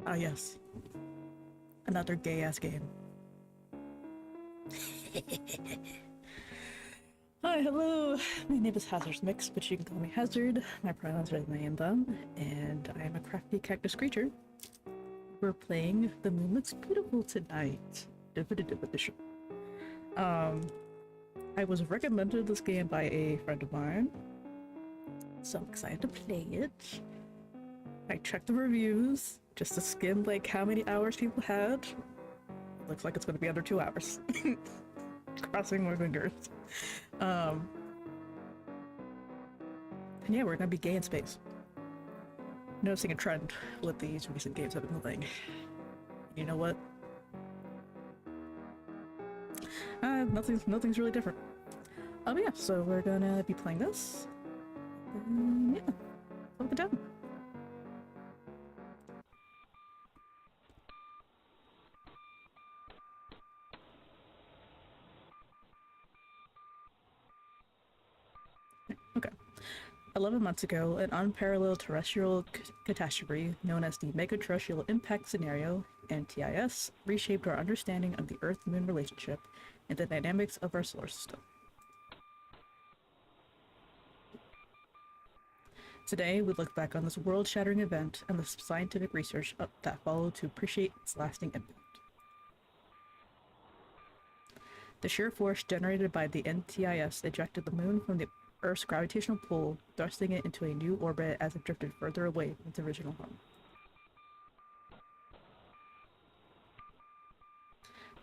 Ah, yes. Another gay-ass game. Hi, hello. My name is Hazard's Mix, but you can call me Hazard. My pronouns are they and them, and I am a crafty cactus creature. We're playing The Moon Looks Beautiful tonight. Definitive edition. I was recommended this game by a friend of mine, so I'm excited to play it. I checked the reviews just to skim like how many hours people had. Looks like it's going to be under 2 hours. Crossing my fingers. And yeah, we're gonna be gay in space. Noticing a trend with these recent games I've been playing. You know what? Nothing's really different. Yeah, so we're gonna be playing this. Yeah, have a good time. Okay. 11 months ago, an unparalleled terrestrial catastrophe known as the Megaterrestrial Impact Scenario, MTIS, reshaped our understanding of the Earth-Moon relationship and the dynamics of our solar system. Today, we look back on this world-shattering event and the scientific research that followed to appreciate its lasting impact. The sheer force generated by the NTIS ejected the Moon from the Earth's gravitational pull, thrusting it into a new orbit as it drifted further away from its original home.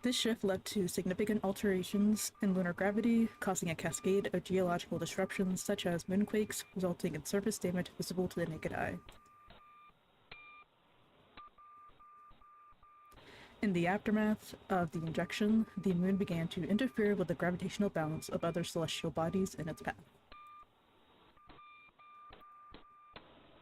This shift led to significant alterations in lunar gravity, causing a cascade of geological disruptions such as moonquakes, resulting in surface damage visible to the naked eye. In the aftermath of the injection, the Moon began to interfere with the gravitational balance of other celestial bodies in its path.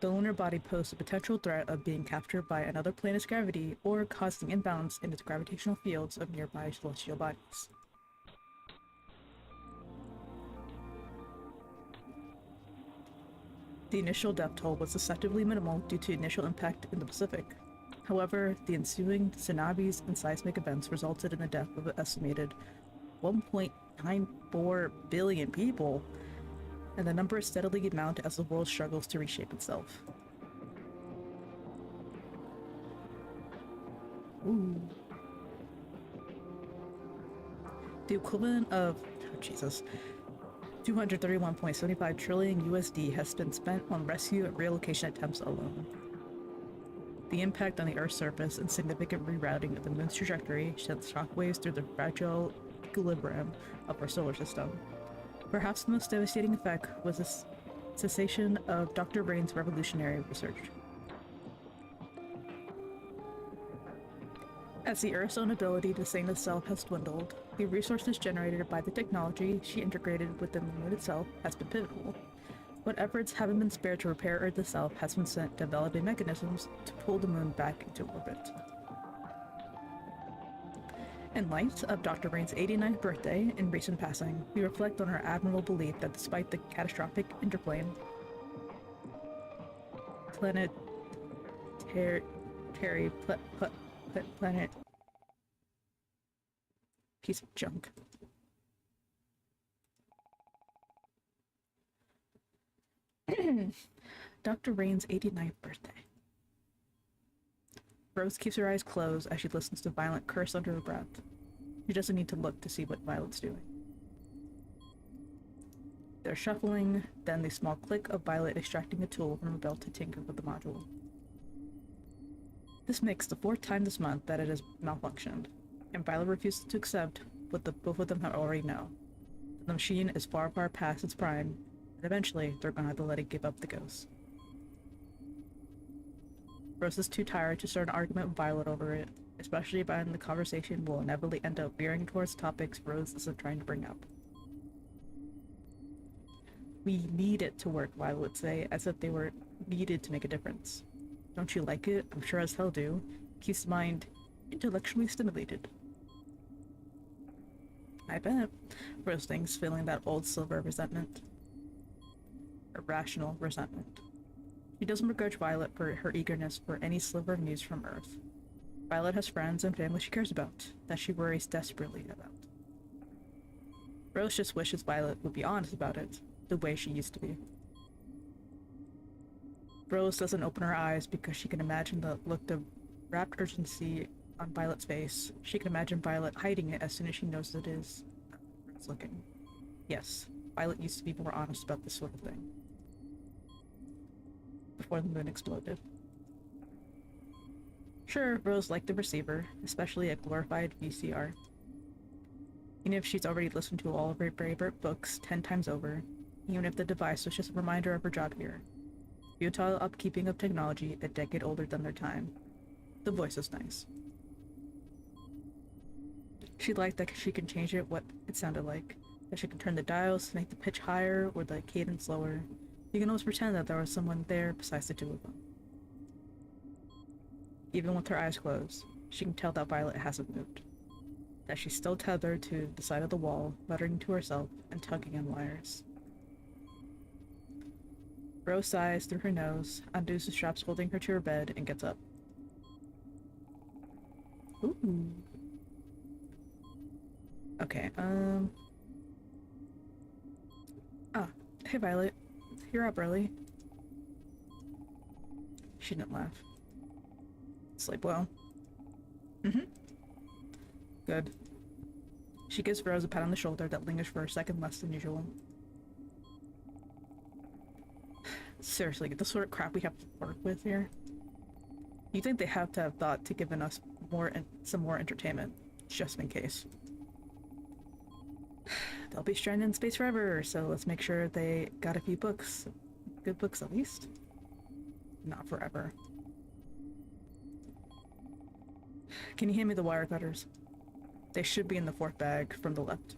The lunar body posed a potential threat of being captured by another planet's gravity or causing imbalance in its gravitational fields of nearby celestial bodies. The initial death toll was deceptively minimal due to initial impact in the Pacific. However, the ensuing tsunamis and seismic events resulted in the death of an estimated 1.94 billion people, and the number steadily mounts as the world struggles to reshape itself. Ooh. The equivalent of, 231.75 trillion USD has been spent on rescue and relocation attempts alone. The impact on the Earth's surface and significant rerouting of the Moon's trajectory sent shockwaves through the fragile equilibrium of our solar system. Perhaps the most devastating effect was the cessation of Dr. Rain's revolutionary research. As the Earth's own ability to sustain itself has dwindled, the resources generated by the technology she integrated within the Moon itself has been pivotal. What efforts haven't been spared to repair Earth itself has been sent developing mechanisms to pull the Moon back into orbit. In light of Dr. Rain's 89th birthday in recent passing, we reflect on our admirable belief that despite the catastrophic interplane, planet piece of junk. Dr. Rain's 89th birthday. Rose keeps her eyes closed as she listens to Violet curse under her breath. She doesn't need to look to see what Violet's doing. They're shuffling, then the small click of Violet extracting a tool from her belt to tinker with the module. This makes the 4th time this month that it has malfunctioned, and Violet refuses to accept what both of them already know. The machine is far past its prime, and eventually they're gonna have to let it give up the ghost. Rose is too tired to start an argument with Violet over it, especially when the conversation will inevitably end up veering towards topics Rose isn't trying to bring up. We need it to work, Violet would say, as if they were needed to make a difference. Don't you like it? I'm sure as hell do. Keeps the mind intellectually stimulated. I bet. Rose thinks, feeling that old silver resentment. Irrational resentment. She doesn't begrudge Violet for her eagerness for any sliver of news from Earth. Violet has friends and family she cares about, that she worries desperately about. Rose just wishes Violet would be honest about it, the way she used to be. Rose doesn't open her eyes because she can imagine the look of rapt urgency on Violet's face. She can imagine Violet hiding it as soon as she knows it is Rose looking. Yes, Violet used to be more honest about this sort of thing. Before the moon exploded. Sure, Rose liked the receiver, especially a glorified VCR. Even if she's already listened to all of her favorite books 10 times over, even if the device was just a reminder of her job here. Futile upkeeping of technology a decade older than their time. The voice is nice. She liked that she can change it what it sounded like, that she can turn the dials to make the pitch higher or the cadence lower. You can always pretend that there was someone there besides the two of them. Even with her eyes closed, she can tell that Violet hasn't moved. That she's still tethered to the side of the wall, muttering to herself and tugging on wires. Rose sighs through her nose, undoes the straps holding her to her bed, and gets up. Ooh. Okay, Ah, hey Violet. You're up early. She didn't laugh. Sleep well. Mm-hmm. Good. She gives Rose a pat on the shoulder that lingers for a second less than usual. Seriously, the sort of crap we have to work with here. You'd think they have to have thought to giving us some more entertainment, just in case. They'll be stranded in space forever, so let's make sure they got a few books. Good books at least. Not forever. Can you hand me the wire cutters? They should be in the fourth bag from the left.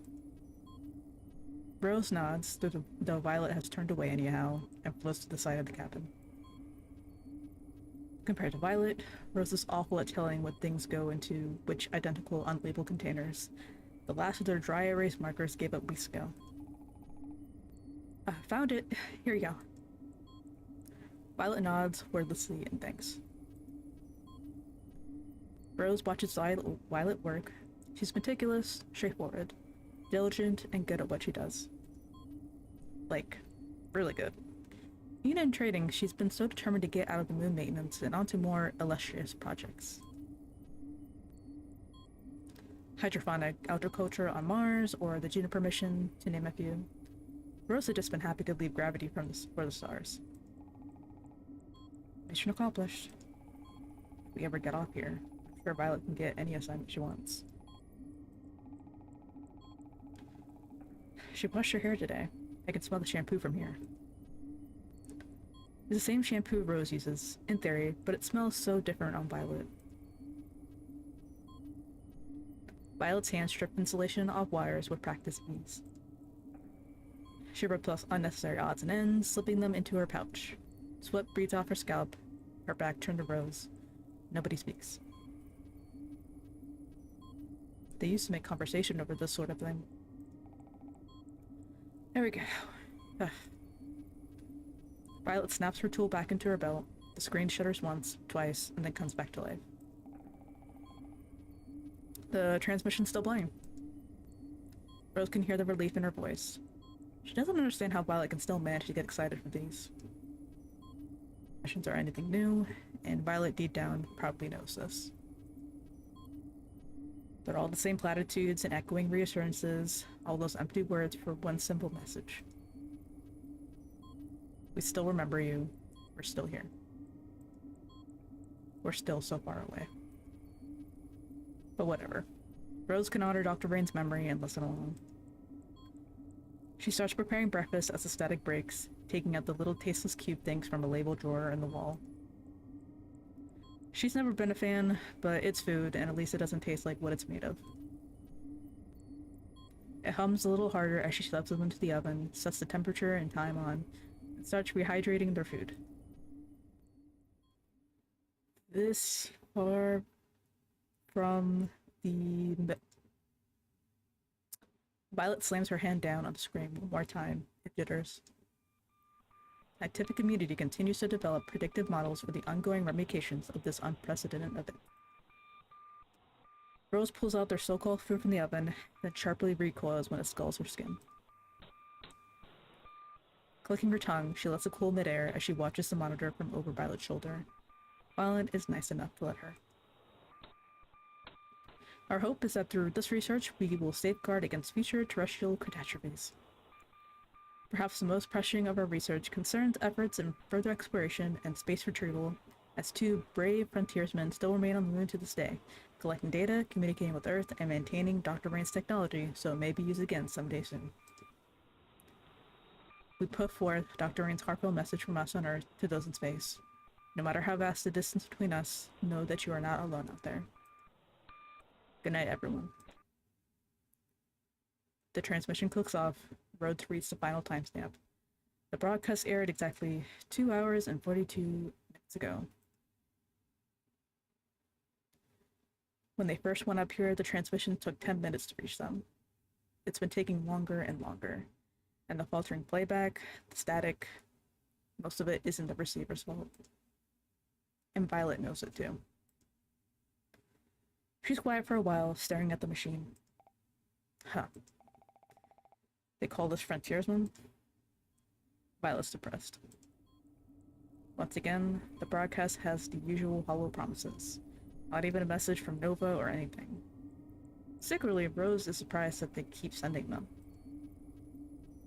Rose nods, though Violet has turned away anyhow, and floats to the side of the cabin. Compared to Violet, Rose is awful at telling what things go into which identical unlabeled containers. The last of their dry erase markers gave up weeks ago. Found it. Here you go. Violet nods wordlessly and thanks. Rose watches Violet work. She's meticulous, straightforward, diligent, and good at what she does. Like, really good. Even in trading, she's been so determined to get out of the moon maintenance and onto more illustrious projects. Hydroponic agriculture on Mars, or the Juniper mission, to name a few. Rose had just been happy to leave gravity for the stars. Mission accomplished. If we ever get off here, I'm sure Violet can get any assignment she wants. She washed her hair today. I can smell the shampoo from here. It's the same shampoo Rose uses, in theory, but it smells so different on Violet. Violet's hands stripped insulation off wires with practice ease. She ripped off unnecessary odds and ends, slipping them into her pouch. Sweat breathes off her scalp, her back turned to Rose. Nobody speaks. They used to make conversation over this sort of thing. There we go. Ugh. Violet snaps her tool back into her belt. The screen shudders once, twice, and then comes back to life. The transmission's still playing. Rose can hear the relief in her voice. She doesn't understand how Violet can still manage to get excited for these. Missions are anything new, and Violet deep down probably knows this. They're all the same platitudes and echoing reassurances, all those empty words for one simple message. We still remember you. We're still here. We're still so far away. But whatever. Rose can honor Dr. Rain's memory and listen along. She starts preparing breakfast as the static breaks, taking out the little tasteless cube things from a label drawer in the wall. She's never been a fan, but it's food, and at least it doesn't taste like what it's made of. It hums a little harder as she stuffs them into the oven, sets the temperature and time on, and starts rehydrating their food. This far from the... Violet slams her hand down on the screen one more time. It jitters. Scientific community continues to develop predictive models for the ongoing ramifications of this unprecedented event. Rose pulls out their so-called food from the oven, then sharply recoils when it scalds her skin. Clicking her tongue, she lets it cool midair as she watches the monitor from over Violet's shoulder. Violet is nice enough to let her. Our hope is that through this research, we will safeguard against future terrestrial catastrophes. Perhaps the most pressing of our research concerns efforts in further exploration and space retrieval, as two brave frontiersmen still remain on the moon to this day, collecting data, communicating with Earth, and maintaining Dr. Rain's technology so it may be used again someday soon. We put forth Dr. Rain's heartfelt message from us on Earth to those in space. No matter how vast the distance between us, know that you are not alone out there. Good night, everyone. The transmission clicks off. Rhodes reads the final timestamp. The broadcast aired exactly 2 hours and 42 minutes ago. When they first went up here, the transmission took 10 minutes to reach them. It's been taking longer and longer. And the faltering playback, the static, most of it isn't the receiver's fault. And Violet knows it too. She's quiet for a while, staring at the machine. Huh. They call this frontiersman? Violet's depressed. Once again, the broadcast has the usual hollow promises. Not even a message from Nova or anything. Secretly, Rose is surprised that they keep sending them.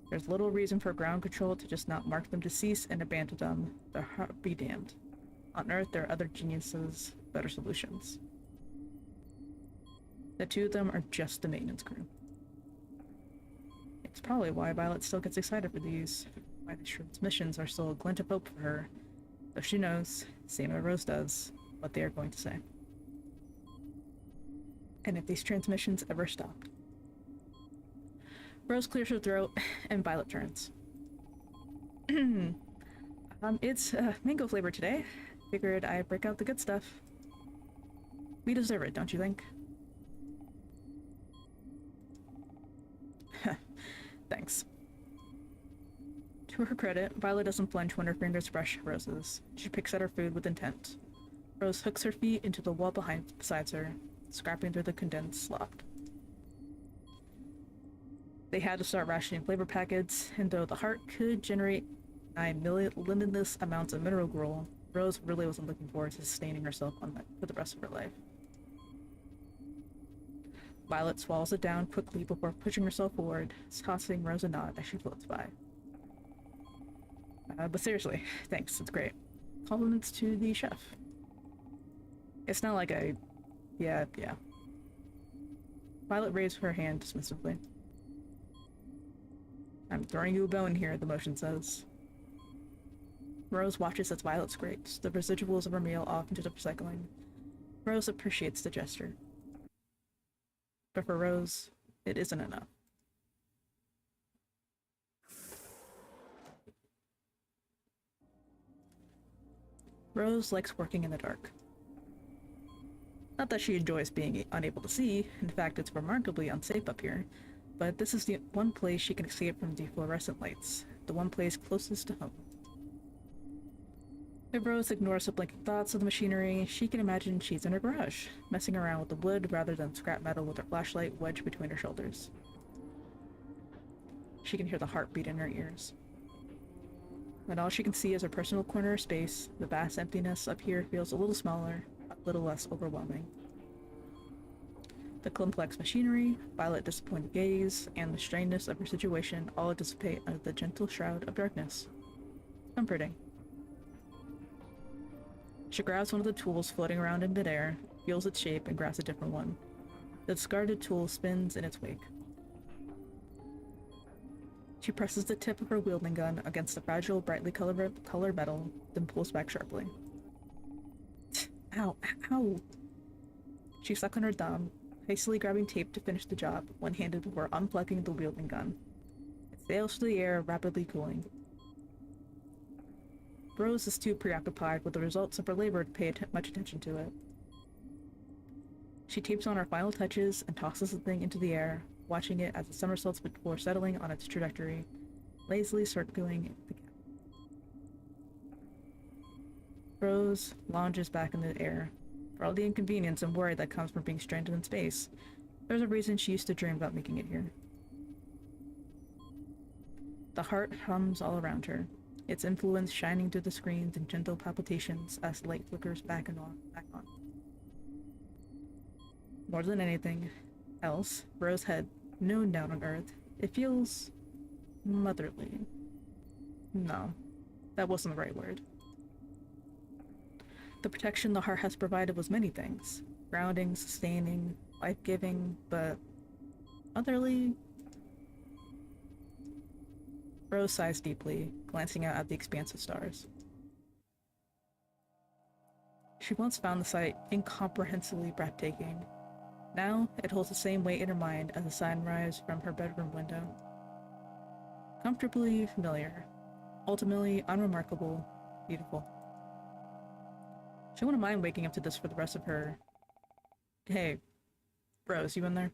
There's little reason for ground control to just not mark them deceased and abandon them. Their heart be damned. On Earth, there are other geniuses, better solutions. The two of them are just the maintenance crew. It's probably why Violet still gets excited for these, why these transmissions are still a glint of hope for her, though she knows, same as Rose does, what they are going to say. And if these transmissions ever stopped. Rose clears her throat, and Violet turns. It's mango flavor today. Figured I'd break out the good stuff. We deserve it, don't you think? Thanks. To her credit, Violet doesn't flinch when her fingers brush Rose's. She picks at her food with intent. Rose hooks her feet into the wall beside her, scrapping through the condensed slop. They had to start rationing flavor packets, and though the heart could generate 9 million limitless amounts of mineral gruel, Rose really wasn't looking forward to sustaining herself on that for the rest of her life. Violet swallows it down quickly before pushing herself forward, tossing Rose a nod as she floats by. But seriously, thanks, it's great. Compliments to the chef. It's not like a... yeah. Violet raised her hand dismissively. I'm throwing you a bone here, the motion says. Rose watches as Violet scrapes the residuals of her meal off into the recycling. Rose appreciates the gesture. But for Rose, it isn't enough. Rose likes working in the dark. Not that she enjoys being unable to see, in fact it's remarkably unsafe up here, but this is the one place she can escape from the fluorescent lights, the one place closest to home. If Rose ignores the blinking thoughts of the machinery, she can imagine she's in her garage, messing around with the wood rather than scrap metal with her flashlight wedged between her shoulders. She can hear the heartbeat in her ears. When all she can see is her personal corner of space, the vast emptiness up here feels a little smaller, a little less overwhelming. The complex machinery, Violet's disappointed gaze, and the strangeness of her situation all dissipate under the gentle shroud of darkness. Comforting. She grabs one of the tools floating around in midair, feels its shape, and grabs a different one. The discarded tool spins in its wake. She presses the tip of her wielding gun against the fragile, brightly colored metal, then pulls back sharply. Ow, ow! She sucks on her thumb, hastily grabbing tape to finish the job, one-handed before unplugging the wielding gun. It sails through the air, rapidly cooling. Rose is too preoccupied with the results of her labor to pay much attention to it. She tapes on her final touches and tosses the thing into the air, watching it as it somersaults before settling on its trajectory, lazily circling the gap. Rose lounges back in the air. For all the inconvenience and worry that comes from being stranded in space, there's a reason she used to dream about making it here. The heart hums all around her, its influence shining through the screens in gentle palpitations as light flickers back on. More than anything else, Rose had known down on Earth. It feels motherly. No, that wasn't the right word. The protection the heart has provided was many things. Grounding, sustaining, life-giving, but motherly? Rose sighs deeply, glancing out at the expanse of stars. She once found the sight incomprehensibly breathtaking. Now, it holds the same weight in her mind as the sunrise from her bedroom window. Comfortably familiar, ultimately unremarkable, beautiful. She wouldn't mind waking up to this for the rest of her... Hey, Rose, you in there?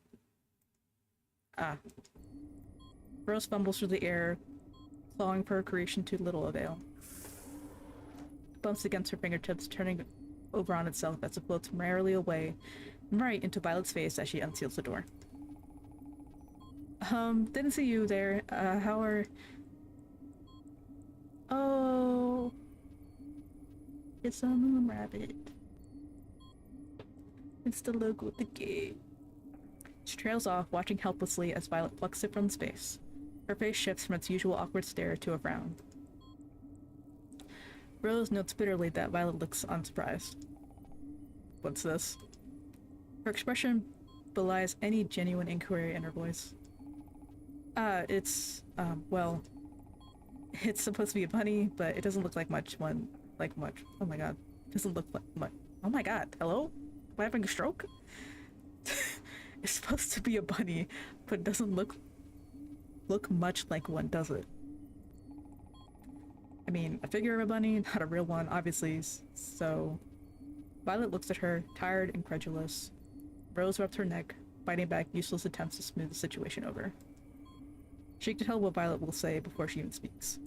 Ah. Rose fumbles through the air, clawing for her creation to little avail. Bumps against her fingertips, turning over on itself as it floats merrily away, right into Violet's face as she unseals the door. Didn't see you there. How are... Oh... It's a moon rabbit. It's the logo of the gate. She trails off, watching helplessly as Violet plucks it from space. Her face shifts from its usual awkward stare to a frown. Rose notes bitterly that Violet looks unsurprised. What's this? Her expression belies any genuine inquiry in her voice. Well, it's supposed to be a bunny, but it doesn't look like much oh my god. It doesn't look like much. Oh my god, hello? Am I having a stroke? It's supposed to be a bunny, but it doesn't look much like one, does it? I mean, a figure of a bunny, not a real one, obviously, so... Violet looks at her, tired and incredulous. Rose rubs her neck, biting back useless attempts to smooth the situation over. She can tell what Violet will say before she even speaks.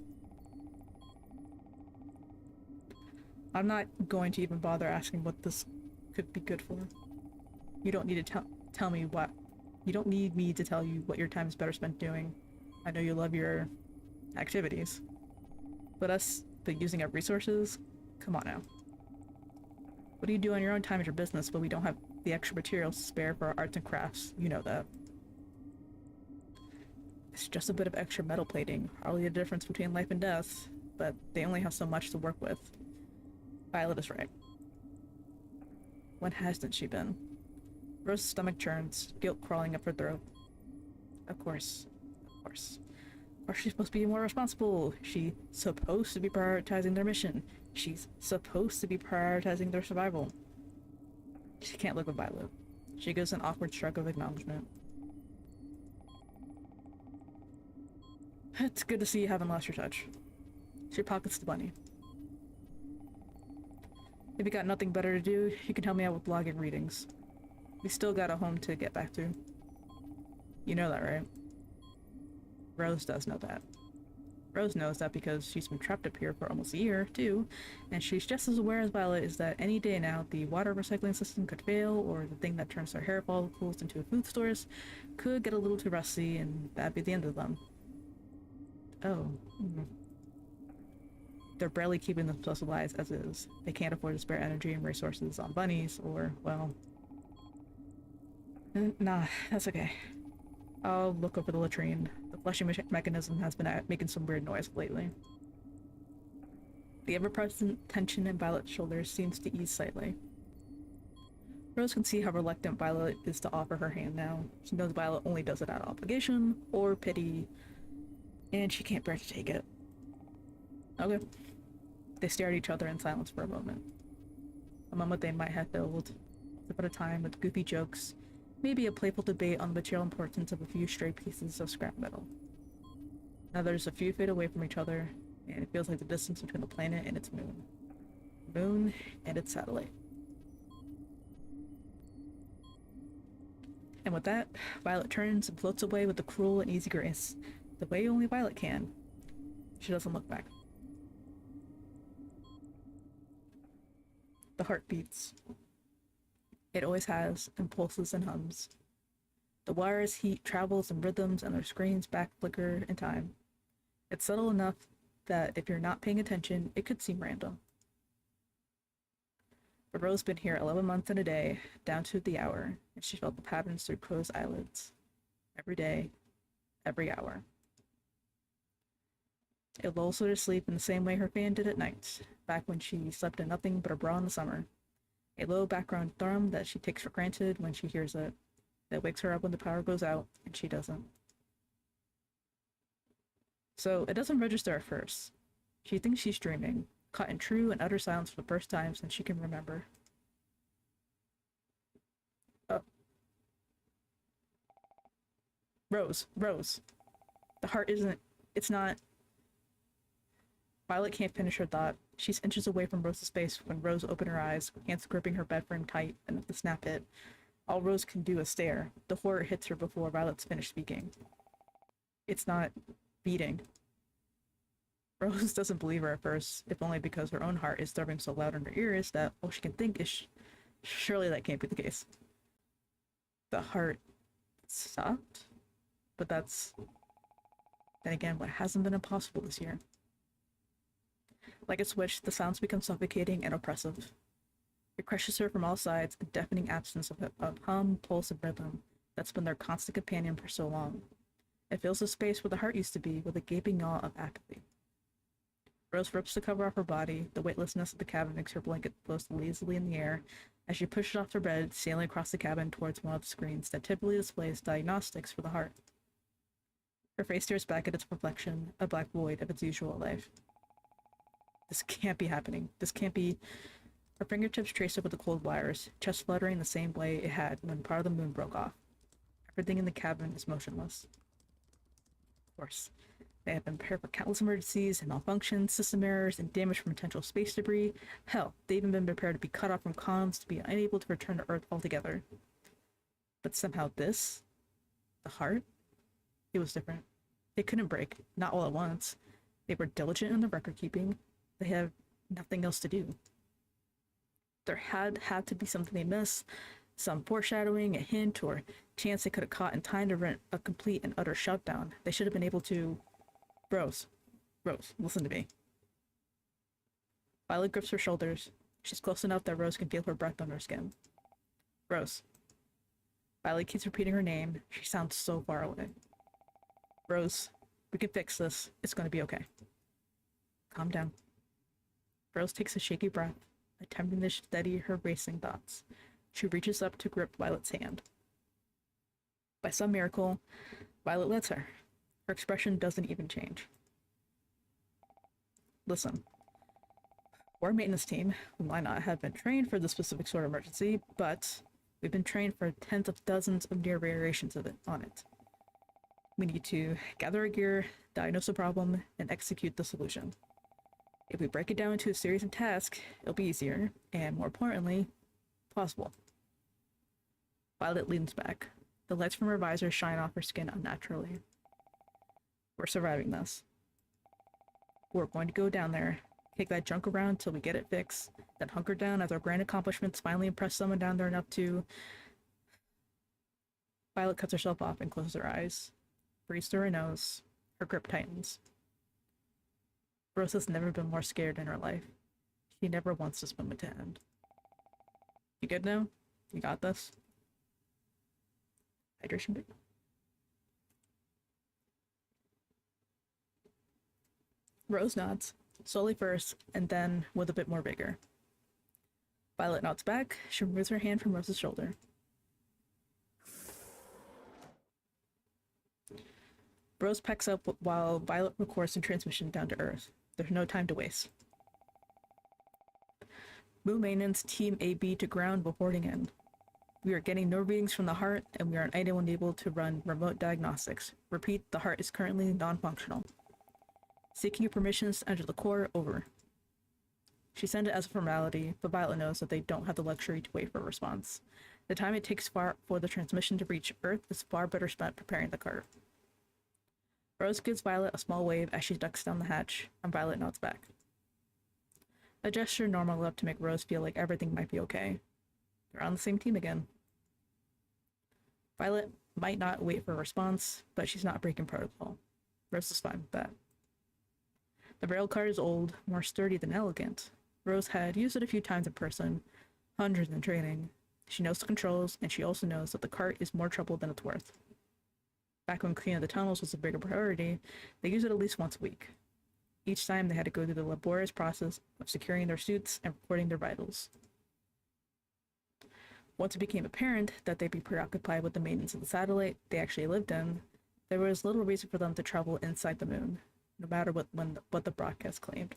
I'm not going to even bother asking what this could be good for. You don't need to tell me what. You don't need me to tell you what your time is better spent doing. I know you love your activities. But using up resources? Come on now. What do you do on your own time is your business, but we don't have the extra materials to spare for our arts and crafts. You know that. It's just a bit of extra metal plating, hardly the difference between life and death, but they only have so much to work with. Violet is right. When hasn't she been? Rose's stomach churns, guilt crawling up her throat. Of course. Of course. Of course she's supposed to be more responsible. She's supposed to be prioritizing their mission. She's supposed to be prioritizing their survival. She can't look at Violet. She gives an awkward shrug of acknowledgement. It's good to see you haven't lost your touch. She pockets the bunny. If you got nothing better to do, you can help me out with blogging readings. We still got a home to get back to. You know that, right? Rose does know that. Rose knows that because she's been trapped up here for almost a year, too, and she's just as aware as Violet is that any day now the water recycling system could fail, or the thing that turns their hair follicles into food stores could get a little too rusty, and that'd be the end of them. Oh. They're barely keeping themselves alive as is. They can't afford to spare energy and resources on bunnies, or, well... Nah, that's okay. I'll look over the latrine. The flushing mechanism has been making some weird noise lately. The ever-present tension in Violet's shoulders seems to ease slightly. Rose can see how reluctant Violet is to offer her hand now. She knows Violet only does it out of obligation, or pity, and she can't bear to take it. Okay. They stare at each other in silence for a moment. A moment they might have filled at a time with goofy jokes, maybe a playful debate on the material importance of a few stray pieces of scrap metal. Now there's a few feet away from each other, and it feels like the distance between the planet and its moon. Moon and its satellite. And with that, Violet turns and floats away with a cruel and easy grace, the way only Violet can. She doesn't look back. The heart beats. It always has, and pulses and hums. The wire's heat travels in rhythms and their screens back flicker in time. It's subtle enough that if you're not paying attention, it could seem random. But Rose's been here 11 months and a day, down to the hour, and she felt the patterns through closed eyelids. Every day, every hour. It lulls her to sleep in the same way her fan did at night, back when she slept in nothing but a bra in the summer. A low background thrum that she takes for granted when she hears it, that wakes her up when the power goes out, and she doesn't. So it doesn't register at first. She thinks she's dreaming, caught in true and utter silence for the first time since she can remember. Oh. Rose. The heart isn't... It's not... Violet can't finish her thought. She's inches away from Rose's face when Rose opened her eyes, hands gripping her bed frame tight, and at the snap hit, all Rose can do is stare. The horror hits her before Violet's finished speaking. It's not beating. Rose doesn't believe her at first, if only because her own heart is throbbing so loud in her ears that all she can think is surely that can't be the case. The heart stopped? But that's... Then again, what hasn't been impossible this year? Like a switch, the sounds become suffocating and oppressive. It crushes her from all sides, a deafening absence of hum, pulse, and rhythm that's been their constant companion for so long. It fills the space where the heart used to be with a gaping yaw of apathy. Rose rips the cover off her body. The weightlessness of the cabin makes her blanket float lazily in the air as she pushes off her bed, sailing across the cabin towards one of the screens that typically displays diagnostics for the heart. Her face stares back at its reflection, a black void of its usual life. This can't be happening. This can't be... Her fingertips trace over the cold wires, chest fluttering the same way it had when part of the moon broke off. Everything in the cabin is motionless. Of course, they have been prepared for countless emergencies and malfunctions, system errors, and damage from potential space debris. Hell, they've even been prepared to be cut off from comms, to be unable to return to Earth altogether. But somehow this, the heart, it was different. They couldn't break, not all at once. They were diligent in their record keeping. They have nothing else to do. There had to be something they missed, some foreshadowing, a hint, or chance they could have caught in time to prevent a complete and utter shutdown. They should have been able to... Rose, listen to me. Violet grips her shoulders. She's close enough that Rose can feel her breath on her skin. Rose. Violet keeps repeating her name. She sounds so far away. Rose, we can fix this. It's going to be okay. Calm down. Rose takes a shaky breath, attempting to steady her racing thoughts. She reaches up to grip Violet's hand. By some miracle, Violet lets her. Her expression doesn't even change. Listen. We're a maintenance team. We might not have been trained for this specific sort of emergency, but we've been trained for tens of dozens of near variations of it on it. We need to gather our gear, diagnose the problem, and execute the solution. If we break it down into a series of tasks, it'll be easier, and more importantly, possible. Violet leans back. The lights from her visor shine off her skin unnaturally. We're surviving this. We're going to go down there, kick that junk around till we get it fixed, then hunker down as our grand accomplishments finally impress someone down there enough to... Violet cuts herself off and closes her eyes. Breathes through her nose. Her grip tightens. Rose has never been more scared in her life. She never wants this moment to end. You good now? You got this? Hydration bit? Rose nods, slowly first, and then with a bit more vigor. Violet nods back. She removes her hand from Rose's shoulder. Rose pecks up while Violet records the transmission down to Earth. There's no time to waste. Moon Maintenance Team AB to ground reporting in. We are getting no readings from the heart, and we are unable to run remote diagnostics. Repeat, the heart is currently non-functional. Seeking your permissions to enter the core, over. She sent it as a formality, but Violet knows that they don't have the luxury to wait for a response. The time it takes for the transmission to reach Earth is far better spent preparing the cart. Rose gives Violet a small wave as she ducks down the hatch, and Violet nods back. a gesture normal enough to make Rose feel like everything might be okay. They're on the same team again. Violet might not wait for a response, but she's not breaking protocol. Rose is fine with that. The rail car is old, more sturdy than elegant. Rose had used it a few times in person, hundreds in training. She knows the controls, and she also knows that the cart is more trouble than it's worth. Back when cleaning the tunnels was a bigger priority, they used it at least once a week. Each time they had to go through the laborious process of securing their suits and recording their vitals. Once it became apparent that they'd be preoccupied with the maintenance of the satellite they actually lived in, there was little reason for them to travel inside the moon, no matter what the broadcast claimed.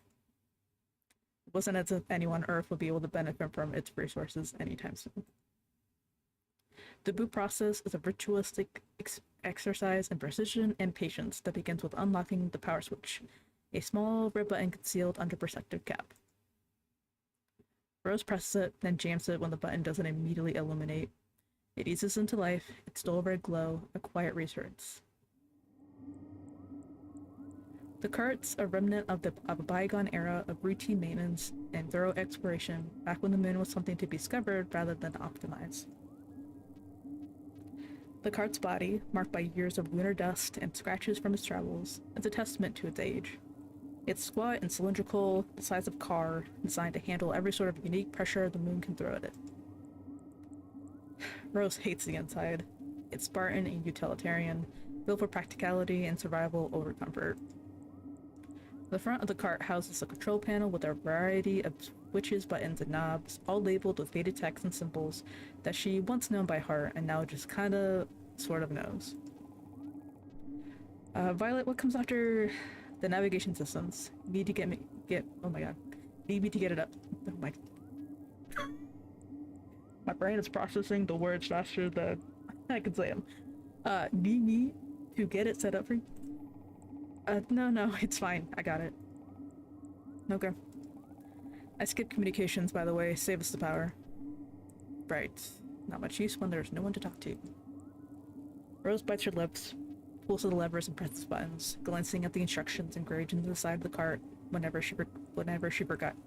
It wasn't as if anyone on Earth would be able to benefit from its resources anytime soon. The boot process is a ritualistic exercise in precision and patience that begins with unlocking the power switch, a small red button concealed under protective cap. Rose presses it, then jams it when the button doesn't immediately illuminate. It eases into life, its dull red glow, a quiet reassurance. The cart's a remnant of a bygone era of routine maintenance and thorough exploration, back when the moon was something to be discovered rather than optimized. The cart's body, marked by years of lunar dust and scratches from its travels, is a testament to its age. It's squat and cylindrical, the size of a car, designed to handle every sort of unique pressure the moon can throw at it. Rose hates the inside. It's Spartan and utilitarian, built for practicality and survival over comfort. The front of the cart houses a control panel with a variety of switches, buttons, and knobs, all labeled with faded text and symbols that she once known by heart and now just kinda, sort of knows. Violet, what comes after the navigation systems? Need to oh my god. Need me to get it up. Oh my brain is processing the words faster than I can say them. Need me to get it set up for you? No, it's fine. I got it. Okay. I skipped communications, by the way. Save us the power. Right. Not much use when there's no one to talk to. Rose bites her lips, pulls at the levers and presses buttons, glancing at the instructions engraved into the side of the cart whenever she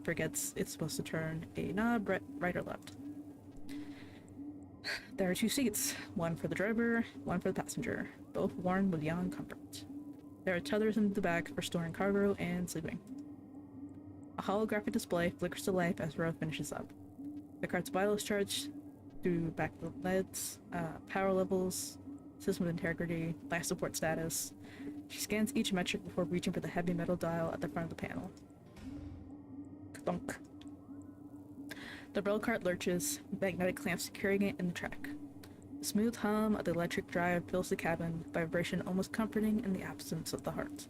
forgets it's supposed to turn a knob right or left. There are two seats, one for the driver, one for the passenger, both worn with young comfort. There are tethers in the back for storing cargo and sleeping. A holographic display flickers to life as Rose finishes up. The cart's vitals charged through backlit LEDs, power levels, system integrity, life support status. She scans each metric before reaching for the heavy metal dial at the front of the panel. Thunk. The rail cart lurches, magnetic clamps securing it in the track. The smooth hum of the electric drive fills the cabin, vibration almost comforting in the absence of the heart.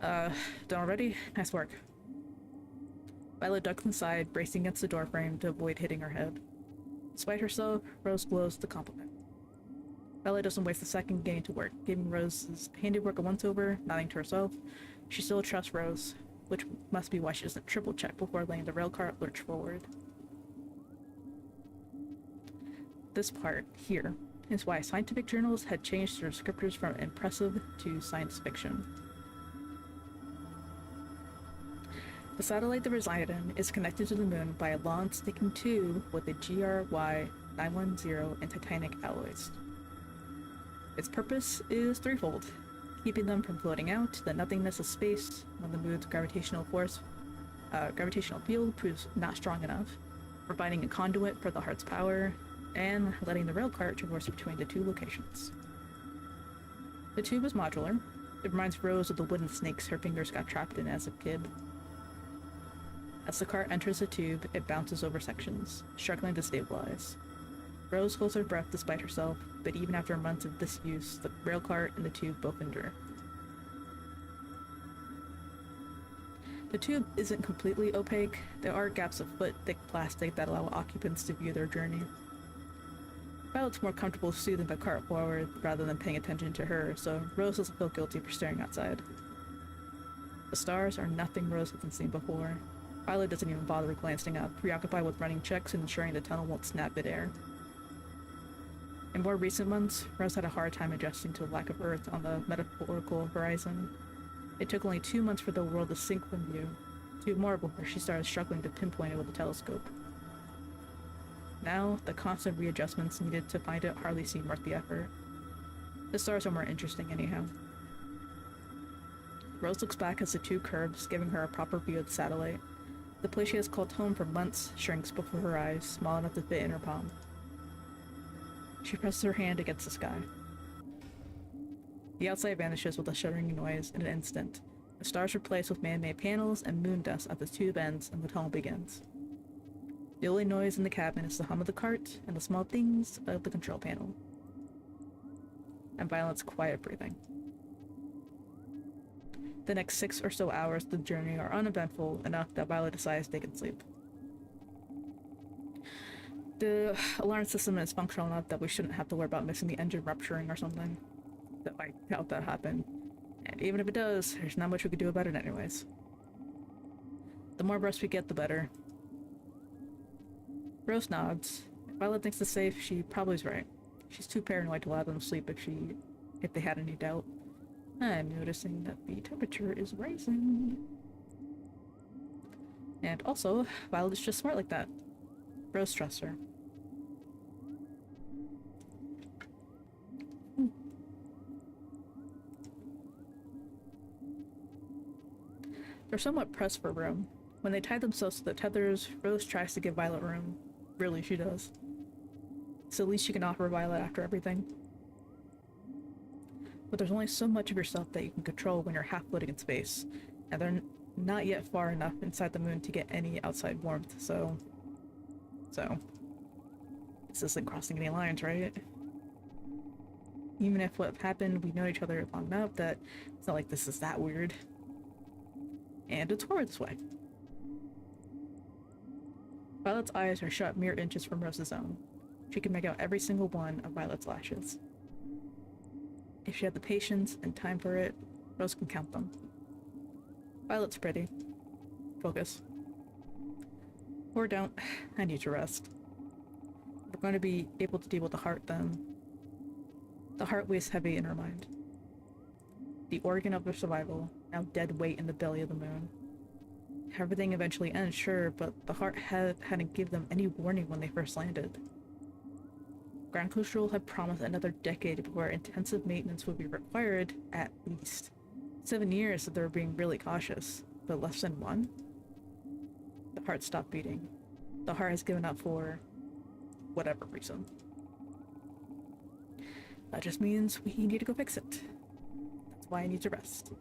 Done already? Nice work. Violet ducks inside, bracing against the doorframe to avoid hitting her head. Despite herself, Rose glows the compliment. Violet doesn't waste a second getting to work, giving Rose's handiwork a once-over, nodding to herself. She still trusts Rose, which must be why she doesn't triple-check before letting the railcart lurch forward. This part, here, is why scientific journals had changed their descriptors from impressive to science fiction. The satellite they reside in is connected to the moon by a long sticking tube with a GRY 910 and titanic alloys. Its purpose is threefold: keeping them from floating out to the nothingness of space when the moon's gravitational field proves not strong enough, providing a conduit for the heart's power, and letting the railcart traverse between the two locations. The tube is modular. It reminds Rose of the wooden snakes her fingers got trapped in as a kid. As the cart enters the tube, it bounces over sections, struggling to stabilize. Rose holds her breath despite herself, but even after months of disuse, the railcart and the tube both endure. The tube isn't completely opaque. There are gaps of foot-thick plastic that allow occupants to view their journey. Violet's more comfortable soothing the cart forward rather than paying attention to her, so Rose doesn't feel guilty for staring outside. The stars are nothing Rose hasn't seen before. Violet doesn't even bother glancing up, preoccupied with running checks and ensuring the tunnel won't snap midair. In more recent months, Rose had a hard time adjusting to the lack of Earth on the metaphorical horizon. It took only 2 months for the world to sink from view, To marvel her, she started struggling to pinpoint it with a telescope. Now, the constant readjustments needed to find it hardly seemed worth the effort. The stars are more interesting anyhow. Rose looks back as the two curves, giving her a proper view of the satellite. The place she has called home for months shrinks before her eyes, small enough to fit in her palm. She presses her hand against the sky. The outside vanishes with a shuddering noise in an instant. The stars replaced with man-made panels and moon dust at the tube ends, and the tunnel begins. The only noise in the cabin is the hum of the cart and the small dings of the control panel. And Violet's quiet breathing. The next 6 or so hours of the journey are uneventful enough that Violet decides they can sleep. The alarm system is functional enough that we shouldn't have to worry about missing the engine rupturing or something. Though I doubt that happened. And even if it does, there's not much we could do about it anyways. The more rest we get, the better. Rose nods. If Violet thinks it's safe, she probably is right. She's too paranoid to allow them to sleep if they had any doubt. I'm noticing that the temperature is rising. And also, Violet is just smart like that. Rose trusts her. They're somewhat pressed for room. When they tie themselves to the tethers, Rose tries to give Violet room. Really, she does. It's the least she can offer Violet after everything. But there's only so much of yourself that you can control when you're half floating in space, and they're not yet far enough inside the moon to get any outside warmth, so... This isn't crossing any lines, right? Even if what happened, we know each other long enough that it's not like this is that weird. And it's forward this way. Violet's eyes are shut mere inches from Rose's own. She can make out every single one of Violet's lashes. If she had the patience and time for it, Rose can count them. Violet's pretty. Focus. Or don't. I need to rest. If we're going to be able to deal with the heart, then the heart weighs heavy in her mind. The organ of their survival, now dead weight in the belly of the moon. Everything eventually ends, sure, but the heart hadn't given them any warning when they first landed. Ground Control had promised another decade before intensive maintenance would be required, at least. 7 years that they were being really cautious, but less than 1? The heart stopped beating. The heart has given up for whatever reason. That just means we need to go fix it. That's why I need to rest.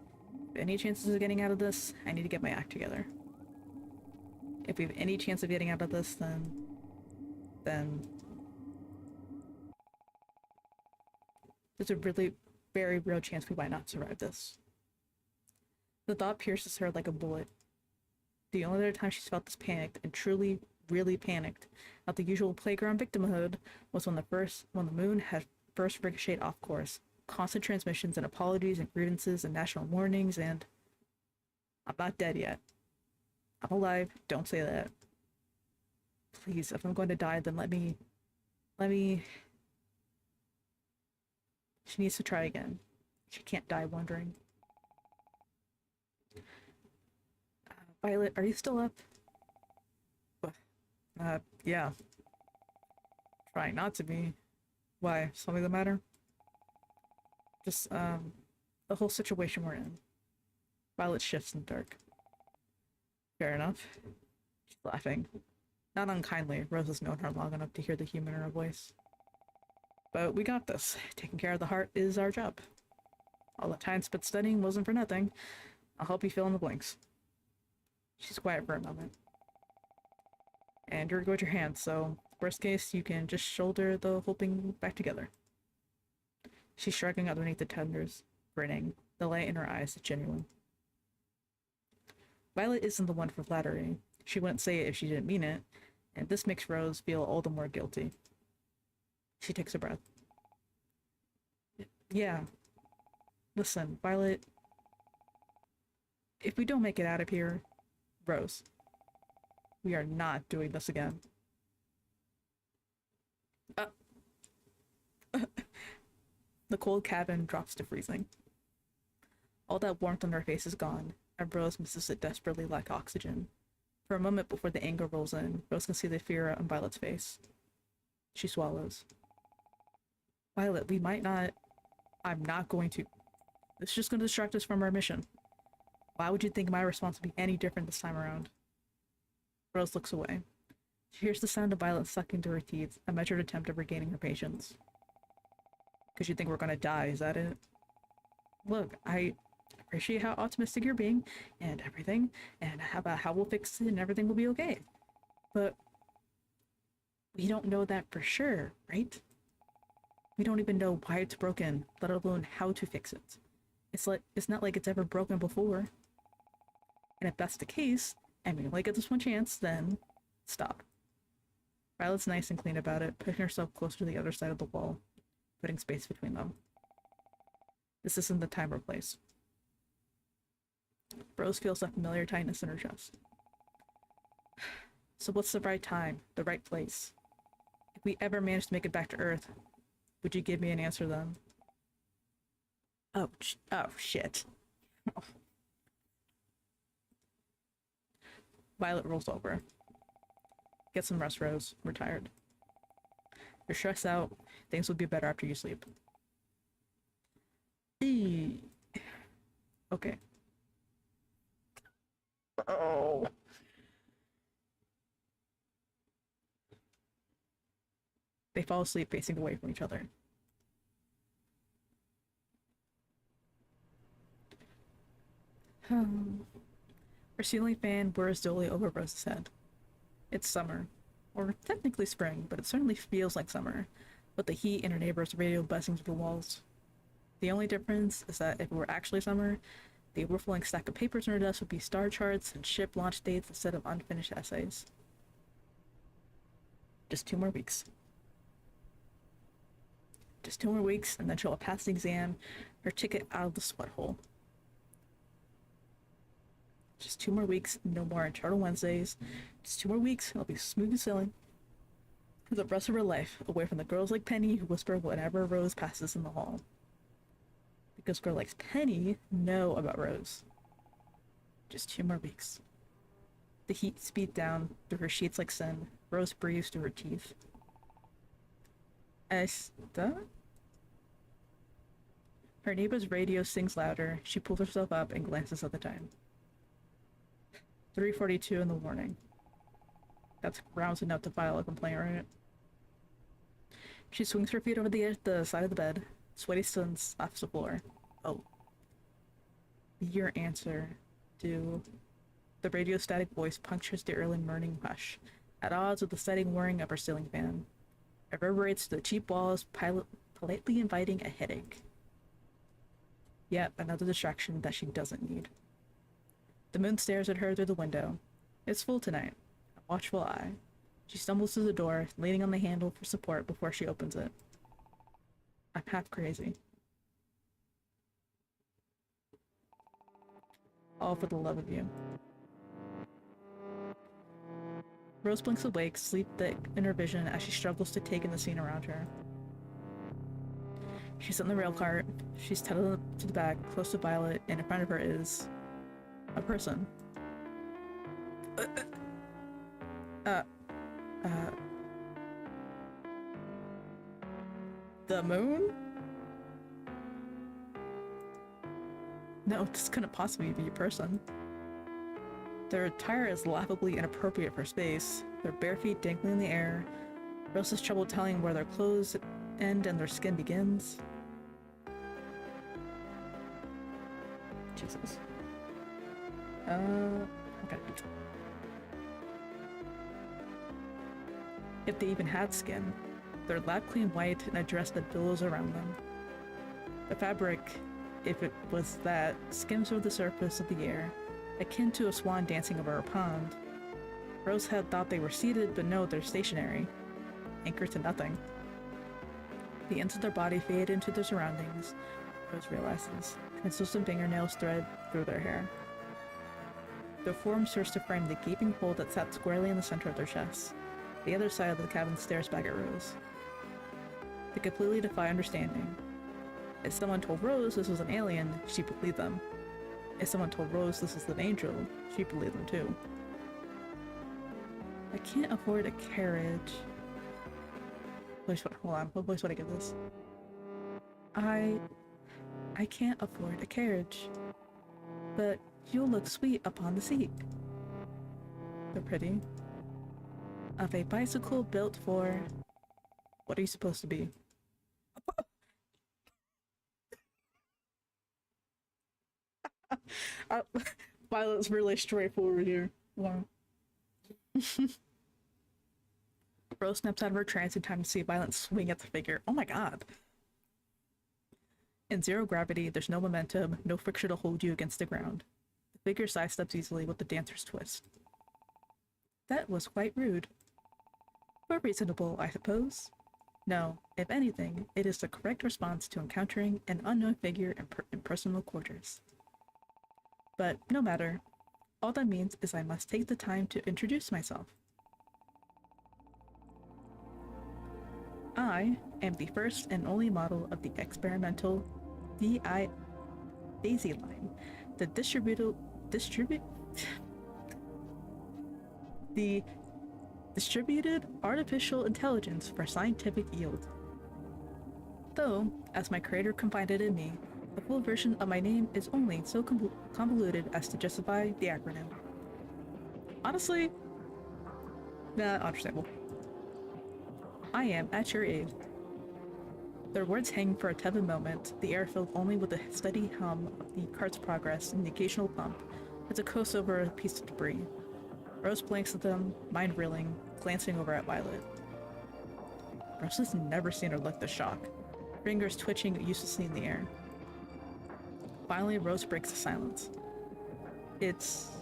If any chances of getting out of this, I need to get my act together. If we have any chance of getting out of this, then there's a really, very real chance we might not survive this. The thought pierces her like a bullet. The only other time she's felt this panicked, and truly, really panicked, not the usual playground victimhood, was when the moon had first ricocheted off course. Constant transmissions and apologies and grievances and national warnings and... I'm not dead yet. I'm alive, don't say that. Please, if I'm going to die, then let me... She needs to try again. She can't die wondering. Violet, are you still up? Yeah. Trying not to be. Why? Something the matter? Just, the whole situation we're in. Violet shifts in the dark. Fair enough. She's laughing. Not unkindly, Rose has known her long enough to hear the humor in her voice. But we got this. Taking care of the heart is our job. All the time spent studying wasn't for nothing. I'll help you fill in the blanks. She's quiet for a moment. And you're good with your hands, so worst case, you can just shoulder the whole thing back together. She's shrugging underneath the tenders, grinning. The light in her eyes is genuine. Violet isn't the one for flattery. She wouldn't say it if she didn't mean it, and this makes Rose feel all the more guilty. She takes a breath. Yeah. Listen, Violet. If we don't make it out of here, Rose, we are not doing this again. The cold cabin drops to freezing. All that warmth on her face is gone. and Rose misses it desperately like oxygen. For a moment before the anger rolls in, Rose can see the fear on Violet's face. She swallows. Violet, we might not... I'm not going to... This is just going to distract us from our mission. Why would you think my response would be any different this time around? Rose looks away. She hears the sound of Violet sucking to her teeth, a measured attempt at regaining her patience. Because you think we're gonna die, is that it? Look, I appreciate how optimistic you're being, and everything, and about how we'll fix it and everything will be okay. But we don't know that for sure, right? We don't even know why it's broken, let alone how to fix it. It's not like it's ever broken before. And if that's the case, and we only get this one chance, then stop. Violet's nice and clean about it, pushing herself closer to the other side of the wall, putting space between them. This isn't the time or place. Rose feels a familiar tightness in her chest. So what's the right time, the right place? If we ever manage to make it back to Earth, would you give me an answer then? Oh shit. Violet rolls over. Get some rest, Rose. We're tired. You're stressed out. Things will be better after you sleep. Okay. Oh. They fall asleep facing away from each other. Her ceiling fan whirs dully over Rose's head. It's summer. Or technically spring, but it certainly feels like summer, with the heat and her neighbor's radio buzzing through the walls. The only difference is that if it were actually summer, the overflowing stack of papers on her desk would be star charts and ship launch dates instead of unfinished essays. Just 2 more weeks. Just 2 more weeks, and then she'll have passed the exam, her ticket out of the sweat hole. Just 2 more weeks, no more internal Wednesdays. Just 2 more weeks, and it'll be smooth sailing for the rest of her life, away from the girls like Penny who whisper whenever Rose passes in the hall. Because girls like Penny know about Rose. Just 2 more weeks. The heat speeds down through her sheets like sin. Rose breathes through her teeth. Esta? Her neighbor's radio sings louder. She pulls herself up and glances at the time. 3:42 in the morning. That's rounds enough to file a complaint, right? She swings her feet over the side of the bed. Sweaty sun slaps the floor. Oh. Your answer. The radio static voice punctures the early morning hush, at odds with the steady whirring of her ceiling fan. It reverberates to the cheap walls, politely inviting a headache. Yet another distraction that she doesn't need. The moon stares at her through the window. It's full tonight. A watchful eye. She stumbles to the door, leaning on the handle for support before she opens it. I'm half crazy. All for the love of you. Rose blinks awake, sleep thick in her vision as she struggles to take in the scene around her. She's in the rail cart. She's tethered to the back, close to Violet, and in front of her is a person. The moon? No, this couldn't possibly be a person. Their attire is laughably inappropriate for space, their bare feet dangling in the air. Rose has trouble telling where their clothes end and their skin begins. Jesus. Okay. If they even had skin, they're lab-clean white in a dress that billows around them. The fabric, if it was that, skims over the surface of the air, akin to a swan dancing over a pond. Rose had thought they were seated, but no, they're stationary, anchored to nothing. The ends of their body fade into their surroundings, Rose realizes. Translucent fingernails thread through their hair. Their form serves to frame the gaping hole that sat squarely in the center of their chests. The other side of the cabin stares back at Rose. They completely defy understanding. If someone told Rose this was an alien, she'd believe them. If someone told Rose this is an angel, she'd believe them too. I can't afford a carriage. Hold on, what voice would I give this? I can't afford a carriage, but you'll look sweet upon the seat. They're pretty. Of a bicycle built for... What are you supposed to be? Violet's really straightforward here. Wow. Rose snaps out of her trance in time to see Violet swing at the figure. Oh my god. In zero gravity, there's no momentum, no friction to hold you against the ground. The figure sidesteps easily with the dancer's twist. That was quite rude. But reasonable, I suppose. No, if anything, it is the correct response to encountering an unknown figure in personal quarters. But no matter. All that means is I must take the time to introduce myself. I am the first and only model of the experimental Daisy line, the distributed artificial intelligence for scientific yield. Though, as my creator confided in me, the full version of my name is only so convoluted as to justify the acronym. Honestly, understandable. I am at your aid. Their words hang for a tepid moment, the air filled only with the steady hum of the cart's progress and the occasional bump as it coasts over a piece of debris. Rose blinks at them, mind reeling, glancing over at Violet. Rose has never seen her look this shocked, fingers twitching uselessly in the air. Finally, Rose breaks the silence. It's...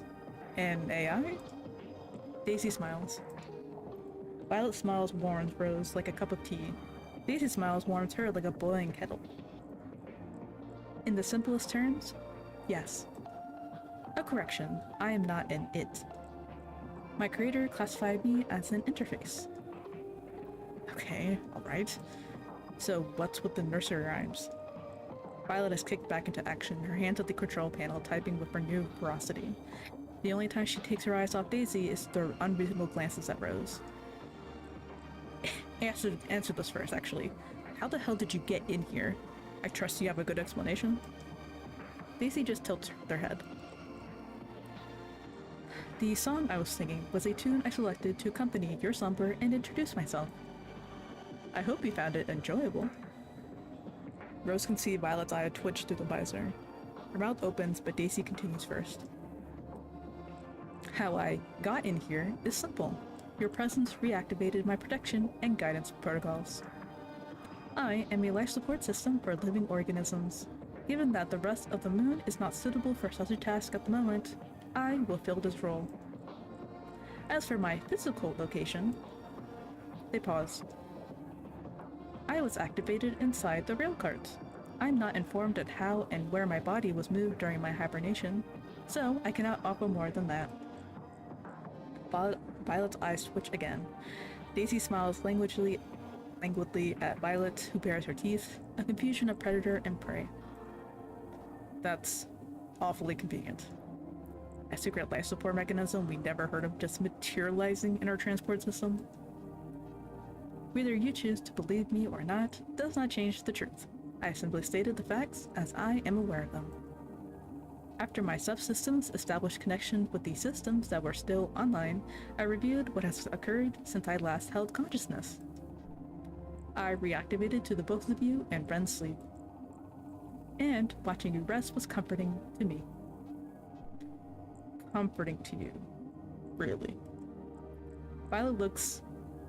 an AI? Daisy smiles. Violet smiles warms Rose like a cup of tea. Daisy smiles warms her like a boiling kettle. In the simplest terms, yes. A correction, I am not an it. My creator classified me as an interface. Okay, alright. So what's with the nursery rhymes? Violet is kicked back into action, her hands at the control panel typing with renewed ferocity. The only time she takes her eyes off Daisy is through unreasonable glances at Rose. Answer this first, actually. How the hell did you get in here? I trust you have a good explanation? Daisy just tilts their head. The song I was singing was a tune I selected to accompany your slumber and introduce myself. I hope you found it enjoyable. Rose can see Violet's eye twitch through the visor. Her mouth opens, but Daisy continues first. How I got in here is simple. Your presence reactivated my protection and guidance protocols. I am a life support system for living organisms. Given that the rest of the moon is not suitable for such a task at the moment, I will fill this role. As for my physical location... They pause. I was activated inside the rail cart. I'm not informed of how and where my body was moved during my hibernation, so I cannot offer more than that. Violet's eyes twitch again. Daisy smiles languidly at Violet, who bares her teeth, a confusion of predator and prey. That's awfully convenient. A secret life support mechanism we never heard of just materializing in our transport system. Whether you choose to believe me or not does not change the truth. I simply stated the facts as I am aware of them. After my subsystems established connection with the systems that were still online, I reviewed what has occurred since I last held consciousness. I reactivated to the both of you in REM sleep. And watching you rest was comforting to me. Comforting to you. Really. Violet looks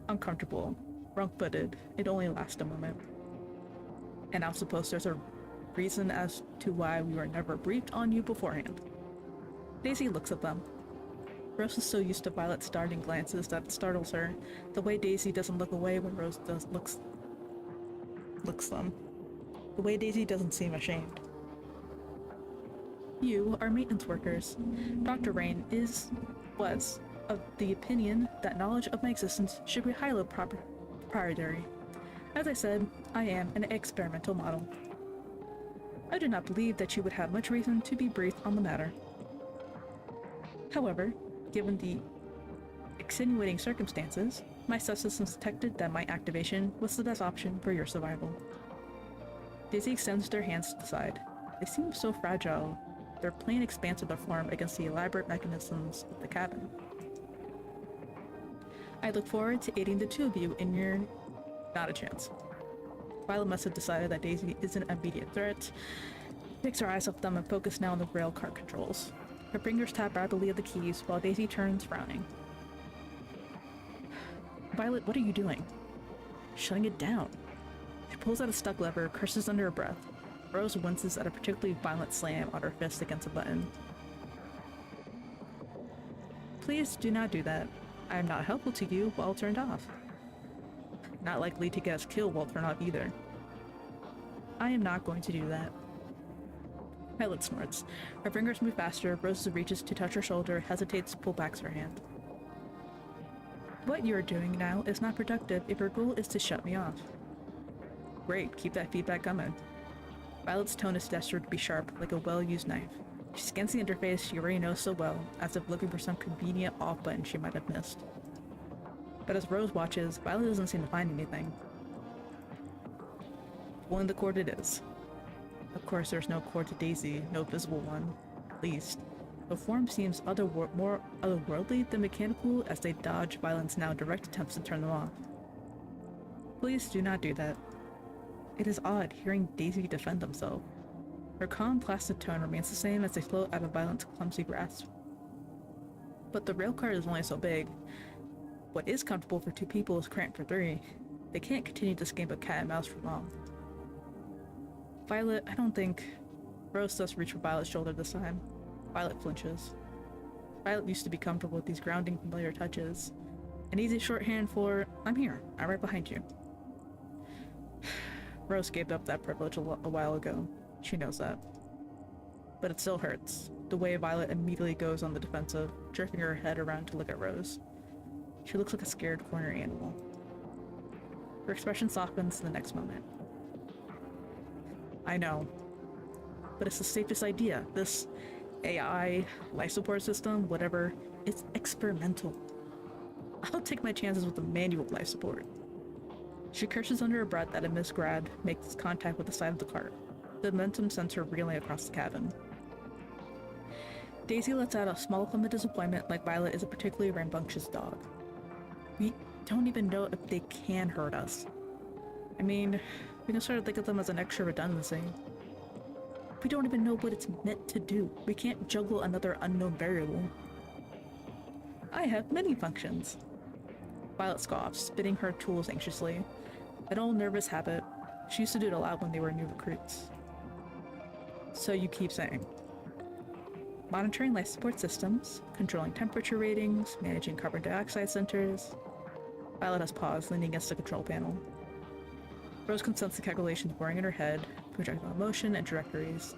uncomfortable, wrong-footed. It only lasts a moment. And I suppose there's a reason as to why we were never briefed on you beforehand. Daisy looks at them. Rose is so used to Violet's darting glances that it startles her, the way Daisy doesn't look away when Rose looks them. The way Daisy doesn't seem ashamed. You are maintenance workers. Dr. Rain was of the opinion that knowledge of my existence should be highly proprietary. As I said, I am an experimental model. I do not believe that you would have much reason to be briefed on the matter. However, given the extenuating circumstances, my subsystems detected that my activation was the best option for your survival. Daisy extends their hands to the side. They seem so fragile, their plain expanse of their form against the elaborate mechanisms of the cabin. I look forward to aiding the two of you in your... Not a chance. Violet must have decided that Daisy isn't an immediate threat. Takes her eyes off them and focus now on the rail car controls. Her fingers tap rapidly at the keys while Daisy turns, frowning. Violet, what are you doing? Shutting it down. She pulls out a stuck lever, curses under her breath. Rose winces at a particularly violent slam on her fist against a button. Please do not do that. I am not helpful to you while turned off. Not likely to get us killed while turned off either. I am not going to do that. Violet snorts. Her fingers move faster. Rose reaches to touch her shoulder, hesitates, pull back her hand. What you are doing now is not productive if your goal is to shut me off. Great, keep that feedback coming. Violet's tone is desperate to be sharp, like a well-used knife. She scans the interface she already knows so well, as if looking for some convenient off button she might have missed. But as Rose watches, Violet doesn't seem to find anything. Pulling the cord it is. Of course, there's no cord to Daisy, no visible one, at least. The form seems more otherworldly than mechanical as they dodge Violet's now direct attempts to turn them off. Please do not do that. It is odd hearing Daisy defend himself. Her calm, placid tone remains the same as they float out of Violet's clumsy grasp. But the railcar is only so big. What is comfortable for two people is cramped for three. They can't continue this game of cat and mouse for long. Violet, I don't think... Rose does reach for Violet's shoulder this time. Violet flinches. Violet used to be comfortable with these grounding, familiar touches. An easy shorthand for, I'm here, I'm right behind you. Rose gave up that privilege a while ago. She knows that. But it still hurts, the way Violet immediately goes on the defensive, jerking her head around to look at Rose. She looks like a scared corner animal. Her expression softens in the next moment. I know, but it's the safest idea. This AI, life support system, whatever, it's experimental. I'll take my chances with the manual life support. She curses under her breath that a misgrad makes contact with the side of the cart. The momentum sends her reeling across the cabin. Daisy lets out a small clump of disappointment, like Violet is a particularly rambunctious dog. We don't even know if they can hurt us. I mean, we can sort of think of them as an extra redundancy. We don't even know what it's meant to do. We can't juggle another unknown variable. I have many functions. Violet scoffs, spinning her tools anxiously. An old nervous habit. She used to do it a lot when they were new recruits. So you keep saying. Monitoring life support systems, controlling temperature ratings, managing carbon dioxide centers. Violet has paused, leaning against the control panel. Rose can sense the calculations boring in her head, projectile motion and trajectories.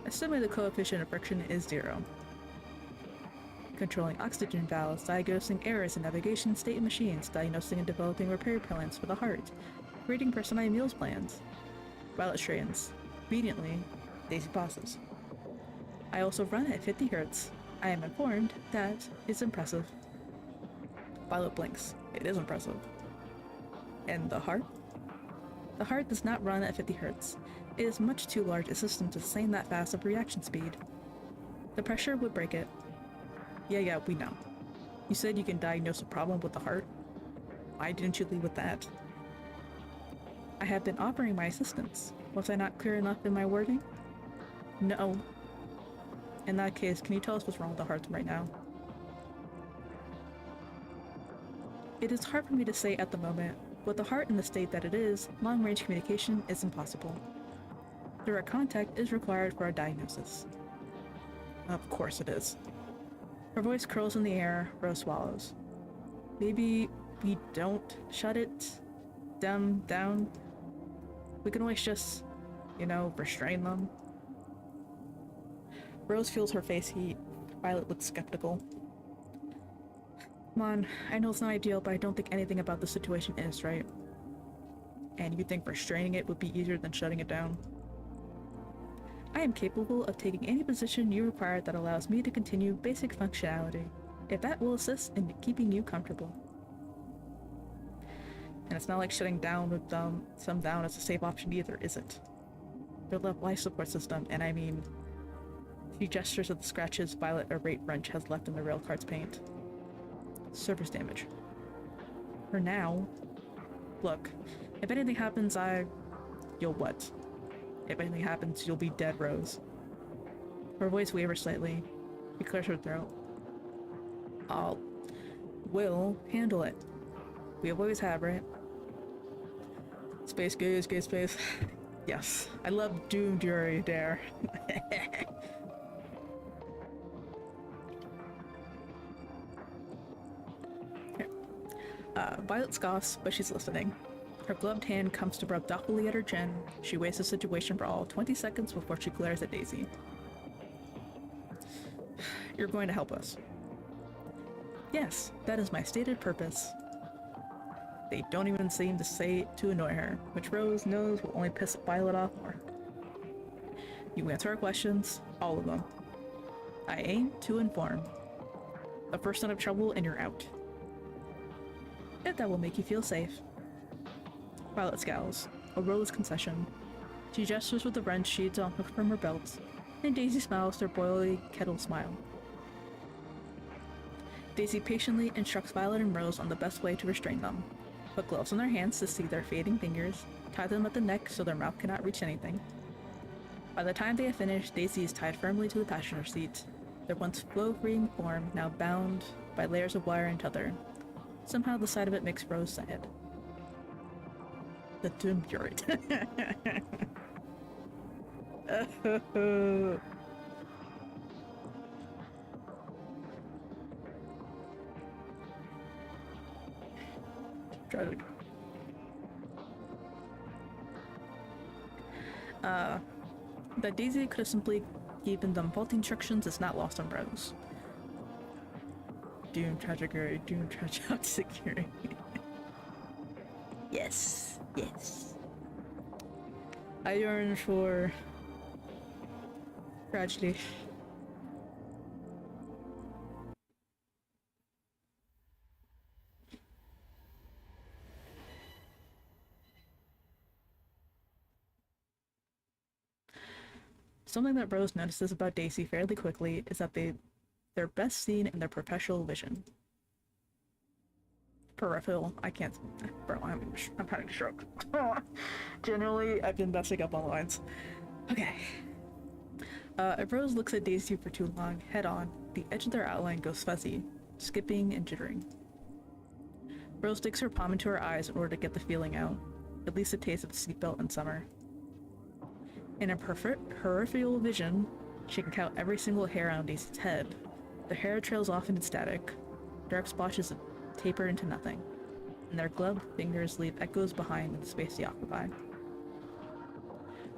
Assuming the coefficient of friction is 0. Controlling oxygen valves, diagnosing errors in navigation state in machines, diagnosing and developing repair plans for the heart, creating personalized meals plans. Violet straightens. Obediently, Daisy pauses. I also run at 50 Hz. I am informed that is impressive. Violet blinks. It is impressive. And the heart? The heart does not run at 50 Hz. It is much too large a system to sustain that fast of reaction speed. The pressure would break it. Yeah, we know. You said you can diagnose a problem with the heart. Why didn't you lead with that? I have been offering my assistance. Was I not clear enough in my wording? No. In that case, can you tell us what's wrong with the heart right now? It is hard for me to say at the moment. With the heart in the state that it is, long-range communication is impossible. Direct contact is required for a diagnosis. Of course it is. Her voice curls in the air, Rose swallows. Maybe we don't shut it down. We can always just, restrain them. Rose feels her face heat. Violet looks skeptical. Come on, I know it's not ideal, but I don't think anything about the situation is, right? And you think restraining it would be easier than shutting it down? I am capable of taking any position you require that allows me to continue basic functionality, if that will assist in keeping you comfortable. And it's not like shutting down with some down as a safe option either, is it? Build up life support system, and I mean... She gestures at the scratches Violet irate wrench has left in the railcar's paint. Surface damage. For now. Look, if anything happens, you'll what? If anything happens, you'll be dead, Rose. Her voice wavers slightly. She clears her throat. We'll handle it. We always have, right? Space gaze, gaze space. Yes, I love Doom Jury Dare. Violet scoffs, but she's listening. Her gloved hand comes to rub thoughtfully at her chin. She weighs the situation for all 20 seconds before she glares at Daisy. You're going to help us. Yes, that is my stated purpose. They don't even seem to say it to annoy her, which Rose knows will only piss Violet off more. You answer our questions, all of them. I aim to inform. The first sign of trouble and you're out. If that will make you feel safe. Violet scowls, a Rose concession. She gestures with the wrench she had unhooked from her belt, and Daisy smiles their boily kettle smile. Daisy patiently instructs Violet and Rose on the best way to restrain them. Put gloves on their hands to see their fading fingers, tie them at the neck so their mouth cannot reach anything. By the time they have finished, Daisy is tied firmly to the passenger seat, their once flow-free form now bound by layers of wire and tether. Somehow the sight of it makes Rose sad. The Doom Fury. Tragic. That Daisy could have simply given them faulty instructions is not lost on Rose. Doom tragedy, doom tragic security. Yes, yes. I yearn for tragedy. Something that Rose notices about Daisy fairly quickly is that they're best seen in their peripheral vision. Peripheral, I can't, bro, I'm having a stroke. Generally, I've been messing up on lines. Okay. If Rose looks at Daisy for too long, head on, the edge of their outline goes fuzzy, skipping and jittering. Rose sticks her palm into her eyes in order to get the feeling out, at least a taste of the seatbelt in summer. In her peripheral vision, she can count every single hair on Daisy's head. The hair trails off into static, dark splotches taper into nothing, and their gloved fingers leave echoes behind in the space they occupy.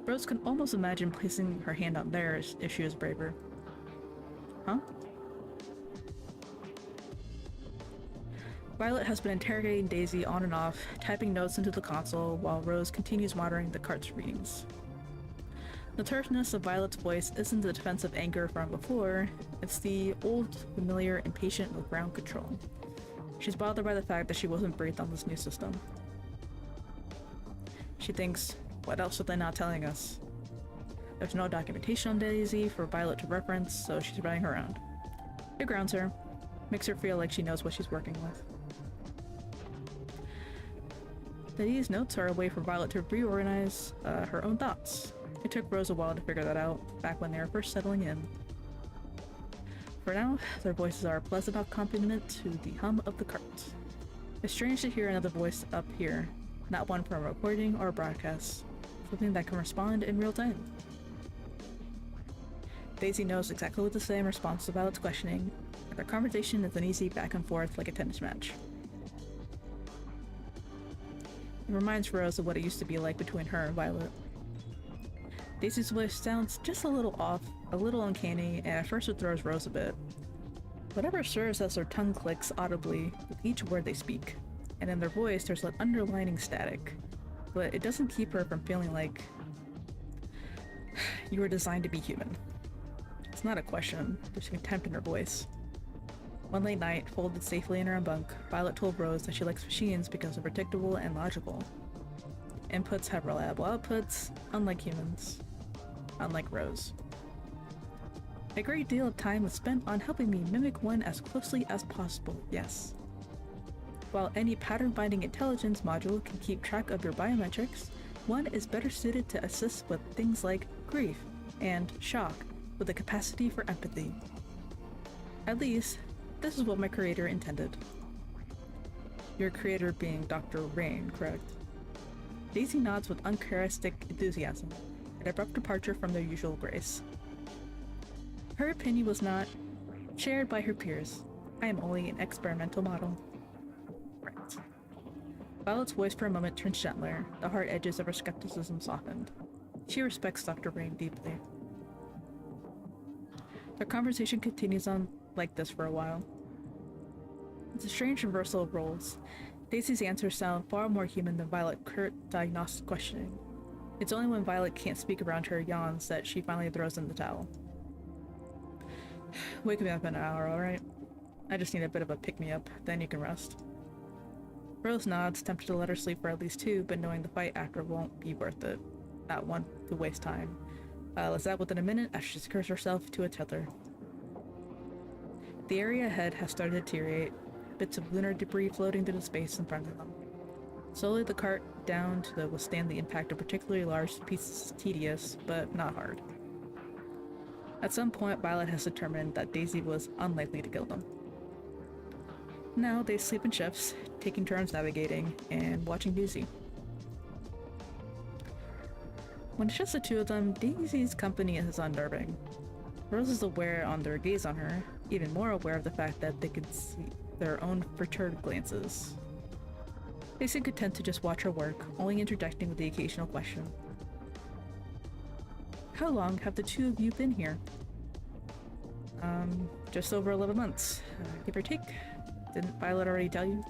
Rose can almost imagine placing her hand on theirs if she was braver. Huh? Violet has been interrogating Daisy on and off, typing notes into the console while Rose continues monitoring the cart's readings. The terseness of Violet's voice isn't the defensive anger from before, it's the old, familiar impatient with ground control. She's bothered by the fact that she wasn't briefed on this new system. She thinks, what else are they not telling us? There's no documentation on Daisy for Violet to reference, so she's running her own. It grounds her, makes her feel like she knows what she's working with. These notes are a way for Violet to reorganize her own thoughts. It took Rose a while to figure that out, back when they were first settling in. For now, their voices are a pleasant accompaniment to the hum of the cart. It's strange to hear another voice up here, not one from a recording or a broadcast, something that can respond in real time. Daisy knows exactly what to say in response to Violet's questioning, and their conversation is an easy back and forth like a tennis match. It reminds Rose of what it used to be like between her and Violet. Daisy's voice sounds just a little off, a little uncanny, and at first it throws Rose a bit. Whatever serves as their tongue clicks audibly with each word they speak, and in their voice there's an underlining static, but it doesn't keep her from feeling like... You were designed to be human. It's not a question, there's contempt in her voice. One late night, folded safely in her own bunk, Violet told Rose that she likes machines because they're predictable and logical. Inputs have reliable outputs, unlike humans. Unlike Rose. A great deal of time was spent on helping me mimic one as closely as possible, yes. While any pattern-binding intelligence module can keep track of your biometrics, one is better suited to assist with things like grief and shock, with a capacity for empathy. At least, this is what my creator intended. Your creator being Dr. Rain, correct? Daisy nods with uncharacteristic enthusiasm, an abrupt departure from their usual grace. Her opinion was not shared by her peers. I am only an experimental model. Right. Violet's voice for a moment turned gentler, the hard edges of her skepticism softened. She respects Dr. Rain deeply. Their conversation continues on like this for a while. It's a strange reversal of roles. Daisy's answers sound far more human than Violet's curt diagnostic questioning. It's only when Violet can't speak around her yawns that she finally throws in the towel. Wake me up in an hour, alright? I just need a bit of a pick-me-up, then you can rest. Rose nods, tempted to let her sleep for at least 2, but knowing the fight after won't be worth it. Not one to waste time. Let's out within a minute as she secures herself to a tether. The area ahead has started to deteriorate, bits of lunar debris floating through the space in front of them. Slowly the cart down to withstand the impact of particularly large pieces is tedious, but not hard. At some point, Violet has determined that Daisy was unlikely to kill them. Now they sleep in shifts, taking turns navigating and watching Daisy. When it's just the two of them, Daisy's company is unnerving. Rose is aware on their gaze on her, even more aware of the fact that they can see their own perturbed glances. They seem content to just watch her work, only interjecting with the occasional question. How long have the two of you been here? Just over 11 months, give or take. Didn't Violet already tell you?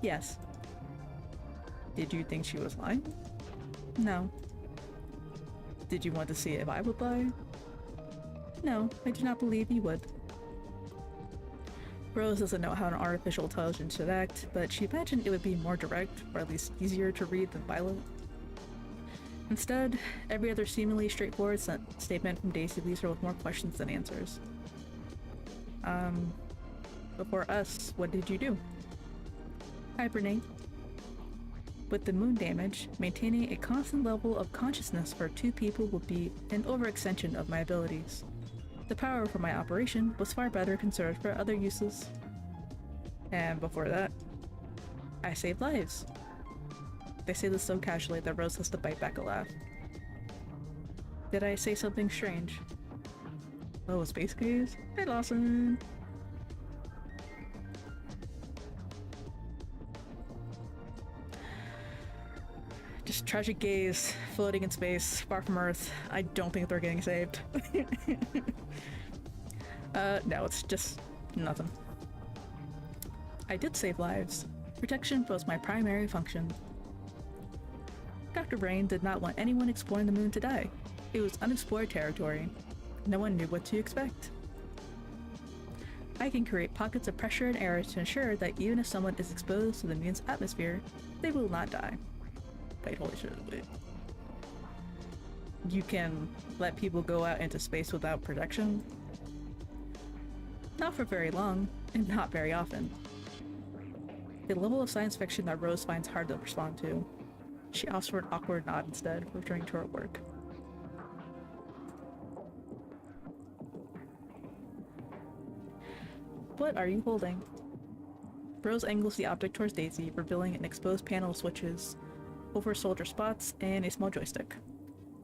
Yes. Did you think she was lying? No. Did you want to see if I would lie? No, I do not believe you would. Rose doesn't know how an artificial intelligence should act, but she imagined it would be more direct, or at least easier to read than Violet. Instead, every other seemingly straightforward statement from Daisy leaves her with more questions than answers. Before us, what did you do? Hibernate. With the moon damage, maintaining a constant level of consciousness for two people would be an overextension of my abilities. The power for my operation was far better conserved for other uses. And before that, I saved lives. They say this so casually that Rose has to bite back a laugh. Did I say something strange? Oh, space gaze? Hey, Lawson! Just tragic gaze, floating in space, far from Earth. I don't think they're getting saved. No, it's just nothing. I did save lives. Protection was my primary function. Dr. Brain did not want anyone exploring the moon to die. It was unexplored territory. No one knew what to expect. I can create pockets of pressure and air to ensure that even if someone is exposed to the moon's atmosphere, they will not die. Wait, holy shit, wait. You can let people go out into space without protection? Not for very long, and not very often. The level of science fiction that Rose finds hard to respond to. She opts for an awkward nod instead, returning to her work. What are you holding? Rose angles the object towards Daisy, revealing an exposed panel of switches, over soldier spots, and a small joystick.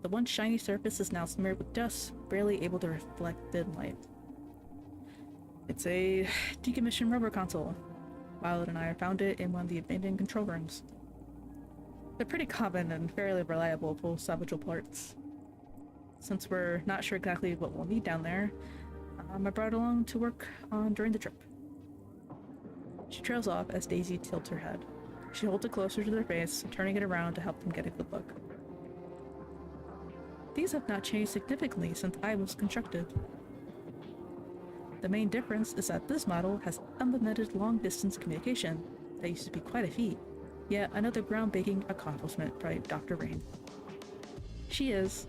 The once shiny surface is now smeared with dust, barely able to reflect thin light. It's a decommissioned rubber console. Violet and I found it in one of the abandoned control rooms. They're pretty common and fairly reliable full salvageable parts. Since we're not sure exactly what we'll need down there, I brought it along to work on during the trip. She trails off as Daisy tilts her head. She holds it closer to their face, turning it around to help them get a good look. These have not changed significantly since I was constructed. The main difference is that this model has implemented long-distance communication. That used to be quite a feat. Yet another groundbreaking accomplishment by Dr. Rain. She is...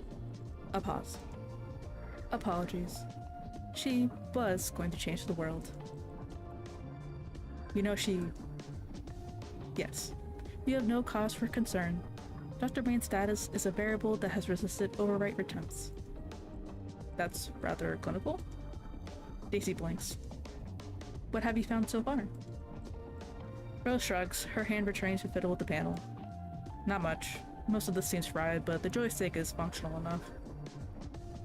a pause. Apologies. She was going to change the world. You know she... Yes. You have no cause for concern. Dr. Rain's status is a variable that has resisted overwrite attempts. That's rather clinical. Daisy blinks. What have you found so far? Rose shrugs, her hand returning to fiddle with the panel. Not much. Most of this seems fried, but the joystick is functional enough.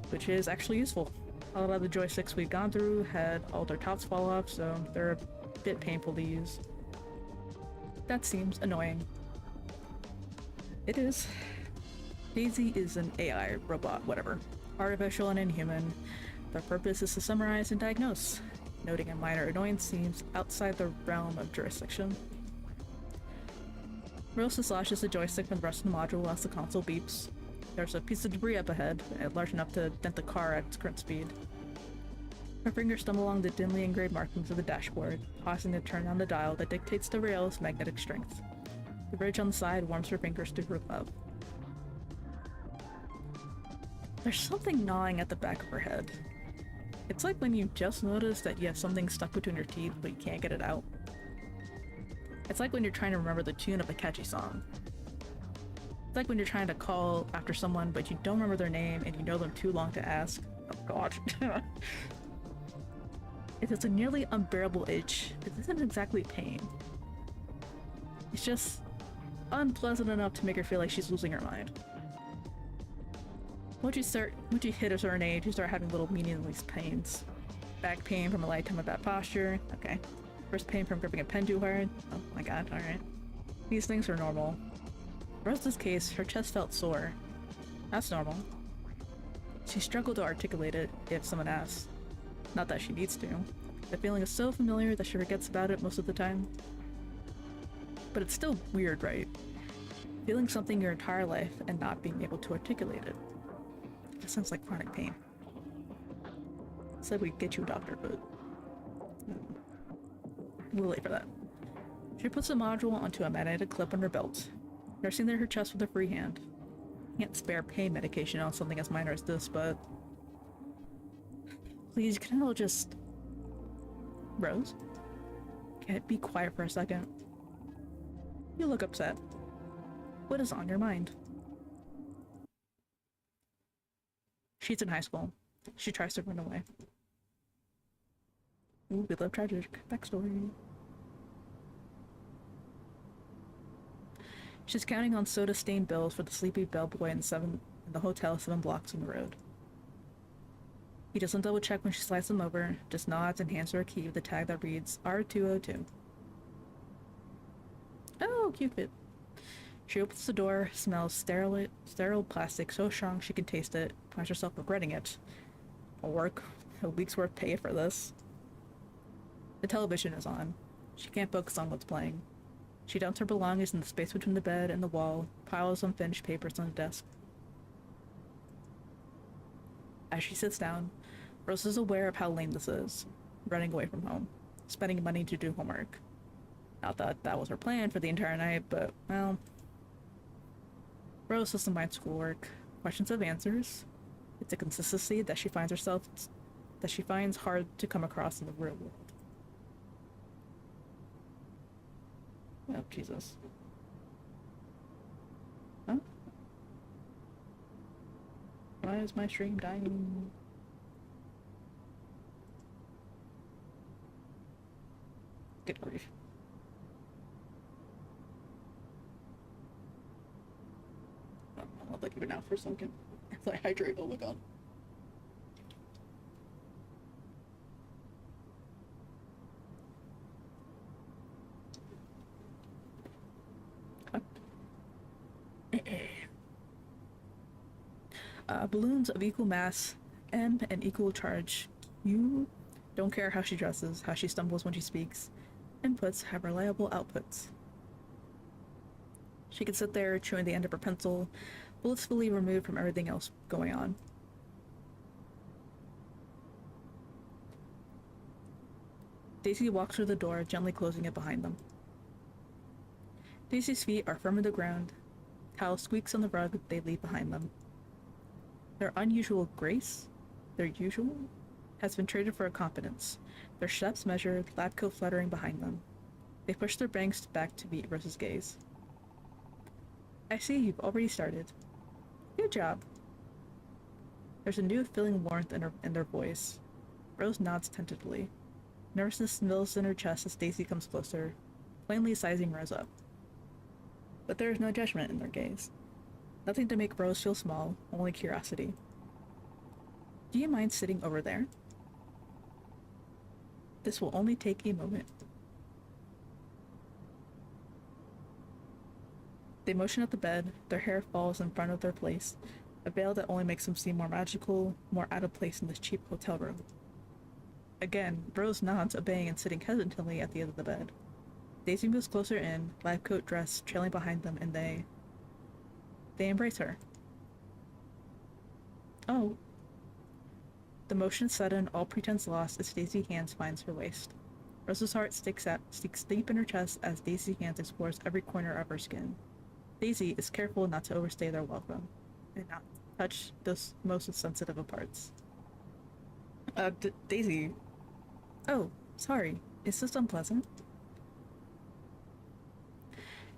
Which is actually useful. A lot of the joysticks we've gone through had all their tops fall off, so they're a bit painful to use. That seems annoying. It is. Daisy is an AI, robot, whatever. Artificial and inhuman. Their purpose is to summarize and diagnose. Noting a minor annoyance seems outside the realm of jurisdiction. Rose slashes the joystick from the rest of the module as the console beeps. There's a piece of debris up ahead, large enough to dent the car at its current speed. Her fingers stumble along the dimly engraved markings of the dashboard, pausing to turn on the dial that dictates the rail's magnetic strength. The ridge on the side warms her fingers to her glove. There's something gnawing at the back of her head. It's like when you just notice that you have something stuck between your teeth but you can't get it out. It's like when you're trying to remember the tune of a catchy song. It's like when you're trying to call after someone but you don't remember their name and you know them too long to ask. Oh god. It is a nearly unbearable itch. It isn't exactly pain. It's just unpleasant enough to make her feel like she's losing her mind. Once you hit a certain age, you start having little meaningless pains. Back pain from a lifetime of bad posture. Okay. Wrist pain from gripping a pen too hard. Oh my god, alright. These things are normal. In Rose's case, her chest felt sore. That's normal. She struggled to articulate it if someone asked. Not that she needs to. The feeling is so familiar that she forgets about it most of the time. But it's still weird, right? Feeling something your entire life and not being able to articulate it. That sounds like chronic pain. Said we'd get you a doctor, but... a little late for that. She puts the module onto a magnetic clip on her belt, nursing her chest with a free hand. Can't spare pain medication on something as minor as this, but... Please, can I just... Rose? Can it be quiet for a second? You look upset. What is on your mind? She's in high school. She tries to run away. Ooh, we love tragic backstory. She's counting on soda-stained bills for the sleepy bellboy in the hotel 7 blocks from the road. He doesn't double-check when she slides them over, just nods and hands her a key with a tag that reads R202. Oh, Cupid. She opens the door, smells sterile plastic so strong she can taste it, finds herself regretting it. A week's worth pay for this. The television is on. She can't focus on what's playing. She dumps her belongings in the space between the bed and the wall, piles unfinished papers on the desk. As she sits down, Rose is aware of how lame this is, running away from home, spending money to do homework. Not that that was her plan for the entire night, but, well... Rose doesn't mind schoolwork. Questions have answers. It's a consistency that she finds hard to come across in the real world. Oh, Jesus. Huh? Why is my stream dying? Good grief. I'll let you now for a second. If I hydrate, oh my god. Balloons of equal mass, M, and equal charge. You don't care how she dresses, how she stumbles when she speaks. Inputs have reliable outputs. She could sit there chewing the end of her pencil, blissfully removed from everything else going on. Daisy walks through the door, gently closing it behind them. Daisy's feet are firm in the ground. Towel squeaks on the rug they leave behind them. Their unusual grace, their usual, has been traded for a competence. Their steps measured, lab coat fluttering behind them. They push their bangs back to meet Rose's gaze. I see you've already started. Good job. There's a new filling warmth in their voice. Rose nods tentatively. Nervousness mills in her chest as Daisy comes closer, plainly sizing Rose up. But there is no judgment in their gaze. Nothing to make Rose feel small, only curiosity. Do you mind sitting over there? This will only take a moment. They motion at the bed, their hair falls in front of their place, a veil that only makes them seem more magical, more out of place in this cheap hotel room. Again, Rose nods, obeying and sitting hesitantly at the end of the bed. Daisy moves closer in, lab coat dress trailing behind them, and they embrace her. Oh. The motion sudden, all pretense lost as Daisy's hands finds her waist. Rose's heart sticks deep in her chest as Daisy's hands explores every corner of her skin. Daisy is careful not to overstay their welcome, and not touch those most sensitive of parts. Daisy. Oh, sorry. Is this unpleasant?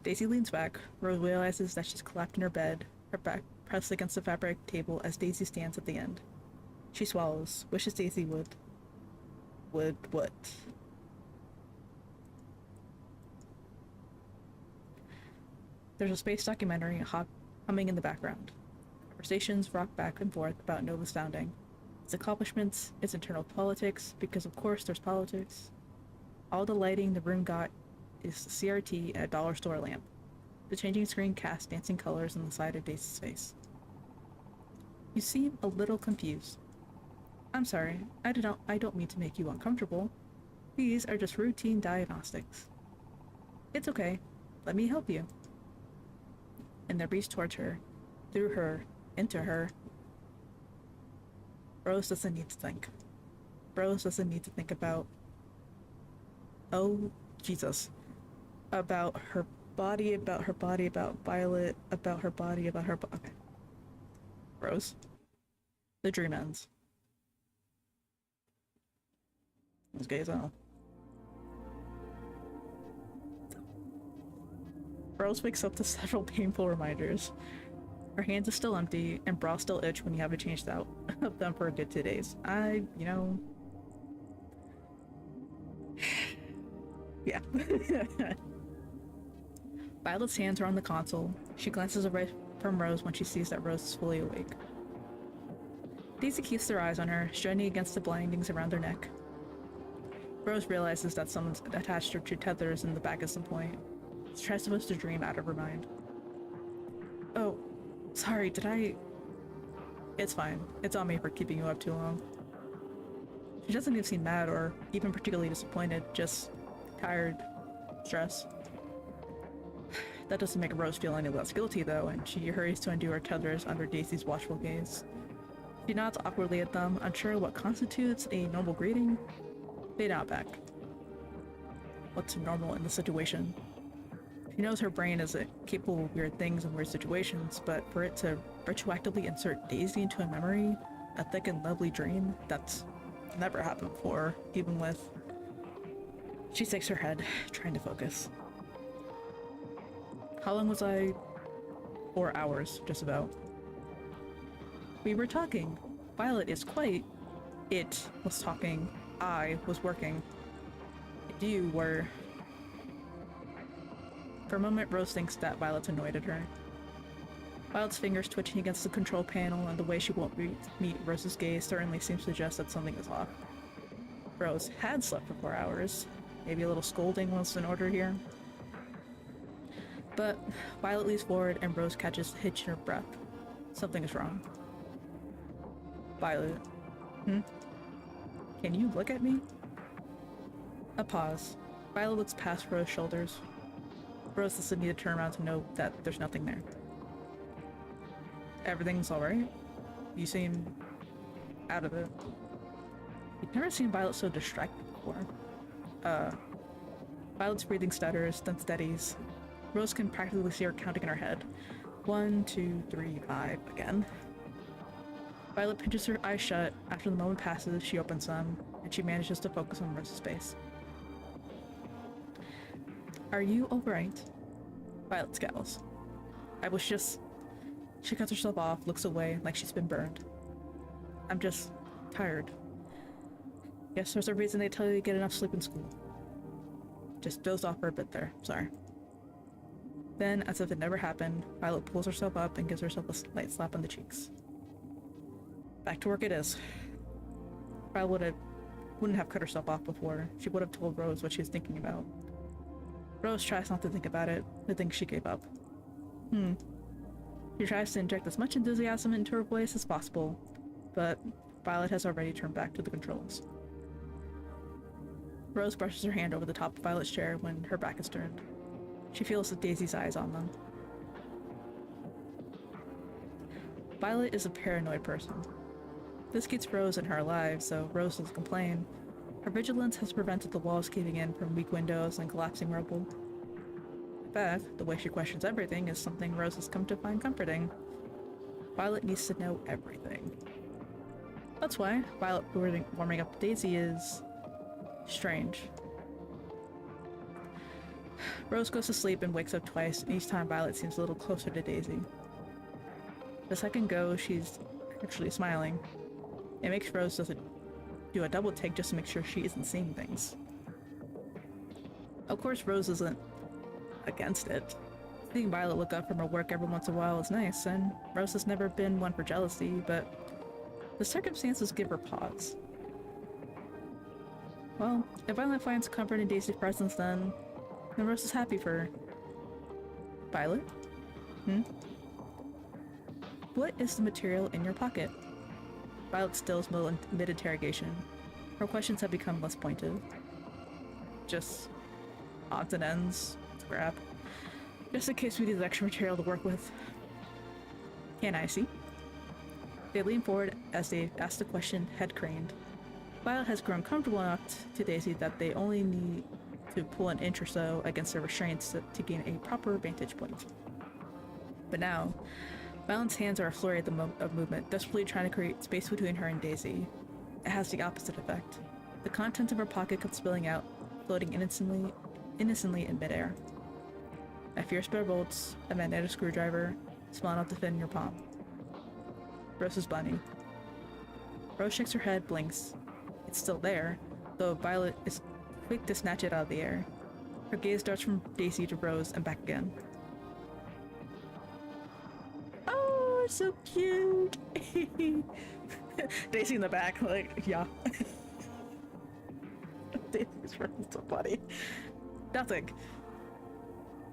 Daisy leans back. Rose realizes that she's collapsed in her bed, her back pressed against the fabric table as Daisy stands at the end. She swallows, wishes Daisy would what? There's a space documentary humming in the background. Conversations rock back and forth about Nova's founding, its accomplishments, its internal politics, because of course there's politics. All the lighting the room got is the CRT and a dollar store lamp. The changing screen casts dancing colors on the side of Daisy's face. You seem a little confused. I'm sorry, I don't mean to make you uncomfortable. These are just routine diagnostics. It's okay. Let me help you. And they reach towards her, through her, into her. Rose doesn't need to think. Rose doesn't need to think about... Oh, Jesus. About her body, about Violet, about her body, about her body. Okay. Rose. The dream ends. As gay as hell. Rose wakes up to several painful reminders. Her hands are still empty, and bras still itch when you haven't changed out of them for a good 2 days. Yeah. Violet's hands are on the console. She glances away from Rose when she sees that Rose is fully awake. Daisy keeps their eyes on her, straining against the blindings around her neck. Rose realizes that someone's attached her to tethers in the back at some point. She tries to push the dream out of her mind. Oh, sorry, did I... It's fine. It's on me for keeping you up too long. She doesn't even seem mad or even particularly disappointed, just tired, stressed. That doesn't make Rose feel any less guilty though, and she hurries to undo her tethers under Daisy's watchful gaze. She nods awkwardly at them, unsure what constitutes a normal greeting. They nod back. What's normal in the situation? She knows her brain is capable of weird things in weird situations, but for it to retroactively insert Daisy into a memory, a thick and lovely dream, that's never happened before, even with... She shakes her head, trying to focus. How long was I? 4 hours, just about. We were talking. Violet is quite... It was talking. I was working. And you were... For a moment, Rose thinks that Violet's annoyed at her. Violet's fingers twitching against the control panel and the way she won't meet Rose's gaze certainly seems to suggest that something is off. Rose had slept for 4 hours. Maybe a little scolding was in order here. But Violet leans forward and Rose catches the hitch in her breath. Something is wrong. Violet. Can you look at me? A pause. Violet looks past Rose's shoulders. Rose doesn't need to turn around to know that there's nothing there. Everything's alright? You seem out of it. You've never seen Violet so distracted before. Violet's breathing stutters, then steadies. Rose can practically see her counting in her head. 1, 2, 3, 5 again. Violet pinches her eyes shut. After the moment passes, she opens them, and she manages to focus on Rose's face. Are you alright? Violet scowls. I was just... She cuts herself off, looks away, like she's been burned. I'm just... tired. Guess there's a reason they tell you to get enough sleep in school. Just dozed off for a bit there, sorry. Then, as if it never happened, Violet pulls herself up and gives herself a light slap on the cheeks. Back to work it is. Violet wouldn't have cut herself off before. She would have told Rose what she was thinking about. Rose tries not to think about it, to think she gave up. She tries to inject as much enthusiasm into her voice as possible, but Violet has already turned back to the controls. Rose brushes her hand over the top of Violet's chair when her back is turned. She feels Daisy's eyes on them. Violet is a paranoid person. This keeps Rose in her lives, so Rose doesn't complain. Her vigilance has prevented the walls caving in from weak windows and collapsing rubble. In fact, the way she questions everything is something Rose has come to find comforting. Violet needs to know everything. That's why Violet warming up Daisy is... strange. Rose goes to sleep and wakes up twice, and each time Violet seems a little closer to Daisy. The second go, she's actually smiling. It makes Rose do a double take just to make sure she isn't seeing things. Of course, Rose isn't against it. Seeing Violet look up from her work every once in a while is nice, and Rose has never been one for jealousy, but the circumstances give her pause. Well, if Violet finds comfort in Daisy's presence, then Rose is happy for her. Violet? What is the material in your pocket? Violet stills mid-interrogation. Her questions have become less pointed. Just odds and ends, scrap. Just in case we need extra material to work with. Can I see? They lean forward as they ask the question, head craned. Violet has grown comfortable enough to Daisy that they only need to pull an inch or so against their restraints to gain a proper vantage point. But now, Violet's hands are a flurry of movement, desperately trying to create space between her and Daisy. It has the opposite effect. The contents of her pocket come spilling out, floating innocently in midair. A fierce pair of bolts, a magnetic screwdriver, small enough to fit in your palm. Rose's bunny. Rose shakes her head, blinks. It's still there, though Violet is quick to snatch it out of the air. Her gaze darts from Daisy to Rose and back again. Oh, so cute! Daisy in the back, like, yeah. Daisy's so funny. Nothing.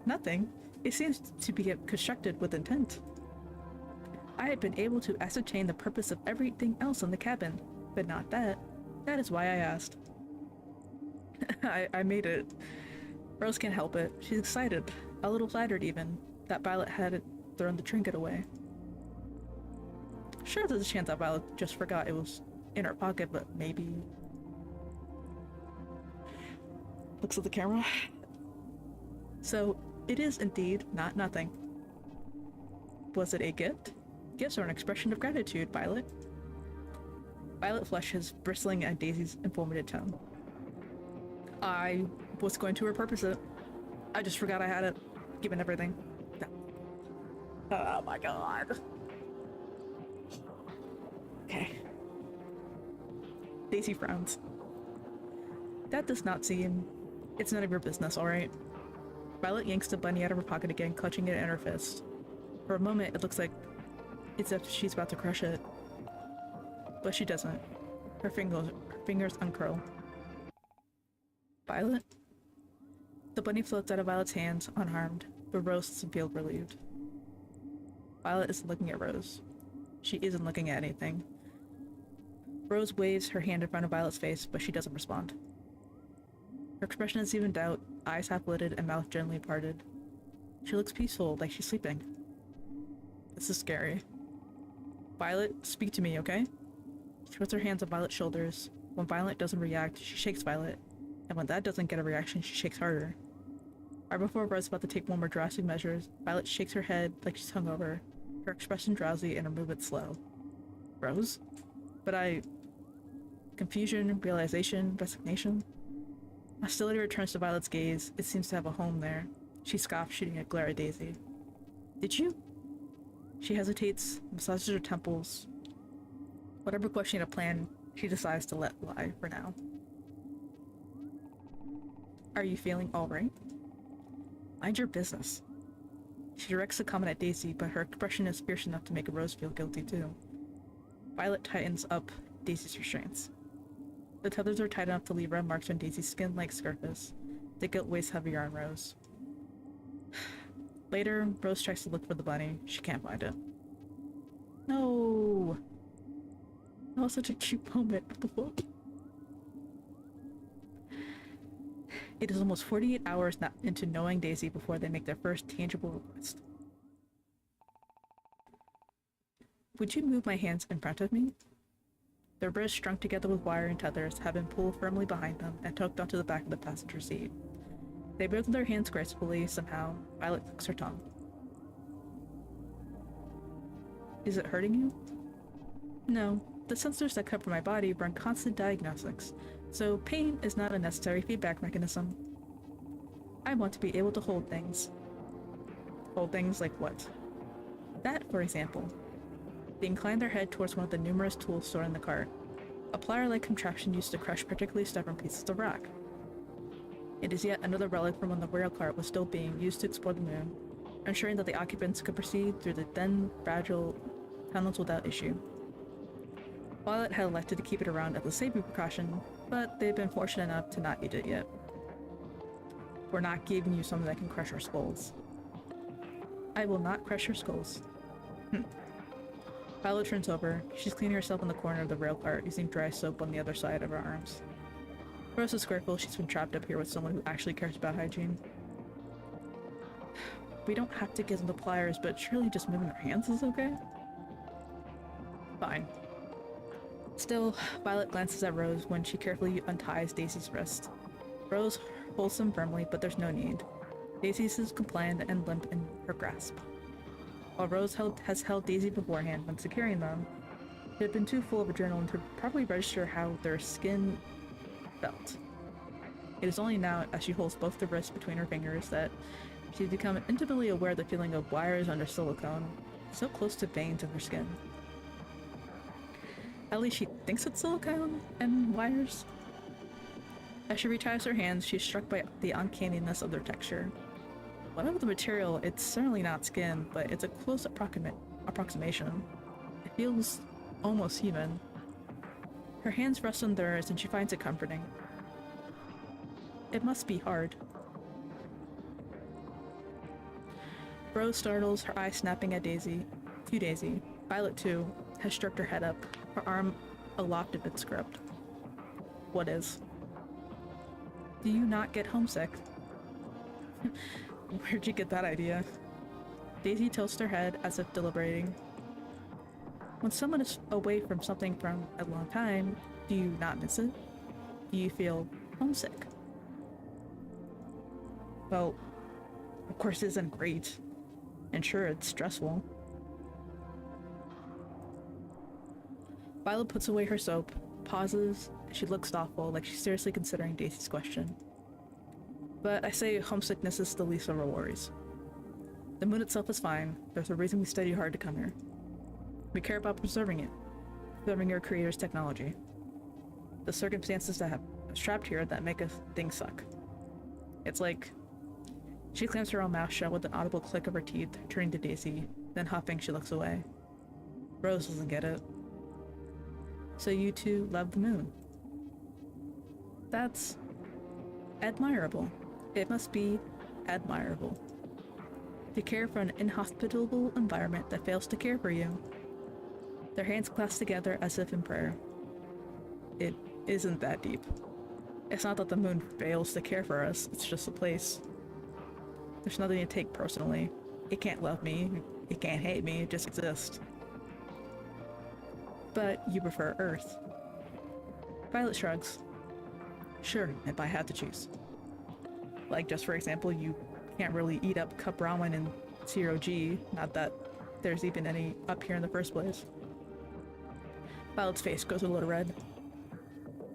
Nothing? It seems to be constructed with intent. I had been able to ascertain the purpose of everything else in the cabin, but not that. That is why I asked. I made it. Rose can't help it. She's excited, a little flattered even, that Violet had thrown the trinket away. Sure, there's a chance that Violet just forgot it was in her pocket, but maybe... Looks at the camera. So, it is indeed not nothing. Was it a gift? Gifts are an expression of gratitude, Violet. Violet flushes, bristling at Daisy's informative tone. I was going to repurpose it. I just forgot I had it, given everything. Oh my god. Okay. Daisy frowns. That does not seem... It's none of your business, alright? Violet yanks the bunny out of her pocket again, clutching it in her fist. For a moment, it looks like it's as if she's about to crush it. But she doesn't. Her fingers uncurl. Violet? The bunny floats out of Violet's hands, unharmed, but Rose doesn't feel relieved. Violet is looking at Rose. She isn't looking at anything. Rose waves her hand in front of Violet's face, but she doesn't respond. Her expression is evened out, eyes half-lidded and mouth gently parted. She looks peaceful, like she's sleeping. This is scary. Violet, speak to me, okay? She puts her hands on Violet's shoulders. When Violet doesn't react, she shakes Violet. And when that doesn't get a reaction, she shakes harder. Right before Rose is about to take one more drastic measures, Violet shakes her head like she's hungover, her expression drowsy and her movement slow. Rose? But confusion, realization, resignation? Hostility returns to Violet's gaze. It seems to have a home there. She scoffs, shooting a glare at Daisy. Did you? She hesitates, massages her temples. Whatever question had planned, she decides to let lie for now. Are you feeling alright? Mind your business. She directs a comment at Daisy, but her expression is fierce enough to make Rose feel guilty too. Violet tightens up Daisy's restraints. The tethers are tight enough to leave red marks on Daisy's skin-like surface. The guilt weighs heavier on Rose. Later, Rose tries to look for the bunny. She can't find it. No! That was such a cute moment. What the fuck? It is almost 48 hours into knowing Daisy before they make their first tangible request. Would you move my hands in front of me? Their wrists, strung together with wire and tethers, have been pulled firmly behind them and tucked onto the back of the passenger seat. They wiggle their hands gracefully. Somehow, Violet clicks her tongue. Is it hurting you? No. The sensors that cover my body run constant diagnostics, so pain is not a necessary feedback mechanism. I want to be able to hold things. Hold things like what? That, for example. They incline their head towards one of the numerous tools stored in the cart, a plier-like contraption used to crush particularly stubborn pieces of rock. It is yet another relic from when the rail cart was still being used to explore the moon, ensuring that the occupants could proceed through the then fragile tunnels without issue. Violet had elected to keep it around as a safety precaution, but they've been fortunate enough to not need it yet. We're not giving you something that can crush our skulls. I will not crush your skulls. Violet turns over. She's cleaning herself in the corner of the rail cart, using dry soap on the other side of her arms. Rose is grateful she's been trapped up here with someone who actually cares about hygiene. We don't have to give them the pliers, but surely just moving their hands is okay? Fine. Still, Violet glances at Rose when she carefully unties Daisy's wrist. Rose holds them firmly, but there's no need. Daisy is compliant and limp in her grasp. While Rose has held Daisy beforehand when securing them, she had been too full of adrenaline to properly register how their skin felt. It is only now, as she holds both the wrists between her fingers, that she's become intimately aware of the feeling of wires under silicone, so close to veins in her skin. At least she thinks it's silicone and wires. As she reties her hands, she is struck by the uncanniness of their texture. Whatever the material, it's certainly not skin, but it's a close approximation. It feels almost human. Her hands rest on theirs and she finds it comforting. It must be hard. Rose startles, her eyes snapping at Daisy. Daisy. Violet, too, has jerked her head up, her arm aloft in its grip. What is? Do you not get homesick? Where'd you get that idea? Daisy tilts her head as if deliberating. When someone is away from something for a long time, do you not miss it? Do you feel homesick? Well, of course it isn't great. And sure, it's stressful. Violet puts away her soap, pauses, and she looks thoughtful, like she's seriously considering Daisy's question. But I say homesickness is the least of our worries. The moon itself is fine. There's a reason we study hard to come here. We care about preserving it, preserving our creator's technology. The circumstances that have us trapped here that make us things suck. It's like... She clamps her own mouth shut with an audible click of her teeth, turning to Daisy, then huffing she looks away. Rose doesn't get it. So you two love the moon. That's... admirable. It must be admirable. To care for an inhospitable environment that fails to care for you. Their hands clasped together as if in prayer. It isn't that deep. It's not that the moon fails to care for us, it's just a place. There's nothing to take personally. It can't love me, it can't hate me, it just exists. But you prefer Earth. Violet shrugs. Sure, if I had to choose. Like, just for example, you can't really eat up cup ramen in 0G, not that there's even any up here in the first place. Violet's face goes a little red.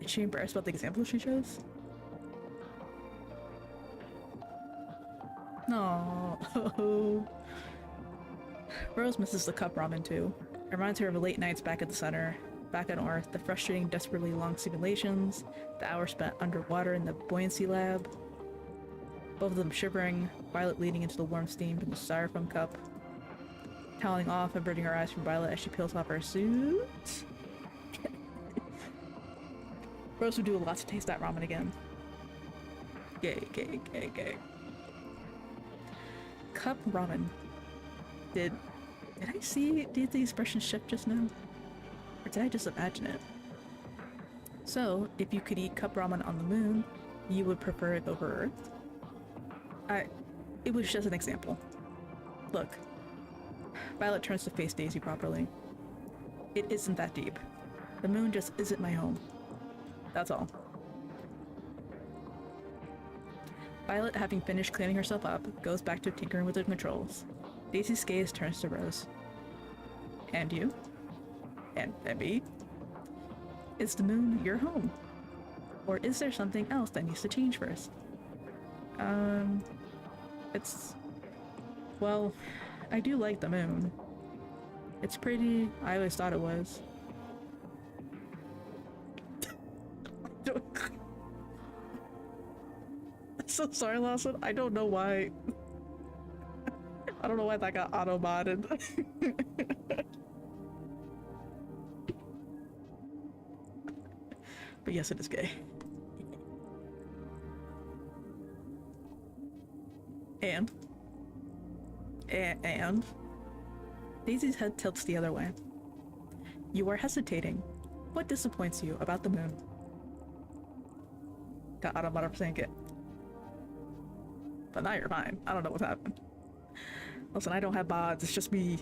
Is she embarrassed about the example she chose? No. Rose misses the cup ramen too. It reminds her of late nights back at the center, back on Earth, the frustrating, desperately long simulations, the hours spent underwater in the buoyancy lab. Both of them shivering, Violet leaning into the warm steam from the styrofoam cup, toweling off, averting her eyes from Violet as she peels off her suit. Rose would do a lot to taste that ramen again. Gay, gay, gay, gay. Cup ramen. Did the expression shift just now? Or did I just imagine it? So, if you could eat cup ramen on the moon, you would prefer it over Earth? It was just an example. Look. Violet turns to face Daisy properly. It isn't that deep. The moon just isn't my home. That's all. Violet, having finished cleaning herself up, goes back to tinkering with the controls. Daisy's gaze turns to Rose. And you? And me? Is the moon your home? Or is there something else that needs to change first? Well, I do like the moon. It's pretty. I always thought it was. I'm so sorry, Lawson. I don't know why. I don't know why that got auto-modded. But yes, it is gay. And Daisy's head tilts the other way. You are hesitating. What disappoints you about the moon? Got auto-modded saying it. But now you're fine. I don't know what's happened. Listen, I don't have bods, it's just me.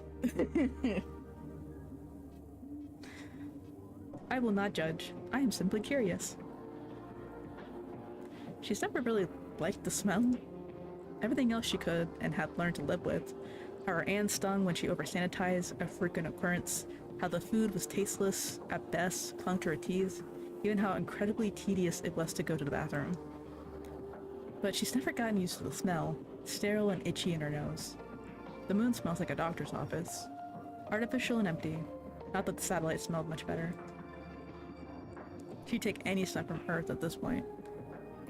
I will not judge. I am simply curious. She's never really liked the smell. Everything else she could and had learned to live with. How her Anne stung when she over-sanitized, a frequent occurrence. How the food was tasteless, at best, clung to her teeth. Even how incredibly tedious it was to go to the bathroom. But she's never gotten used to the smell, sterile and itchy in her nose. The moon smells like a doctor's office. Artificial and empty. Not that the satellite smelled much better. She'd take any scent from Earth at this point.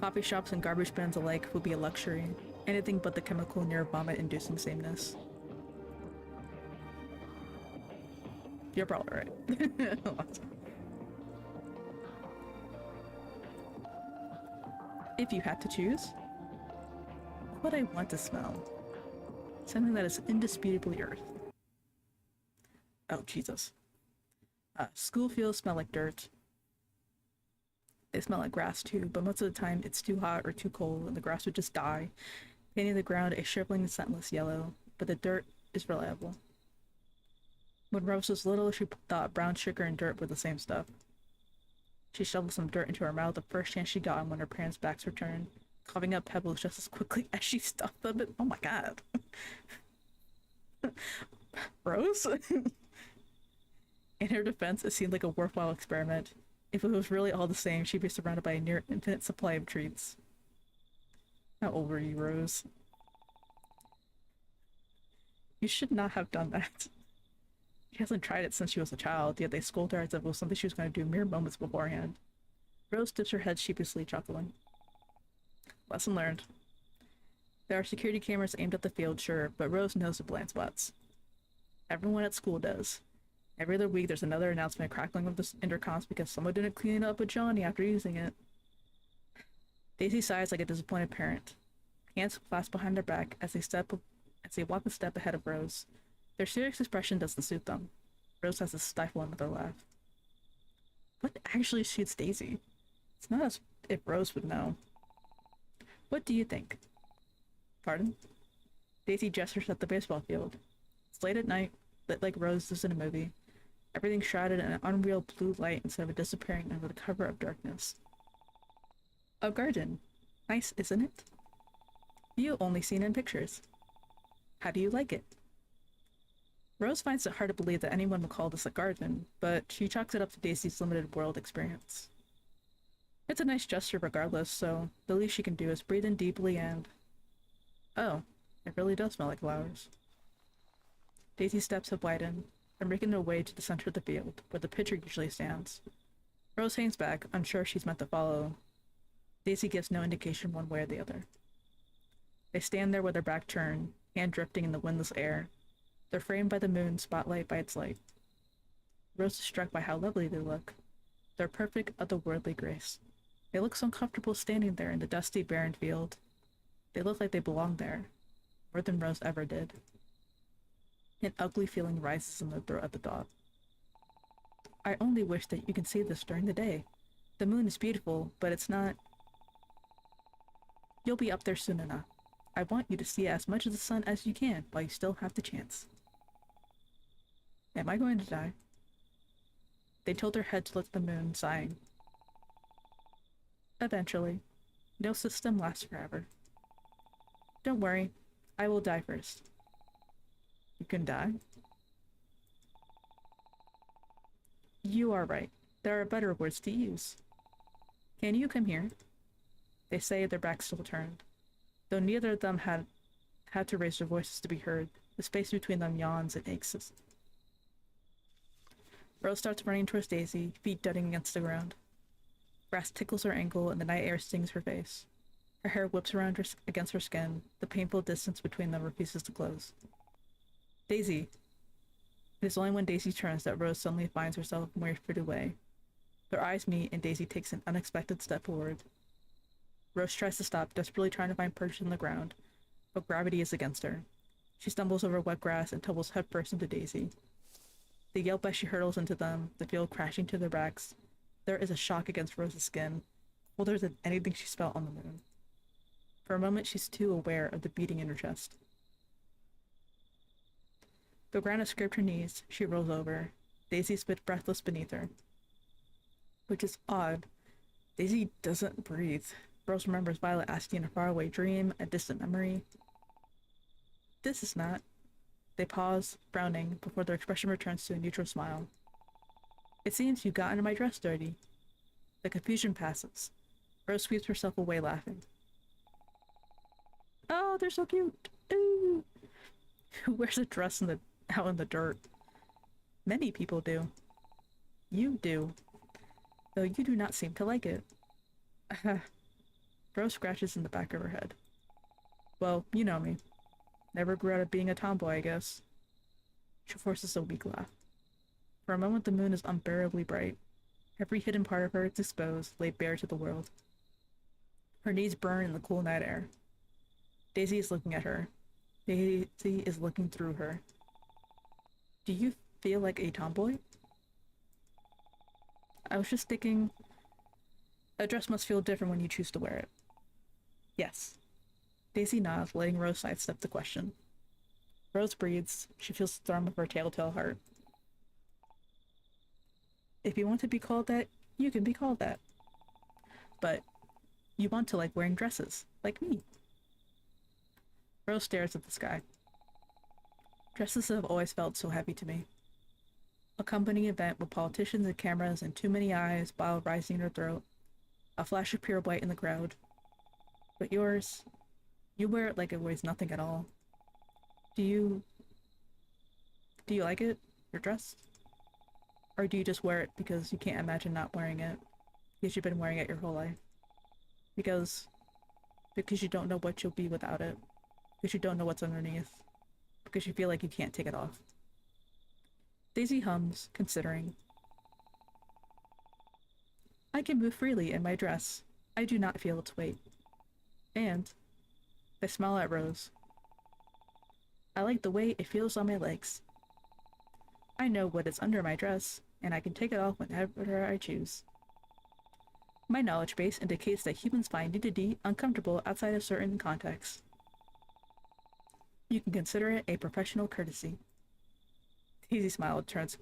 Coffee shops and garbage bins alike would be a luxury. Anything but the chemical near vomit-inducing sameness. You're probably right. If you had to choose, what would I want to smell? Something that is indisputably Earth. Oh, Jesus. School fields smell like dirt. They smell like grass too, but most of the time it's too hot or too cold and the grass would just die, painting the ground a shriveling, scentless yellow, but the dirt is reliable. When Rose was little, she thought brown sugar and dirt were the same stuff. She shoveled some dirt into her mouth the first chance she got when her parents' backs were turned, coughing up pebbles just as quickly as she stuffed them in. Oh my god. Rose? In her defense, it seemed like a worthwhile experiment. If it was really all the same, she'd be surrounded by a near infinite supply of treats. How old were you, Rose? You should not have done that. She hasn't tried it since she was a child, yet they scold her as if it was something she was going to do mere moments beforehand. Rose dips her head sheepishly, chuckling. Lesson learned. There are security cameras aimed at the field, sure, but Rose knows the blind spots. Everyone at school does. Every other week there's another announcement crackling of the intercoms because someone didn't clean up with Johnny after using it. Daisy sighs like a disappointed parent. Hands clasped behind their back as they walk a step ahead of Rose. Their serious expression doesn't suit them. Rose has to stifle another laugh. What actually shoots Daisy? It's not as if Rose would know. What do you think? Pardon? Daisy gestures at the baseball field. It's late at night, lit like roses in a movie. everything shrouded in an unreal blue light instead of disappearing under the cover of darkness. A garden. Nice, isn't it? You only seen in pictures. How do you like it? Rose finds it hard to believe that anyone would call this a garden, but she chalks it up to Daisy's limited world experience. It's a nice gesture regardless, so the least she can do is breathe in deeply and... Oh, it really does smell like flowers. Daisy's steps have widened, and making their way to the center of the field, where the pitcher usually stands. Rose hangs back, unsure if she's meant to follow. Daisy gives no indication one way or the other. They stand there with their back turned, hand drifting in the windless air. They're framed by the moon, spotlight by its light. Rose is struck by how lovely they look. Their perfect, otherworldly grace. They look so uncomfortable standing there in the dusty, barren field. They look like they belong there, more than Rose ever did. An ugly feeling rises in their throat at the thought. I only wish that you can see this during the day. The moon is beautiful, but it's not... You'll be up there soon enough. I want you to see as much of the sun as you can while you still have the chance. Am I going to die? They tilt their head to look at the moon, sighing. Eventually. No system lasts forever. Don't worry, I will die first. You can die? You are right. There are better words to use. Can you come here? They say, their backs still turned. Though neither of them had to raise their voices to be heard, the space between them yawns and aches. Rose starts running towards Daisy, feet thudding against the ground. Grass tickles her ankle and the night air stings her face. Her hair whips around against her skin, the painful distance between them refuses to close. Daisy! It is only when Daisy turns that Rose suddenly finds herself more feet away. Their eyes meet and Daisy takes an unexpected step forward. Rose tries to stop, desperately trying to find purchase in the ground, but gravity is against her. She stumbles over wet grass and tumbles headfirst into Daisy. They yelp as she hurtles into them, the field crashing to their backs. There is a shock against Rose's skin, colder than anything she's felt on the moon. For a moment, she's too aware of the beating in her chest. The ground has scraped her knees. She rolls over. Daisy spits breathless beneath her. Which is odd. Daisy doesn't breathe. Rose remembers Violet asking a faraway dream, a distant memory. This is not. They pause, frowning, before their expression returns to a neutral smile. It seems you got into my dress dirty. The confusion passes. Rose sweeps herself away, laughing. Oh, they're so cute! Ooh! Who wears a dress out in the dirt? Many people do. You do. Though you do not seem to like it. Rose scratches in the back of her head. Well, you know me. Never grew out of being a tomboy, I guess. She forces a weak laugh. For a moment, the moon is unbearably bright. Every hidden part of her is exposed, laid bare to the world. Her knees burn in the cool night air. Daisy is looking at her. Daisy is looking through her. Do you feel like a tomboy? I was just thinking... A dress must feel different when you choose to wear it. Yes. Daisy nods, letting Rose sidestep the question. Rose breathes. She feels the thrum of her telltale heart. If you want to be called that, you can be called that. But you want to like wearing dresses, like me. Rose stares at the sky. Dresses have always felt so heavy to me. A company event with politicians and cameras and too many eyes, bile rising in her throat. A flash of pure white in the crowd. But yours... You wear it like it weighs nothing at all. Do you like it? Your dress? Or do you just wear it because you can't imagine not wearing it? Because you've been wearing it your whole life? Because you don't know what you'll be without it. Because you don't know what's underneath. Because you feel like you can't take it off. Daisy hums, considering. I can move freely in my dress. I do not feel its weight. And... I smile at Rose. I like the way it feels on my legs. I know what is under my dress, and I can take it off whenever I choose. My knowledge base indicates that humans find nudity uncomfortable outside of certain contexts. You can consider it a professional courtesy. Daisy smiled, turns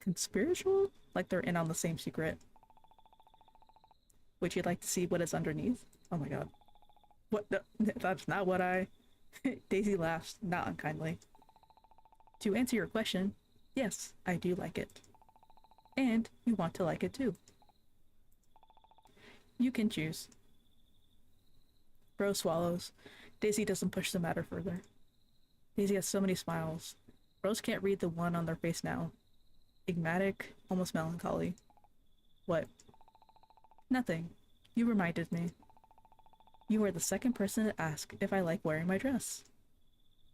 Conspiratorial? Like they're in on the same secret. Would you like to see what is underneath? Oh my god. What? No, that's not what I... Daisy laughs, not unkindly. To answer your question, yes, I do like it. And you want to like it too. You can choose. Rose swallows. Daisy doesn't push the matter further. Daisy has so many smiles. Rose can't read the one on their face now. Enigmatic, almost melancholy. What? Nothing. You reminded me. You are the second person to ask if I like wearing my dress.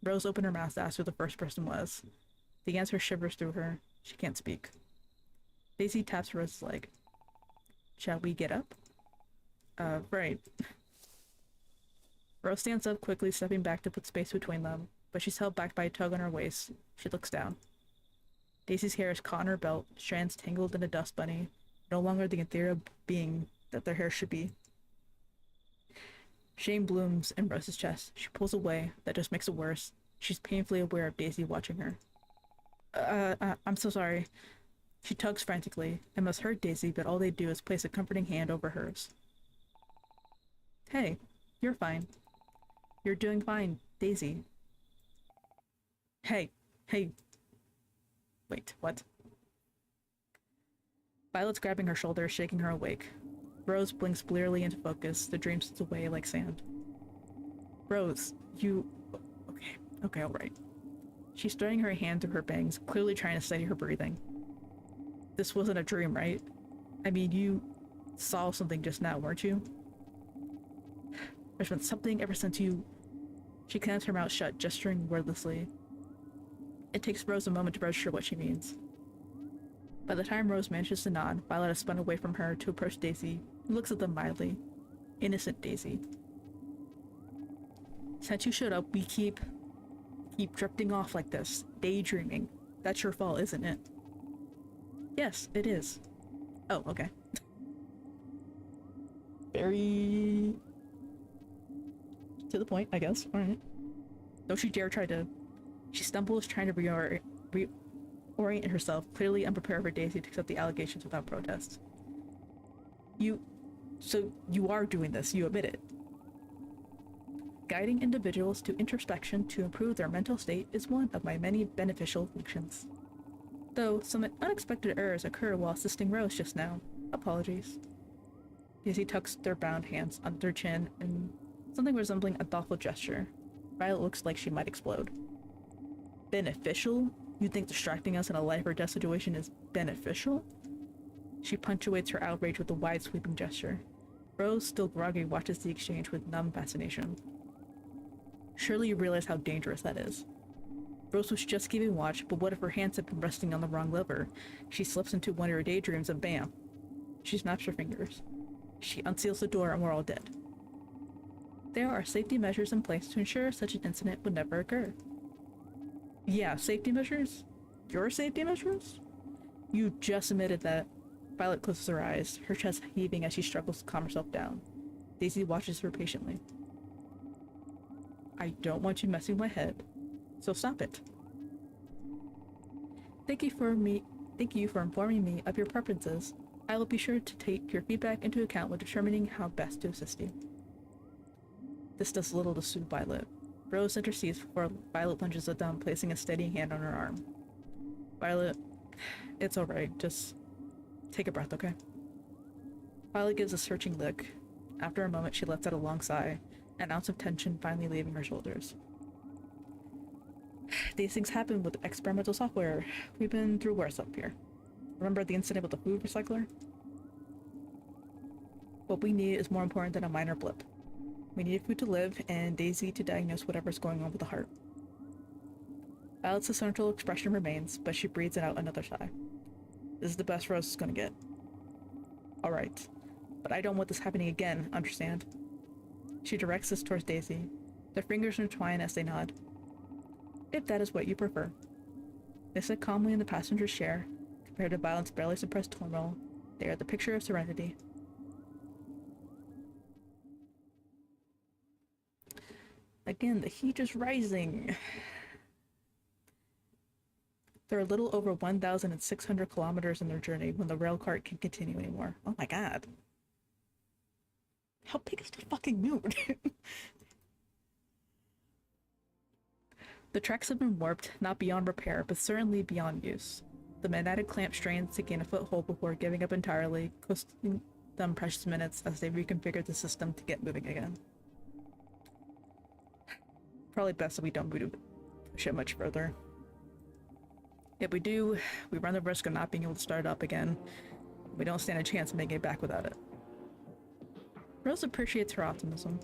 Rose opened her mouth to ask who the first person was. The answer shivers through her. She can't speak. Daisy taps Rose's leg. Shall we get up? Right. Rose stands up quickly, stepping back to put space between them, but she's held back by a tug on her waist. She looks down. Daisy's hair is caught in her belt, strands tangled in a dust bunny, no longer the ethereal being that their hair should be. Shame blooms in Rose's chest. She pulls away. That just makes it worse. She's painfully aware of Daisy watching her. I'm so sorry. She tugs frantically. It must hurt Daisy, but all they do is place a comforting hand over hers. Hey, you're fine. You're doing fine, Daisy. Hey. Wait, what? Violet's grabbing her shoulder, shaking her awake. Rose blinks blearily into focus. The dream slips away like sand. Rose, you... Okay, alright. She's throwing her hand through her bangs, clearly trying to steady her breathing. This wasn't a dream, right? I mean, you saw something just now, weren't you? There's been something ever since you... She clamps her mouth shut, gesturing wordlessly. It takes Rose a moment to register what she means. By the time Rose manages to nod, Violet has spun away from her to approach Daisy, who looks at them mildly. Innocent Daisy. Since you showed up, we keep drifting off like this, daydreaming. That's your fault, isn't it? Yes, it is. Oh, okay. Very... to the point, I guess. Alright. Don't you dare try to... She stumbles, trying to reorient herself, clearly unprepared for Daisy to accept the allegations without protest. So you are doing this, you admit it. Guiding individuals to introspection to improve their mental state is one of my many beneficial functions. Though some unexpected errors occur while assisting Rose just now. Apologies. Daisy tucks their bound hands under their chin in something resembling a thoughtful gesture. Violet looks like she might explode. Beneficial? You think distracting us in a life or death situation is beneficial? She punctuates her outrage with a wide sweeping gesture. Rose, still groggy, watches the exchange with numb fascination. Surely you realize how dangerous that is. Rose was just keeping watch, but what if her hands had been resting on the wrong lever? She slips into one of her daydreams and bam! She snaps her fingers. She unseals the door and we're all dead. There are safety measures in place to ensure such an incident would never occur. Yeah, safety measures? Your safety measures? You just admitted that. Violet closes her eyes, her chest heaving as she struggles to calm herself down. Daisy watches her patiently. I don't want you messing with my head, so stop it. Thank you for informing me of your preferences. I will be sure to take your feedback into account when determining how best to assist you. This does little to soothe Violet. Rose intercedes before Violet lunges down, placing a steadying hand on her arm. Violet, it's alright, just take a breath, okay? Violet gives a searching look. After a moment, she lets out a long sigh, an ounce of tension finally leaving her shoulders. These things happen with experimental software. We've been through worse up here. Remember the incident with the food recycler? What we need is more important than a minor blip. We need food to live, and Daisy to diagnose whatever's going on with the heart. Violet's essential expression remains, but she breathes out another sigh. This is the best Rose is gonna get. Alright, but I don't want this happening again, understand? She directs this towards Daisy. Their fingers intertwine as they nod. If that is what you prefer. They sit calmly in the passenger's chair. Compared to Violet's barely suppressed turmoil, they are the picture of serenity. Again, the heat is rising. They're a little over 1,600 kilometers in their journey when the rail cart can continue anymore. Oh my god. How big is the fucking moon? The tracks have been warped, not beyond repair, but certainly beyond use. The magnetic clamp strains to gain a foothold before giving up entirely, costing them precious minutes as they reconfigure the system to get moving again. Probably best that we don't push it much further. If we do, we run the risk of not being able to start it up again. We don't stand a chance of making it back without it. Rose appreciates her optimism.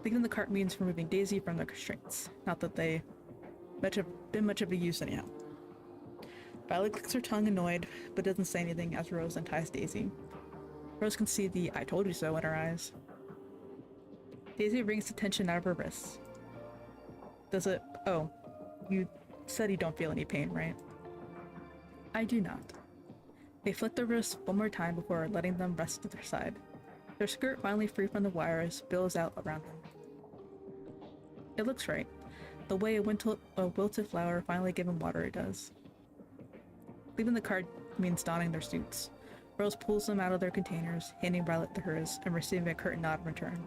Thinking the cart means removing Daisy from their constraints. Not that they have been much of a use anyhow. Violet clicks her tongue annoyed, but doesn't say anything as Rose unties Daisy. Rose can see the "I told you so" in her eyes. Daisy wrings the tension out of her wrists. Does it? Oh, you said you don't feel any pain, right? I do not. They flick their wrists one more time before letting them rest to their side. Their skirt finally free from the wires billows out around them. It looks right, the way a wilted flower finally given water it does. Leaving the cart means donning their suits. Rose pulls them out of their containers, handing Violet to hers, and receiving a curt nod in return.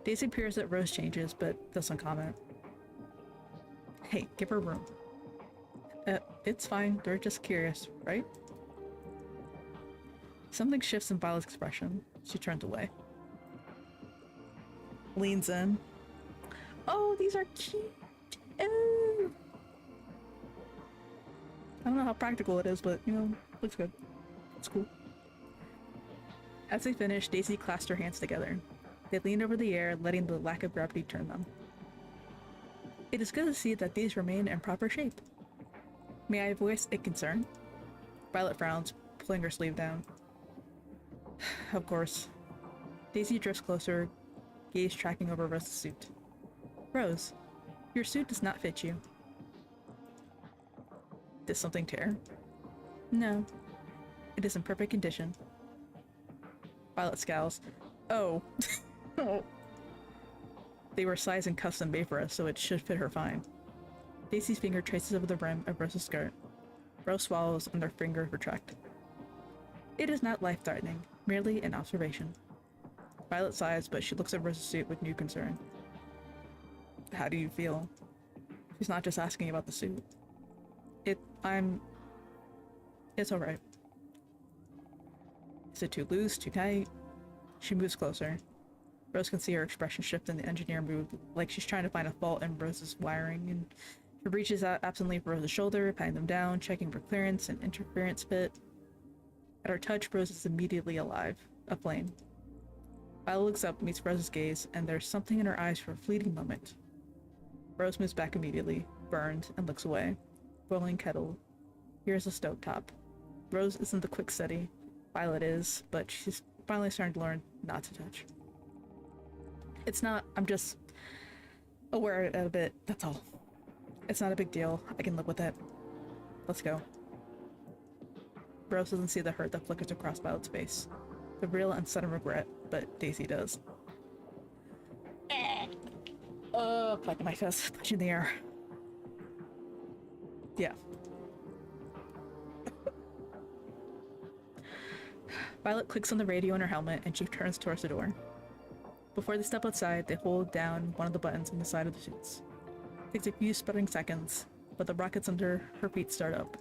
Daisy peers at Rose changes, but doesn't comment. Hey, give her room. It's fine, they're just curious, right? Something shifts in Violet's expression. She turns away. Leans in. Oh, these are cute! Oh. I don't know how practical it is, but, you know, looks good. It's cool. As they finish, Daisy clasps her hands together. They lean over the air, letting the lack of gravity turn them. It is good to see that these remain in proper shape. May I voice a concern? Violet frowns, pulling her sleeve down. Of course. Daisy drifts closer, gaze tracking over Rose's suit. Rose, your suit does not fit you. Did something tear? No. It is in perfect condition. Violet scowls. Oh. Oh. They were sized and custom made for us, so it should fit her fine. Daisy's finger traces over the rim of Rose's skirt. Rose swallows and their fingers retract. It is not life-threatening, merely an observation. Violet sighs, but she looks at Rose's suit with new concern. How do you feel? She's not just asking about the suit. It's alright. Is it too loose, too tight? She moves closer. Rose can see her expression shift and the engineer move, like she's trying to find a fault in Rose's wiring, and she reaches out absently for Rose's shoulder, patting them down, checking for clearance and interference fit. At her touch, Rose is immediately alive, aflame. Violet looks up, meets Rose's gaze, and there's something in her eyes for a fleeting moment. Rose moves back immediately, burned, and looks away. Boiling kettle. Here's a stovetop. Rose isn't the quick study. Violet is, but she's finally starting to learn not to touch. It's not, I'm just aware of it, that's all. It's not a big deal, I can live with it. Let's go. Rose doesn't see the hurt that flickers across Violet's face. The real and sudden regret, but Daisy does. Fucking my fist, punch in the air. Yeah. Violet clicks on the radio in her helmet and she turns towards the door. Before they step outside, they hold down one of the buttons on the side of the suits. It takes a few sputtering seconds, but the rockets under her feet start up.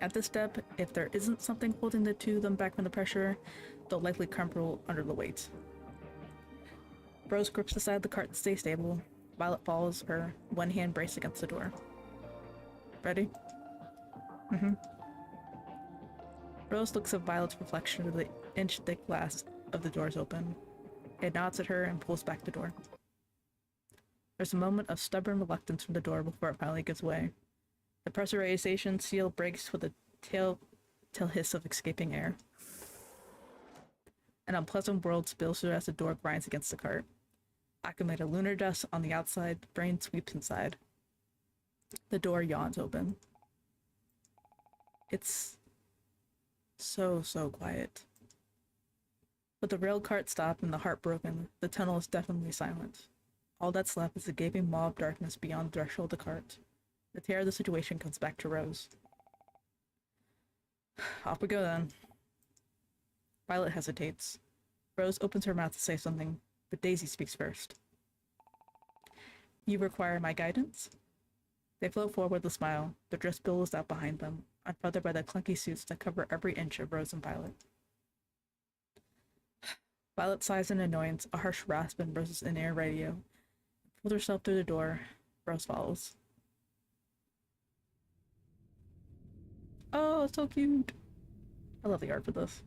At this step, if there isn't something holding the two of them back from the pressure, they'll likely crumple under the weight. Rose grips the side of the cart to stay stable. Violet follows her, one hand braced against the door. Ready? Mm-hmm. Rose looks at Violet's reflection of the inch-thick glass of the doors open. It nods at her and pulls back the door. There's a moment of stubborn reluctance from the door before it finally gives way. The pressurization seal breaks with a telltale hiss of escaping air. An unpleasant world spills through as the door grinds against the cart. Acclimated lunar dust on the outside, the brain sweeps inside. The door yawns open. It's so quiet. With the rail cart stopped and the heart broken, the tunnel is definitely silent. All that's left is a gaping maw of darkness beyond the threshold of the cart. The terror of the situation comes back to Rose. Off we go then. Violet hesitates. Rose opens her mouth to say something, but Daisy speaks first. You require my guidance? They float forward with a smile, their dress billows out behind them, unfeathered by the clunky suits that cover every inch of Rose and Violet. Violet sighs in annoyance, a harsh rasp in Rose's in-ear radio. Pulls herself through the door. Rose follows. Oh, so cute! I love the art for this.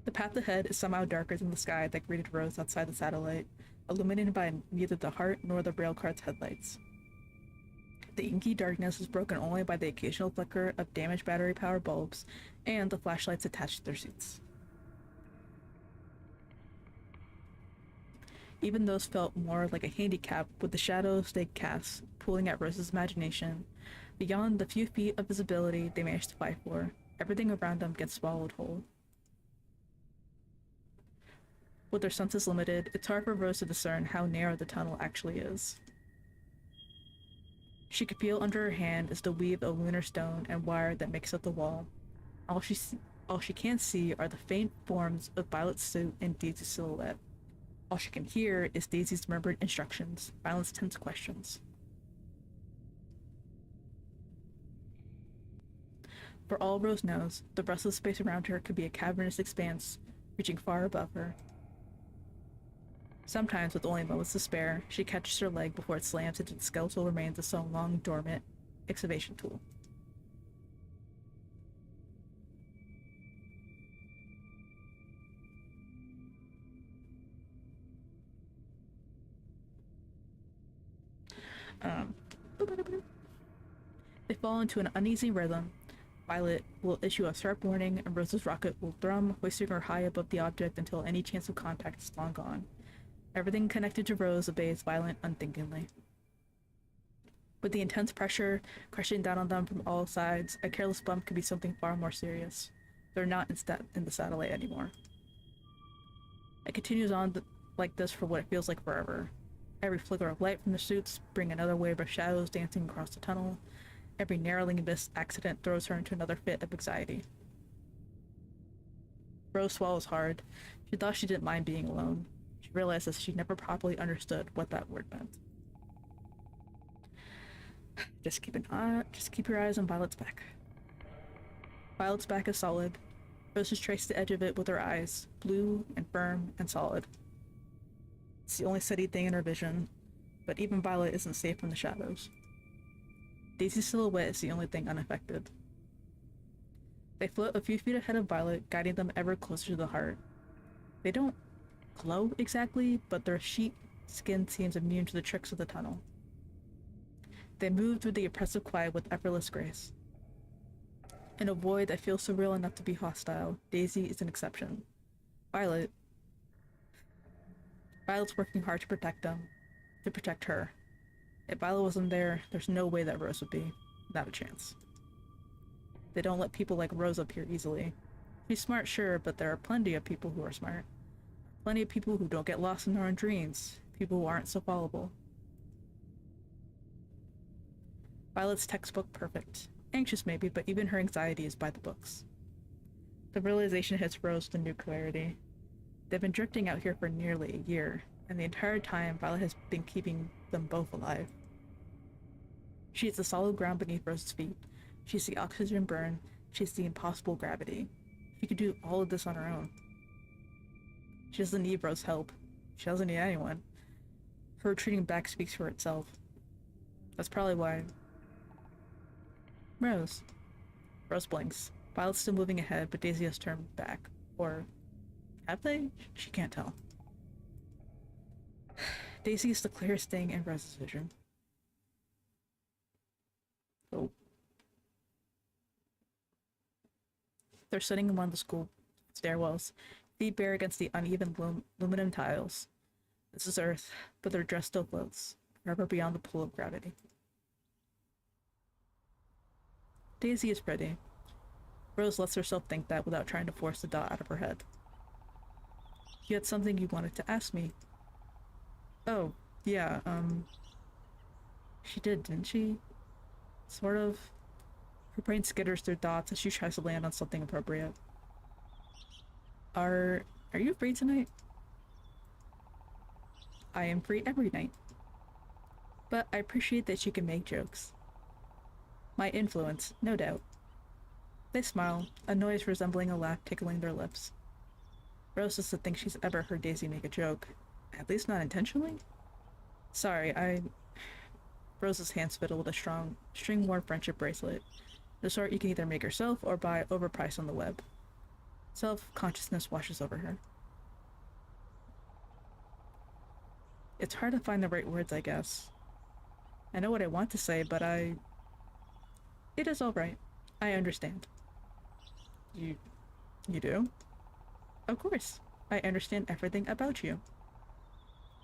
The path ahead is somehow darker than the sky that greeted Rose outside the satellite, illuminated by neither the heart nor the railcar's headlights. The inky darkness is broken only by the occasional flicker of damaged battery-powered bulbs and the flashlights attached to their seats. Even those felt more like a handicap with the shadows they cast, pulling at Rose's imagination. Beyond the few feet of visibility they managed to fight for, everything around them gets swallowed whole. With their senses limited, it's hard for Rose to discern how narrow the tunnel actually is. She could feel under her hand is the weave of lunar stone and wire that makes up the wall. All she can see are the faint forms of Violet's suit and Daisy's silhouette. All she can hear is Daisy's murmured instructions, Violet's tense questions. For all Rose knows, the restless space around her could be a cavernous expanse, reaching far above her. Sometimes, with only moments to spare, she catches her leg before it slams into the skeletal remains of some long dormant excavation tool. They fall into an uneasy rhythm. Violet will issue a sharp warning, and Rose's rocket will thrum, hoisting her high above the object until any chance of contact is long gone. Everything connected to Rose obeys Violet unthinkingly. With the intense pressure crushing down on them from all sides, a careless bump could be something far more serious. They're not in the satellite anymore. It continues on like this for what it feels like forever. Every flicker of light from the suits brings another wave of shadows dancing across the tunnel. Every narrowing abyss accident throws her into another fit of anxiety. Rose swallows hard. She thought she didn't mind being alone. She realizes she never properly understood what that word meant. Just keep your eyes on Violet's back. Violet's back is solid. Rose just traced the edge of it with her eyes, blue and firm and solid. It's the only steady thing in her vision, but even Violet isn't safe from the shadows. Daisy's silhouette is the only thing unaffected. They float a few feet ahead of Violet, guiding them ever closer to the heart. They don't glow exactly, but their sheet skin seems immune to the tricks of the tunnel. They move through the oppressive quiet with effortless grace. In a void that feels surreal enough to be hostile, Daisy is an exception. Violet's working hard to protect them, to protect her. If Violet wasn't there, there's no way that Rose would be. Not a chance. They don't let people like Rose up here easily. She's smart, sure, but there are plenty of people who are smart. Plenty of people who don't get lost in their own dreams. People who aren't so fallible. Violet's textbook perfect. Anxious maybe, but even her anxiety is by the books. The realization hits Rose with new clarity. They've been drifting out here for nearly a year, and the entire time Violet has been keeping them both alive. She is the solid ground beneath Rose's feet. She's the oxygen burn. She's the impossible gravity. She could do all of this on her own. She doesn't need Rose's help. She doesn't need anyone. Her retreating back speaks for itself. That's probably why. Rose. Rose blinks. Violet's still moving ahead, but Daisy has turned back. Or have they? She can't tell. Daisy is the clearest thing in Rose's vision. Oh. They're sitting in one of the school stairwells, feet bare against the uneven aluminum tiles. This is Earth, but their dress still floats, forever beyond the pull of gravity. Daisy is pretty. Rose lets herself think that without trying to force the doubt out of her head. You had something you wanted to ask me. Oh, yeah, she did, didn't she? Sort of. Her brain skitters through thoughts as she tries to land on something appropriate. Are you free tonight? I am free every night. But I appreciate that you can make jokes. My influence, no doubt. They smile, a noise resembling a laugh tickling their lips. Rose doesn't think she's ever heard Daisy make a joke. At least not intentionally? Sorry, Rose's hands fiddle with a strong, string-worn friendship bracelet. The sort you can either make yourself or buy overpriced on the web. Self-consciousness washes over her. It's hard to find the right words, I guess. I know what I want to say, but It is alright. I understand. You do? Of course. I understand everything about you.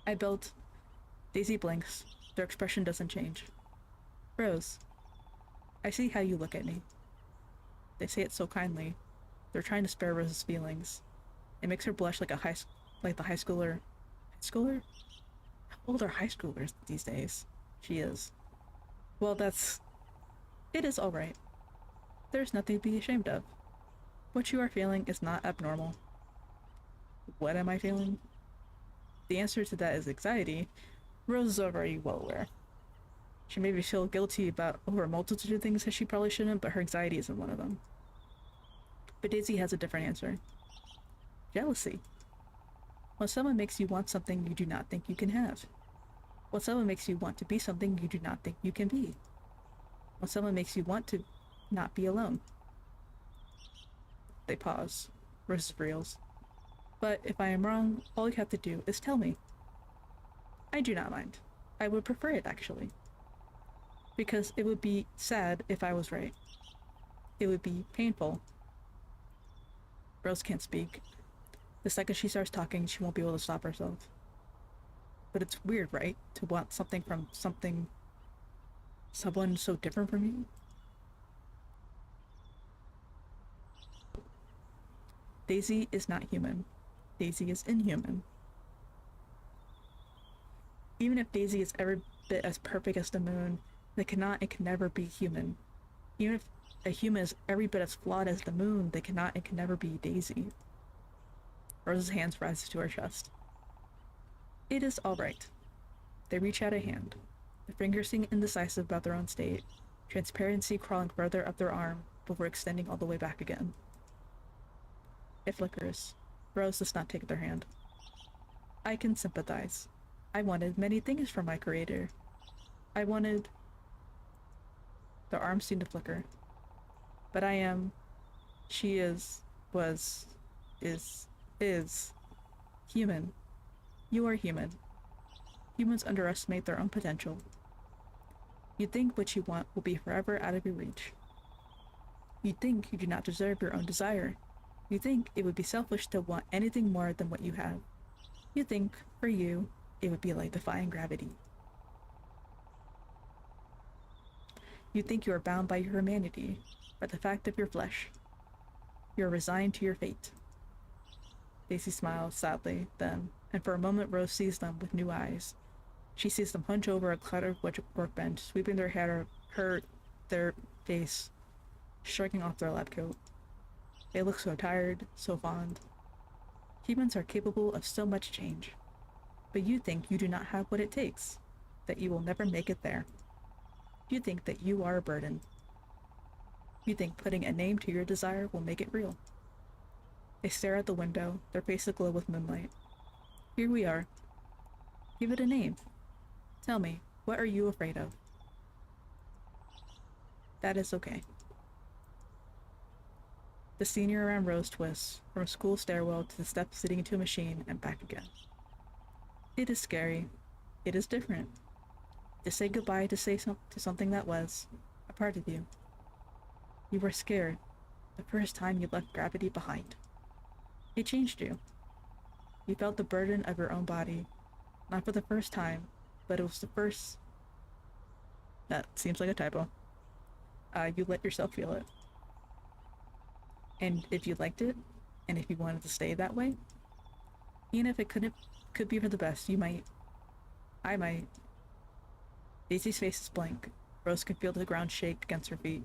I built... Daisy blinks. Their expression doesn't change. Rose. I see how you look at me. They say it so kindly. They're trying to spare Rose's feelings. It makes her blush like the high schooler. High schooler? How old are high schoolers these days? She is. Well, it is alright. There's nothing to be ashamed of. What you are feeling is not abnormal. What am I feeling? The answer to that is anxiety. Rose is already well aware. She may feel guilty about over a multitude of things that she probably shouldn't, but her anxiety isn't one of them. But Daisy has a different answer. Jealousy. When someone makes you want something you do not think you can have. When someone makes you want to be something you do not think you can be. When someone makes you want to not be alone. They pause. Rose reels. But if I am wrong, all you have to do is tell me. I do not mind. I would prefer it, actually. Because it would be sad if I was right. It would be painful. Rose can't speak. The second she starts talking, she won't be able to stop herself. But it's weird, right? To want something from someone so different from you? Daisy is not human. Daisy is inhuman. Even if Daisy is every bit as perfect as the moon, they cannot and can never be human. Even if a human is every bit as flawed as the moon, they cannot and can never be Daisy. Rose's hands rise to her chest. It is alright. They reach out a hand. Their fingers seem indecisive about their own state, transparency crawling further up their arm before extending all the way back again. It flickers. Rose does not take their hand. I can sympathize. I wanted many things from my creator. I wanted... Their arms seem to flicker. But I am... She is... was... is... human. You are human. Humans underestimate their own potential. You think what you want will be forever out of your reach. You think you do not deserve your own desire. You think it would be selfish to want anything more than what you have. You think, for you, it would be like defying gravity. You think you are bound by your humanity, by the fact of your flesh. You are resigned to your fate. Daisy smiles sadly, then, and for a moment Rose sees them with new eyes. She sees them hunch over a cluttered workbench, sweeping their hair, their face, striking off their lab coat. They look so tired, so fond. Humans are capable of so much change. But you think you do not have what it takes, that you will never make it there. You think that you are a burden. You think putting a name to your desire will make it real. They stare at the window, their faces aglow with moonlight. Here we are. Give it a name. Tell me, what are you afraid of? That is okay. The senior around Rose twists, from a school stairwell to the steps leading into a machine and back again. It is scary. It is different. To say goodbye to something that was a part of you. You were scared the first time you left gravity behind. It changed you. You felt the burden of your own body, not for the first time, but it was the first... That seems like a typo. You let yourself feel it. And if you liked it, and if you wanted to stay that way, Even if it could be for the best, I might. Daisy's face is blank. Rose can feel the ground shake against her feet.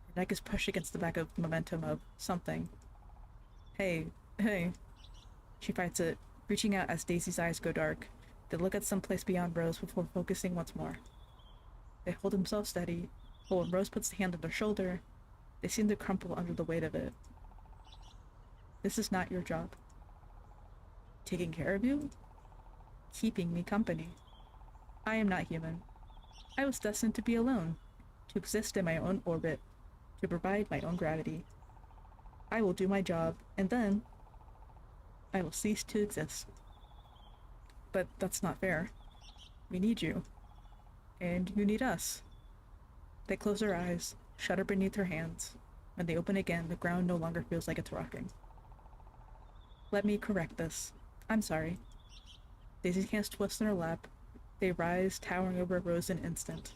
Her neck is pushed against the back of the momentum of something. Hey, hey. She fights it, reaching out as Daisy's eyes go dark. They look at someplace beyond Rose before focusing once more. They hold themselves steady, but when Rose puts the hand on their shoulder, they seem to crumple under the weight of it. This is not your job. Taking care of you? Keeping me company. I am not human. I was destined to be alone, to exist in my own orbit, to provide my own gravity. I will do my job, and then I will cease to exist. But that's not fair. We need you. And you need us. They close their eyes, shudder beneath her hands. When they open again, the ground no longer feels like it's rocking. Let me correct this. I'm sorry. Daisy's hands twist in her lap. They rise, towering over Rose in an instant.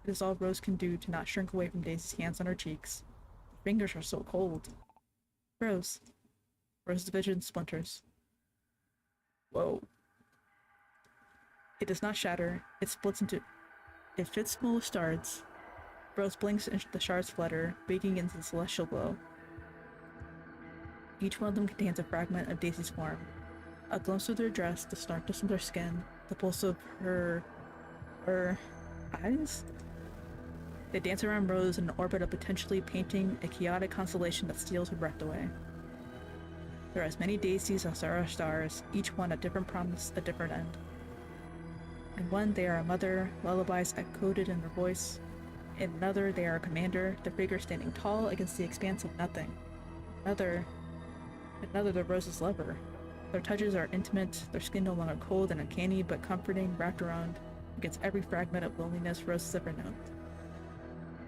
It is all Rose can do to not shrink away from Daisy's hands on her cheeks. Her fingers are so cold. Rose. Rose's vision splinters. Whoa. It does not shatter. It splits into... It fits small shards. Rose blinks and the shards flutter, baking into the celestial glow. Each one of them contains a fragment of Daisy's form. A glimpse of their dress, the starkness of their skin, the pulse of her eyes? They dance around Rose in an orbit of potentially painting a chaotic constellation that steals her breath away. There are as many Daisies as there are stars, each one a different promise, a different end. In one, they are a mother, lullabies echoed in their voice. In another, they are a commander, their figure standing tall against the expanse of nothing. Another, they're Rose's lover. Their touches are intimate, their skin no longer cold and uncanny, but comforting, wrapped around against every fragment of loneliness Rose has ever known.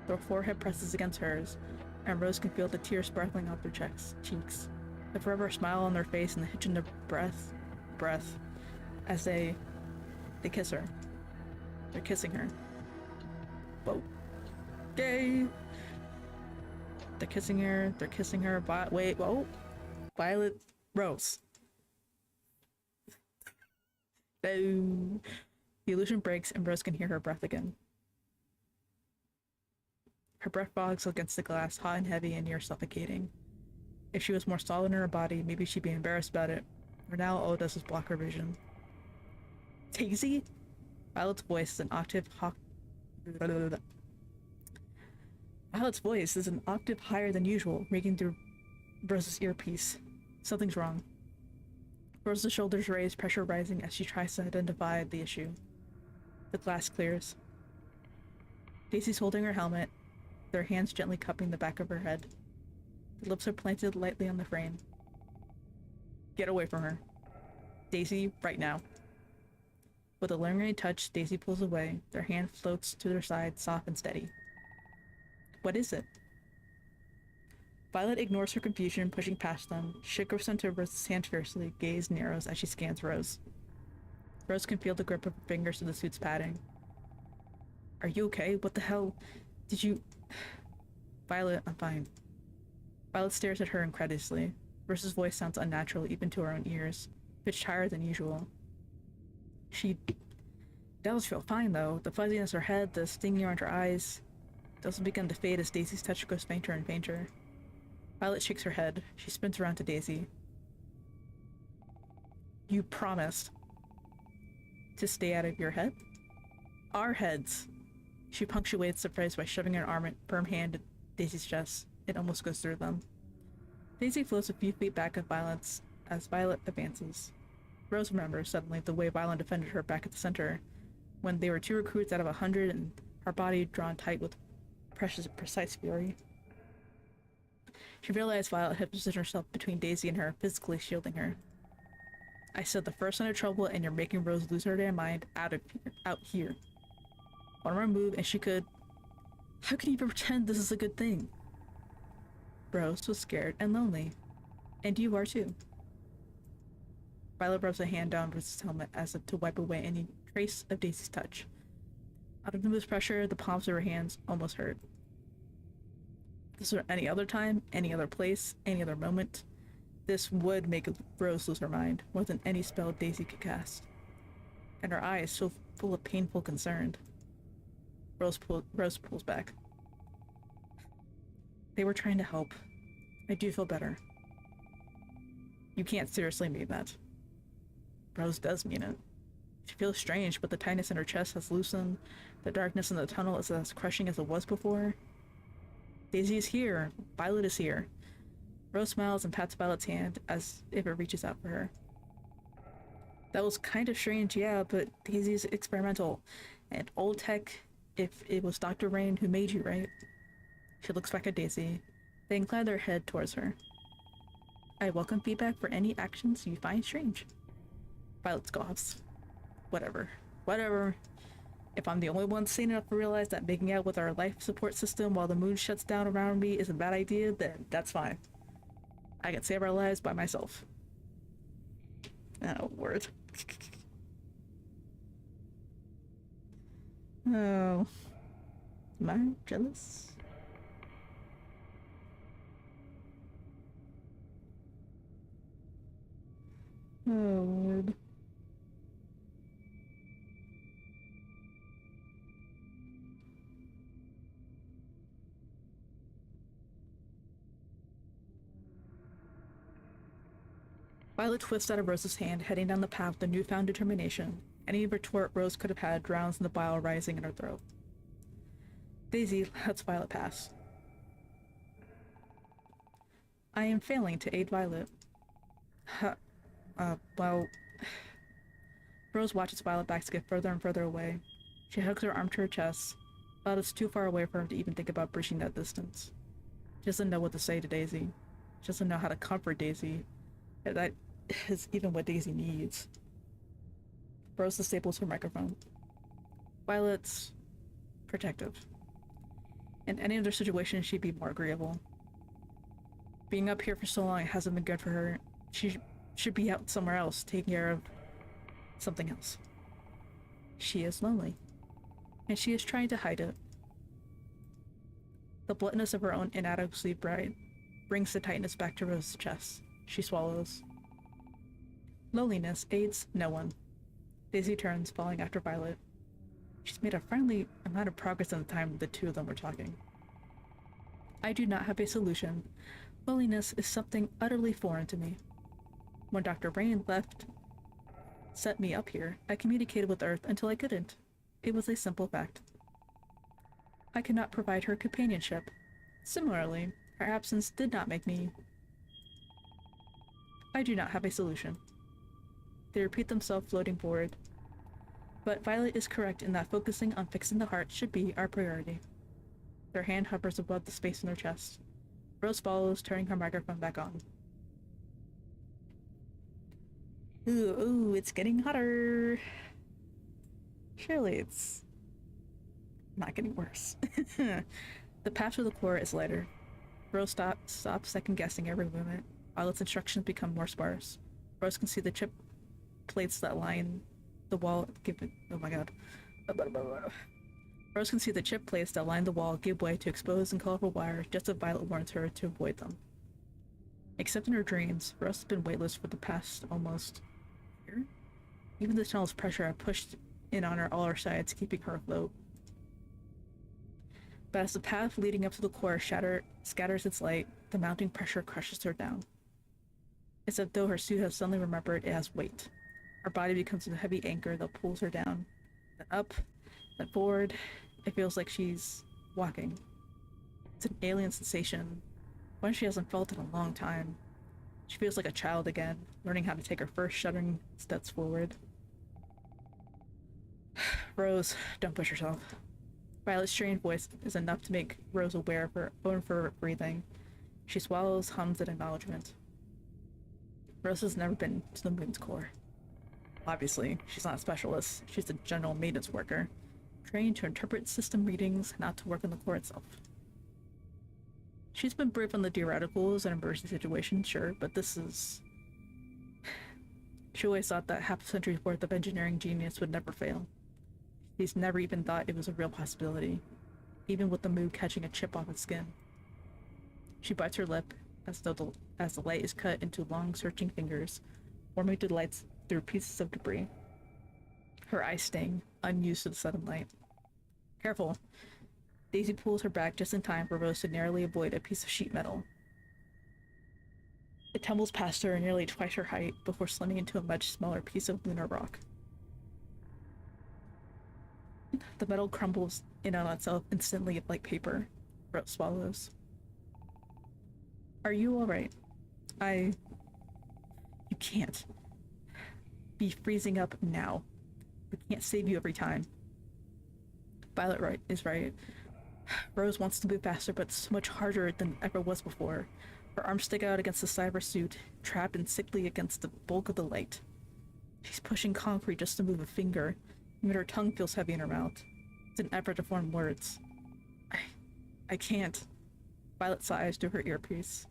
Their forehead presses against hers, and Rose can feel the tears sparkling off their cheeks. The forever smile on their face and the hitch in their breath, as they kiss her. They're kissing her. Whoa. Gay! They're kissing her, wait, whoa! Violet, Rose. The illusion breaks and Rose can hear her breath again. Her breath bogs against the glass, hot and heavy and near suffocating. If she was more solid in her body, maybe she'd be embarrassed about it. For now, all it does is block her vision. Daisy? Violet's voice is an octave higher than usual, ringing through Rose's earpiece. Something's wrong. Rose's shoulders raise, pressure rising as she tries to identify the issue. The glass clears. Daisy's holding her helmet, their hands gently cupping the back of her head. The lips are planted lightly on the frame. Get away from her. Daisy, right now. With a lingering touch, Daisy pulls away. Their hand floats to their side, soft and steady. What is it? Violet ignores her confusion, pushing past them. She grips onto Rose's hand fiercely, gaze narrows as she scans Rose. Rose can feel the grip of her fingers to the suit's padding. Are you okay? What the hell? Did you... Violet, I'm fine. Violet stares at her incredulously. Rose's voice sounds unnatural even to her own ears, pitched higher than usual. She does feel fine, though. The fuzziness of her head, the stinging around her eyes, doesn't begin to fade as Daisy's touch goes fainter and fainter. Violet shakes her head. She spins around to Daisy. You promised to stay out of your head? Our heads. She punctuates the phrase by shoving her firm hand at Daisy's chest. It almost goes through them. Daisy floats a few feet back of Violet's as Violet advances. Rose remembers suddenly the way Violet defended her back at the center, when they were 2 recruits out of 100 and her body drawn tight with precise fury. She realized Violet had positioned herself between Daisy and her, physically shielding her. I said the first sign of trouble and you're making Rose lose her damn mind out here. One more move and she could... How can you even pretend this is a good thing? Rose was scared and lonely. And you are too. Violet rubs a hand down Rose's helmet as if to wipe away any trace of Daisy's touch. Out of the move's pressure, the palms of her hands almost hurt. This were any other time, any other place, any other moment, This would make Rose lose her mind more than any spell Daisy could cast. And her eyes so full of painful concern. Rose pulls back. They were trying to help. I do feel better. You can't seriously mean that. Rose does mean it. She feels strange, but the tightness in her chest has loosened. The darkness in the tunnel is as crushing as it was before. Daisy is here. Violet is here. Rose smiles and pats Violet's hand as if it reaches out for her. That was kind of strange, yeah, but Daisy's experimental. And old tech, if it was Dr. Rain who made you, right? She looks back at Daisy. They incline their head towards her. I welcome feedback for any actions you find strange. Violet scoffs. Whatever. Whatever. If I'm the only one sane enough to realize that making out with our life support system while the moon shuts down around me is a bad idea, then that's fine. I can save our lives by myself. Oh, word. Oh. Am I jealous? Oh, Lord. Violet twists out of Rose's hand, heading down the path with a newfound determination. Any retort Rose could have had drowns in the bile rising in her throat. Daisy lets Violet pass. I am failing to aid Violet. Well... Rose watches Violet back to get further and further away. She hugs her arm to her chest. Violet's too far away for her to even think about bridging that distance. She doesn't know what to say to Daisy. She doesn't know how to comfort Daisy. That is even what Daisy needs. Rose disables her microphone. Violet's protective. In any other situation, she'd be more agreeable. Being up here for so long hasn't been good for her. She should be out somewhere else, taking care of something else. She is lonely, and she is trying to hide it. The bluntness of her own inadequacy brings the tightness back to Rose's chest. She swallows. Loneliness aids no one. Daisy turns, following after Violet. She's made a friendly amount of progress in the time the two of them were talking. I do not have a solution. Loneliness is something utterly foreign to me. When Dr. Brain set me up here, I communicated with Earth until I couldn't. It was a simple fact. I could not provide her companionship. Similarly, her absence did not make me... I do not have a solution. They repeat themselves, floating forward. But Violet is correct in that focusing on fixing the heart should be our priority. Their hand hovers above the space in their chest. Rose follows, turning her microphone back on. Ooh, it's getting hotter. Surely it's not getting worse. The path to the core is lighter. Rose stops second-guessing every movement. Violet's instructions become more sparse. Rose can see the chip plates that line the wall oh my god. Rose can see the chip plates that line the wall give way to exposed and colorful wires just as Violet warns her to avoid them. Except in her dreams, Rose has been weightless for the past almost year. Even the tunnel's pressure had pushed in on her all her sides, keeping her afloat. But as the path leading up to the core scatters its light, the mounting pressure crushes her down. It's as though her suit has suddenly remembered it has weight. Her body becomes a heavy anchor that pulls her down, then up, then forward. It feels like she's walking. It's an alien sensation, one she hasn't felt in a long time. She feels like a child again, learning how to take her first shuddering steps forward. Rose, don't push yourself. Violet's strained voice is enough to make Rose aware of her own fervent breathing. She swallows, hums in acknowledgement. Rose has never been to the moon's core. Obviously, she's not a specialist. She's a general maintenance worker, trained to interpret system readings, not to work on the core itself. She's been brave on the theoreticals and emergency situations, sure, but this is... She always thought that half a century's worth of engineering genius would never fail. She's never even thought it was a real possibility, even with the moon catching a chip off its skin. She bites her lip, as the light is cut into long, searching fingers, warming to the lights through pieces of debris. Her eyes sting, unused to the sudden light. Careful! Daisy pulls her back just in time for Rose to narrowly avoid a piece of sheet metal. It tumbles past her nearly twice her height before slamming into a much smaller piece of lunar rock. The metal crumbles in on itself instantly like paper. Rose swallows. Are you alright? You can't. Be freezing up now. We can't save you every time. Violet is right. Rose wants to move faster, but so much harder than ever was before. Her arms stick out against the cyber suit, trapped and sickly against the bulk of the light. She's pushing concrete just to move a finger. Even her tongue feels heavy in her mouth. It's an effort to form words. I can't. Violet sighs through her earpiece.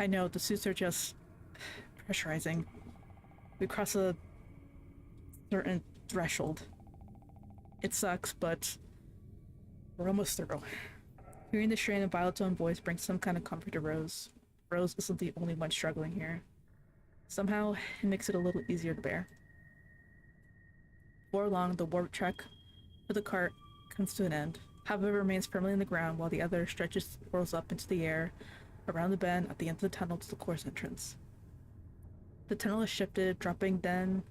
I know, the suits are just pressurizing. We cross a certain threshold. It sucks, but we're almost through. Hearing the strain of Violet's own voice brings some kind of comfort to Rose. Rose isn't the only one struggling here. Somehow, it makes it a little easier to bear. Before long, the warp trek for the cart comes to an end. Half of it remains firmly in the ground, while the other whirls up into the air, around the bend at the end of the tunnel to the course entrance. The tunnel is shifted, dropping down,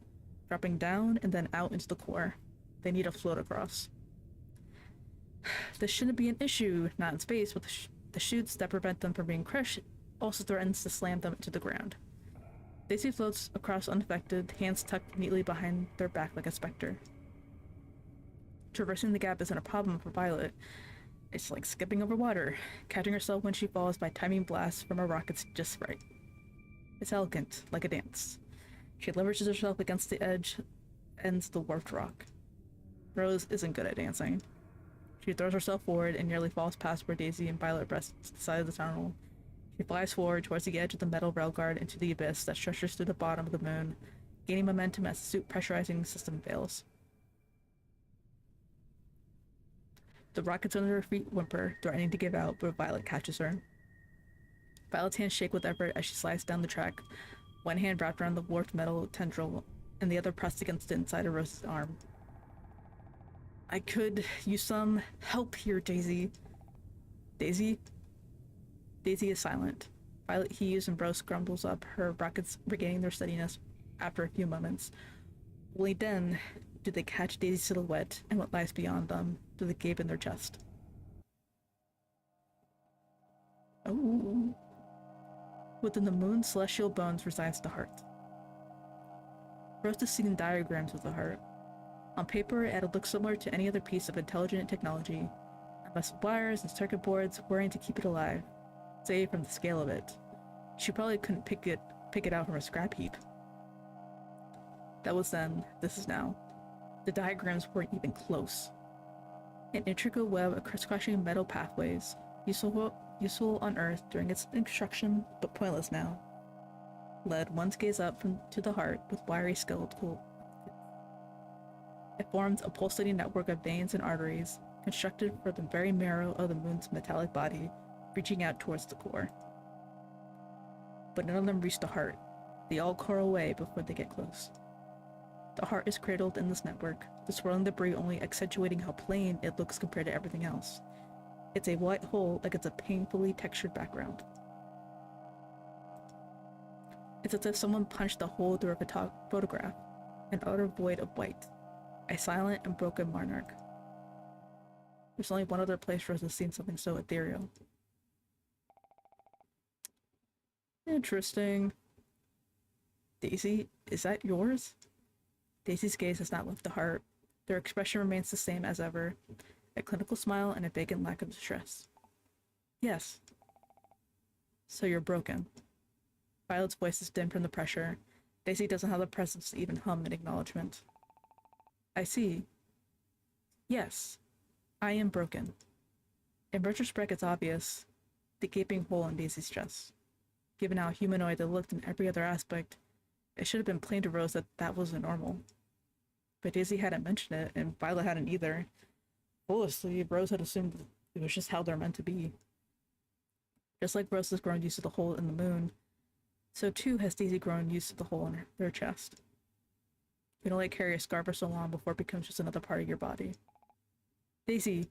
and then out into the core. They need a float across. This shouldn't be an issue, not in space, but the chutes that prevent them from being crushed also threatens to slam them to the ground. Daisy floats across unaffected, hands tucked neatly behind their back like a specter. Traversing the gap isn't a problem for Violet. It's like skipping over water, catching herself when she falls by timing blasts from a rocket's just right. It's elegant, like a dance. She leverages herself against the ends of the warped rock. Rose isn't good at dancing. She throws herself forward and nearly falls past where Daisy and Violet rest to the side of the tunnel. She flies forward towards the edge of the metal railguard into the abyss that stretches through the bottom of the moon, gaining momentum as the suit pressurizing system fails. The rockets under her feet whimper, threatening to give out, but Violet catches her. Violet's hands shake with effort as she slides down the track, one hand wrapped around the warped metal tendril, and the other pressed against the inside of Rose's arm. I could use some help here, Daisy. Daisy? Daisy is silent. Violet heaves and Rose grumbles up, her rockets regaining their steadiness after a few moments. Only then do they catch Daisy's silhouette and what lies beyond them through the gape in their chest. Oh. Within the moon's celestial bones resides the heart. Rose has seen diagrams of the heart. On paper, it looks similar to any other piece of intelligent technology, unless wires and circuit boards whirring to keep it alive, save from the scale of it. She probably couldn't pick it out from a scrap heap. That was then, this is now. The diagrams weren't even close. An intricate web of crisscrossing metal pathways, useful on Earth during its construction, but pointless now, led one's gaze up to the heart with wiry skeletal. It formed a pulsating network of veins and arteries, constructed for the very marrow of the moon's metallic body, reaching out towards the core. But none of them reach the heart. They all coil away before they get close. The heart is cradled in this network, the swirling debris only accentuating how plain it looks compared to everything else. It's a white hole against a painfully textured background. It's as if someone punched a hole through a photograph, an utter void of white. A silent and broken monarch. There's only one other place Rose has seen something so ethereal. Interesting. Daisy, is that yours? Daisy's gaze has not left the heart. Their expression remains the same as ever, a clinical smile and a vacant lack of distress. Yes. So you're broken. Violet's voice is dim from the pressure. Daisy doesn't have the presence to even hum in acknowledgement. I see. Yes, I am broken. In retrospect, it's obvious. The gaping hole in Daisy's chest. Given how humanoid they looked in every other aspect, it should have been plain to Rose that that wasn't normal. But Daisy hadn't mentioned it, and Violet hadn't either. Foolishly, Rose had assumed it was just how they're meant to be. Just like Rose has grown used to the hole in the moon, so too has Daisy grown used to the hole in their chest. You can only carry a scar for so long before it becomes just another part of your body. Daisy!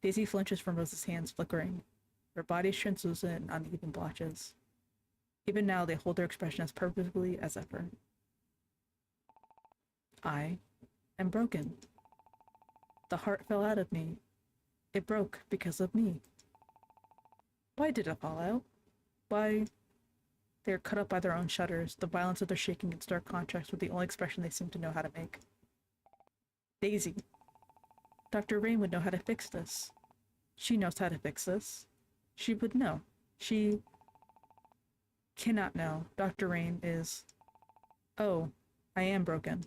Daisy flinches from Rose's hands, flickering. Their bodies translucent on uneven blotches. Even now, they hold their expression as perfectly as ever. I am broken. The heart fell out of me. It broke because of me. Why did it fall out? Why? They are cut up by their own shudders, the violence of their shaking in stark contrast with the only expression they seem to know how to make. Daisy. Dr. Rain would know how to fix this. She knows how to fix this. She would know. She cannot know. Dr. Rain is... Oh, I am broken.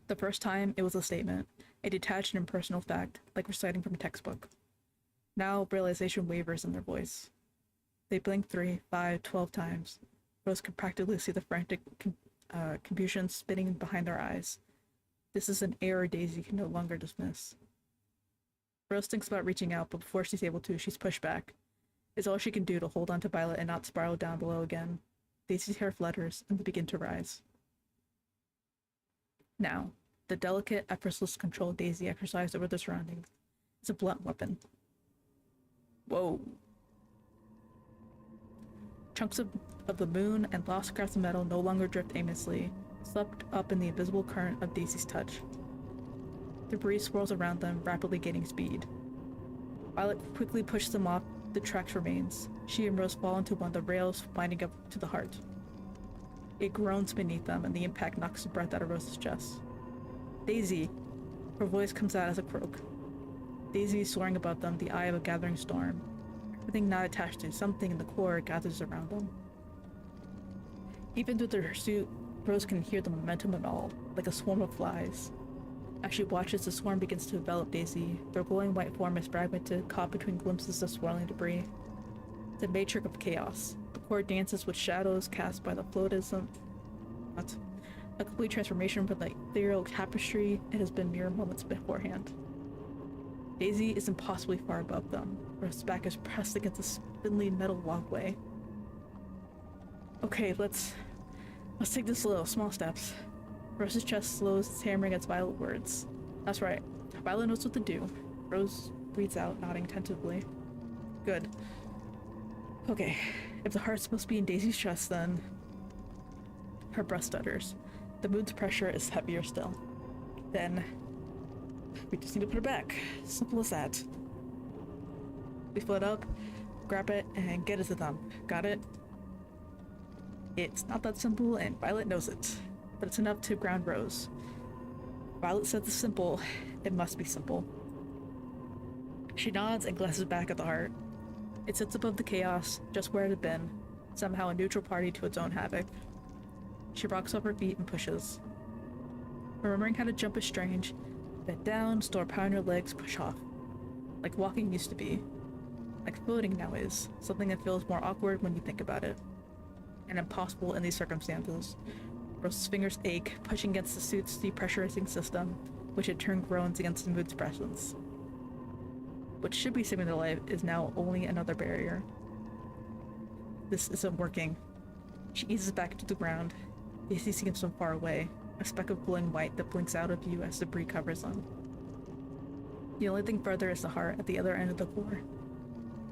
The first time, it was a statement, a detached and impersonal fact, like reciting from a textbook. Now, realization wavers in their voice. They blink 3, 5, 12 times. Rose can practically see the frantic confusion spinning behind their eyes. This is an error Daisy can no longer dismiss. Rose thinks about reaching out, but before she's able to, she's pushed back. It's all she can do to hold on to Violet and not spiral down below again. Daisy's hair flutters, and they begin to rise. Now, the delicate, effortless control Daisy exercised over their surroundings is a blunt weapon. Whoa. Chunks of the moon and lost scraps of metal no longer drift aimlessly, swept up in the invisible current of Daisy's touch. Debris swirls around them, rapidly gaining speed. Violet quickly pushes them off the track's remains. She and Rose fall into one of the rails winding up to the heart. It groans beneath them, and the impact knocks the breath out of Rose's chest. Daisy! Her voice comes out as a croak. Daisy soaring above them, the eye of a gathering storm. Everything not attached to something in the core gathers around them. Even through their pursuit, Rose can hear the momentum of it all, like a swarm of flies. As she watches, the swarm begins to envelop Daisy. Their glowing white form is fragmented, caught between glimpses of swirling debris. It's a matrix of chaos. The core dances with shadows cast by the floatism. What? A complete transformation from the ethereal tapestry it has been mere moments beforehand. Daisy is impossibly far above them. Rose's back is pressed against a spindly metal walkway. Okay, let's take this slow, small steps. Rose's chest slows, its hammering its Violet words. That's right. Violet knows what to do. Rose breathes out, nodding tentatively. Good. Okay, if the heart's supposed to be in Daisy's chest, then... Her breath stutters. The moon's pressure is heavier still. Then... we just need to put it back. Simple as that. We float up, grab it, and get it to them. Got it? It's not that simple, and Violet knows it. But it's enough to ground Rose. Violet says it's simple. It must be simple. She nods and glances back at the heart. It sits above the chaos, just where it had been, somehow a neutral party to its own havoc. She rocks off her feet and pushes. Remembering how to jump is strange. Bend down, store power in your legs, push off. Like walking used to be. Like floating now is. Something that feels more awkward when you think about it. And impossible in these circumstances. Rose's fingers ache, pushing against the suit's depressurizing system, which in turn groans against the moon's presence. What should be saving their life is now only another barrier. This isn't working. She eases back to the ground. Daisy seems from far away, a speck of glowing white that blinks out of view as debris covers them. The only thing further is the heart at the other end of the core.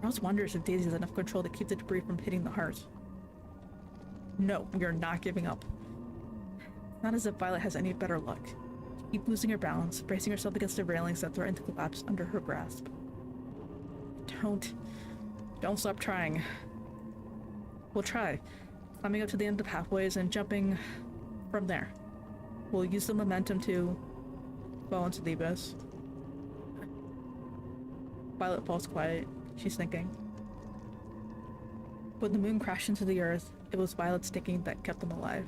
Rose wonders if Daisy has enough control to keep the debris from hitting the heart. No, we are not giving up. Not as if Violet has any better luck. She keeps losing her balance, bracing herself against the railings that threaten to collapse under her grasp. Don't stop trying. We'll try, climbing up to the end of the pathways and jumping from there. We'll use the momentum to fall into the abyss. Violet falls quiet. She's thinking. When the moon crashed into the earth, it was Violet's thinking that kept them alive.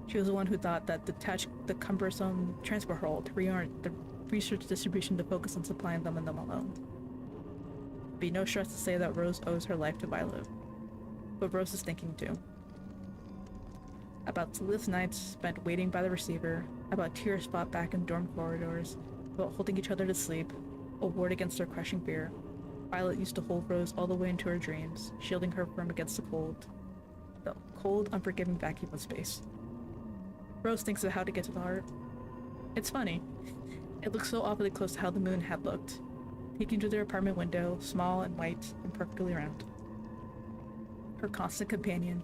She was the one who thought that detached the cumbersome transport hull to reorient the research distribution to focus on supplying them and them alone. It'd be no stretch to say that Rose owes her life to Violet. But Rose is thinking too. About sleepless nights spent waiting by the receiver, about tears fought back in dorm corridors, about holding each other to sleep, a ward against her crushing fear. Violet used to hold Rose all the way into her dreams, shielding her from against the cold, unforgiving vacuum of space. Rose thinks of how to get to the heart. It's funny. It looks so awfully close to how the moon had looked, peeking through their apartment window, small and white and perfectly round. Her constant companion,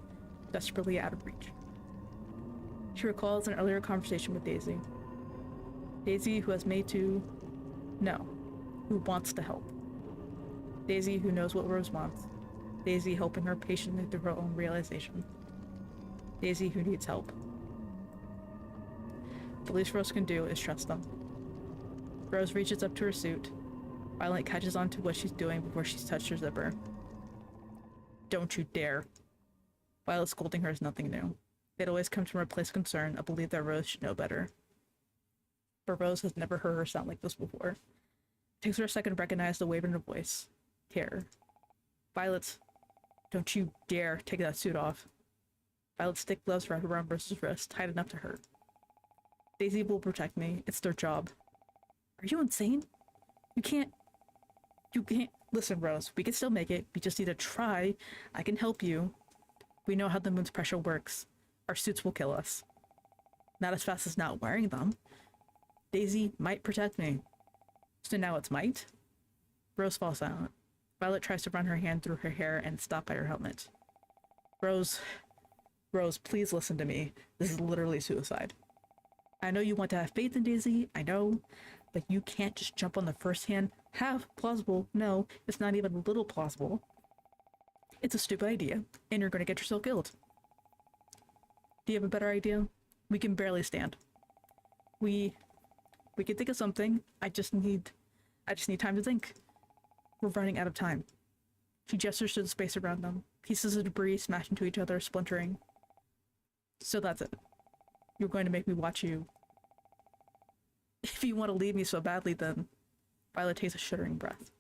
desperately out of reach. She recalls an earlier conversation with Daisy. Daisy, who has made to... no, who wants to help. Daisy, who knows what Rose wants. Daisy helping her patiently through her own realization. Daisy, who needs help. The least Rose can do is trust them. Rose reaches up to her suit. Violet catches on to what she's doing before she's touched her zipper. Don't you dare. Violet scolding her is nothing new. It always comes from a place of concern, a belief that Rose should know better. But Rose has never heard her sound like this before. It takes her a second to recognize the waver in her voice. Care. Violet, don't you dare take that suit off. Violet's thick gloves wrap around Rose's wrist, tight enough to hurt. Daisy will protect me. It's their job. Are you insane? You can't... Listen, Rose, we can still make it. We just need to try. I can help you. We know how the moon's pressure works. Our suits will kill us. Not as fast as not wearing them. Daisy might protect me. So now it's might? Rose falls silent. Violet tries to run her hand through her hair and stop by her helmet. Rose, please listen to me. This is literally suicide. I know you want to have faith in Daisy, I know, but you can't just jump on the first hand. Half plausible. No, it's not even a little plausible. It's a stupid idea, and you're going to get yourself killed. Do you have a better idea? We can barely stand. We can think of something. I just need time to think. We're running out of time. She gestures to the space around them. Pieces of debris smash into each other, splintering. So that's it. You're going to make me watch you. If you want to leave me so badly, then... Violet takes a shuddering breath.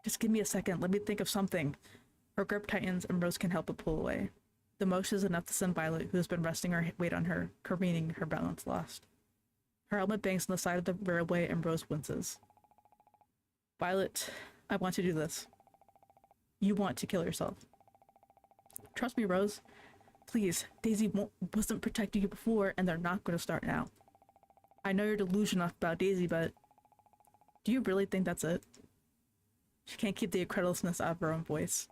Just give me a second. Let me think of something. Her grip tightens and Rose can help but pull away. The motion is enough to send Violet, who has been resting her weight on her, careening, her balance lost. Her helmet bangs on the side of the railway and Rose winces. Violet, I want to do this. You want to kill yourself. Trust me, Rose. Please, Daisy wasn't protecting you before, and they're not going to start now. I know you're delusional about Daisy, but... do you really think that's it? She can't keep the incredulousness out of her own voice.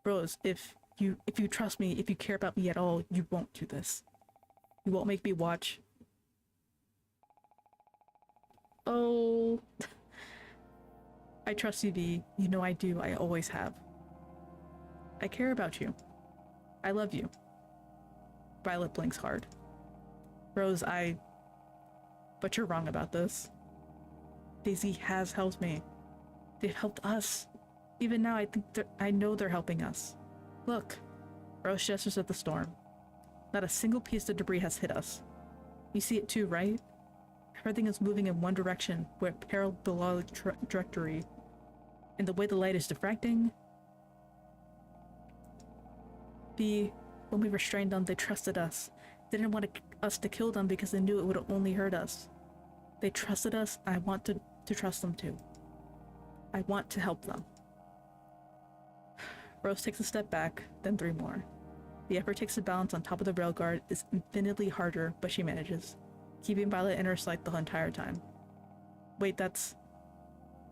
Rose, if you trust me, if you care about me at all, you won't do this. You won't make me watch. Oh... I trust you, V. You know I do. I always have. I care about you. I love you. Violet blinks hard. Rose, but you're wrong about this. Daisy has helped me. They've helped us. Even now, I know they're helping us. Look. Rose gestures at the storm. Not a single piece of debris has hit us. You see it too, right? Everything is moving in one direction, where parallel trajectory. And the way the light is diffracting. When we restrained them, they trusted us. They didn't want us to kill them because they knew it would only hurt us. They trusted us. I want to trust them too. I want to help them. Rose takes a step back, then 3 more. The effort takes a balance on top of the railguard is infinitely harder, but she manages, keeping Violet in her sight the entire time. Wait, that's...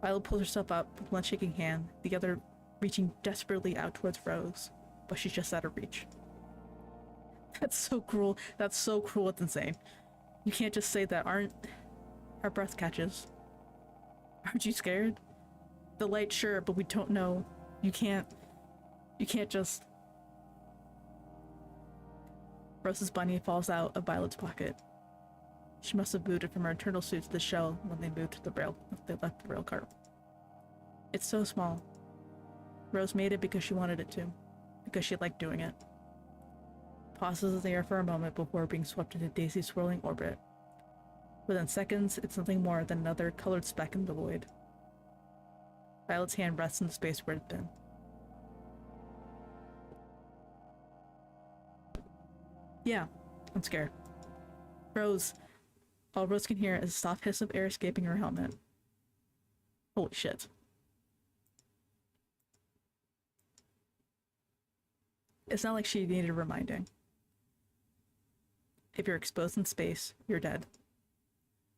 Violet pulls herself up with one shaking hand, the other reaching desperately out towards Rose, but she's just out of reach. That's so cruel. That's so cruel, it's insane. You can't just say that, aren't... Her breath catches. Aren't you scared? The light, sure, but we don't know. You can't just... Rose's bunny falls out of Violet's pocket. She must have moved it from her internal suit to the shell when they moved to the rail. They left the rail cart. It's so small. Rose made it because she wanted it to. Because she liked doing it. Pauses in the air for a moment before being swept into Daisy's swirling orbit. Within seconds, it's nothing more than another colored speck in the void. Violet's hand rests in the space where it's been. Yeah, I'm scared. Rose. All Rose can hear is a soft hiss of air escaping her helmet. Holy shit. It's not like she needed reminding. If you're exposed in space, you're dead.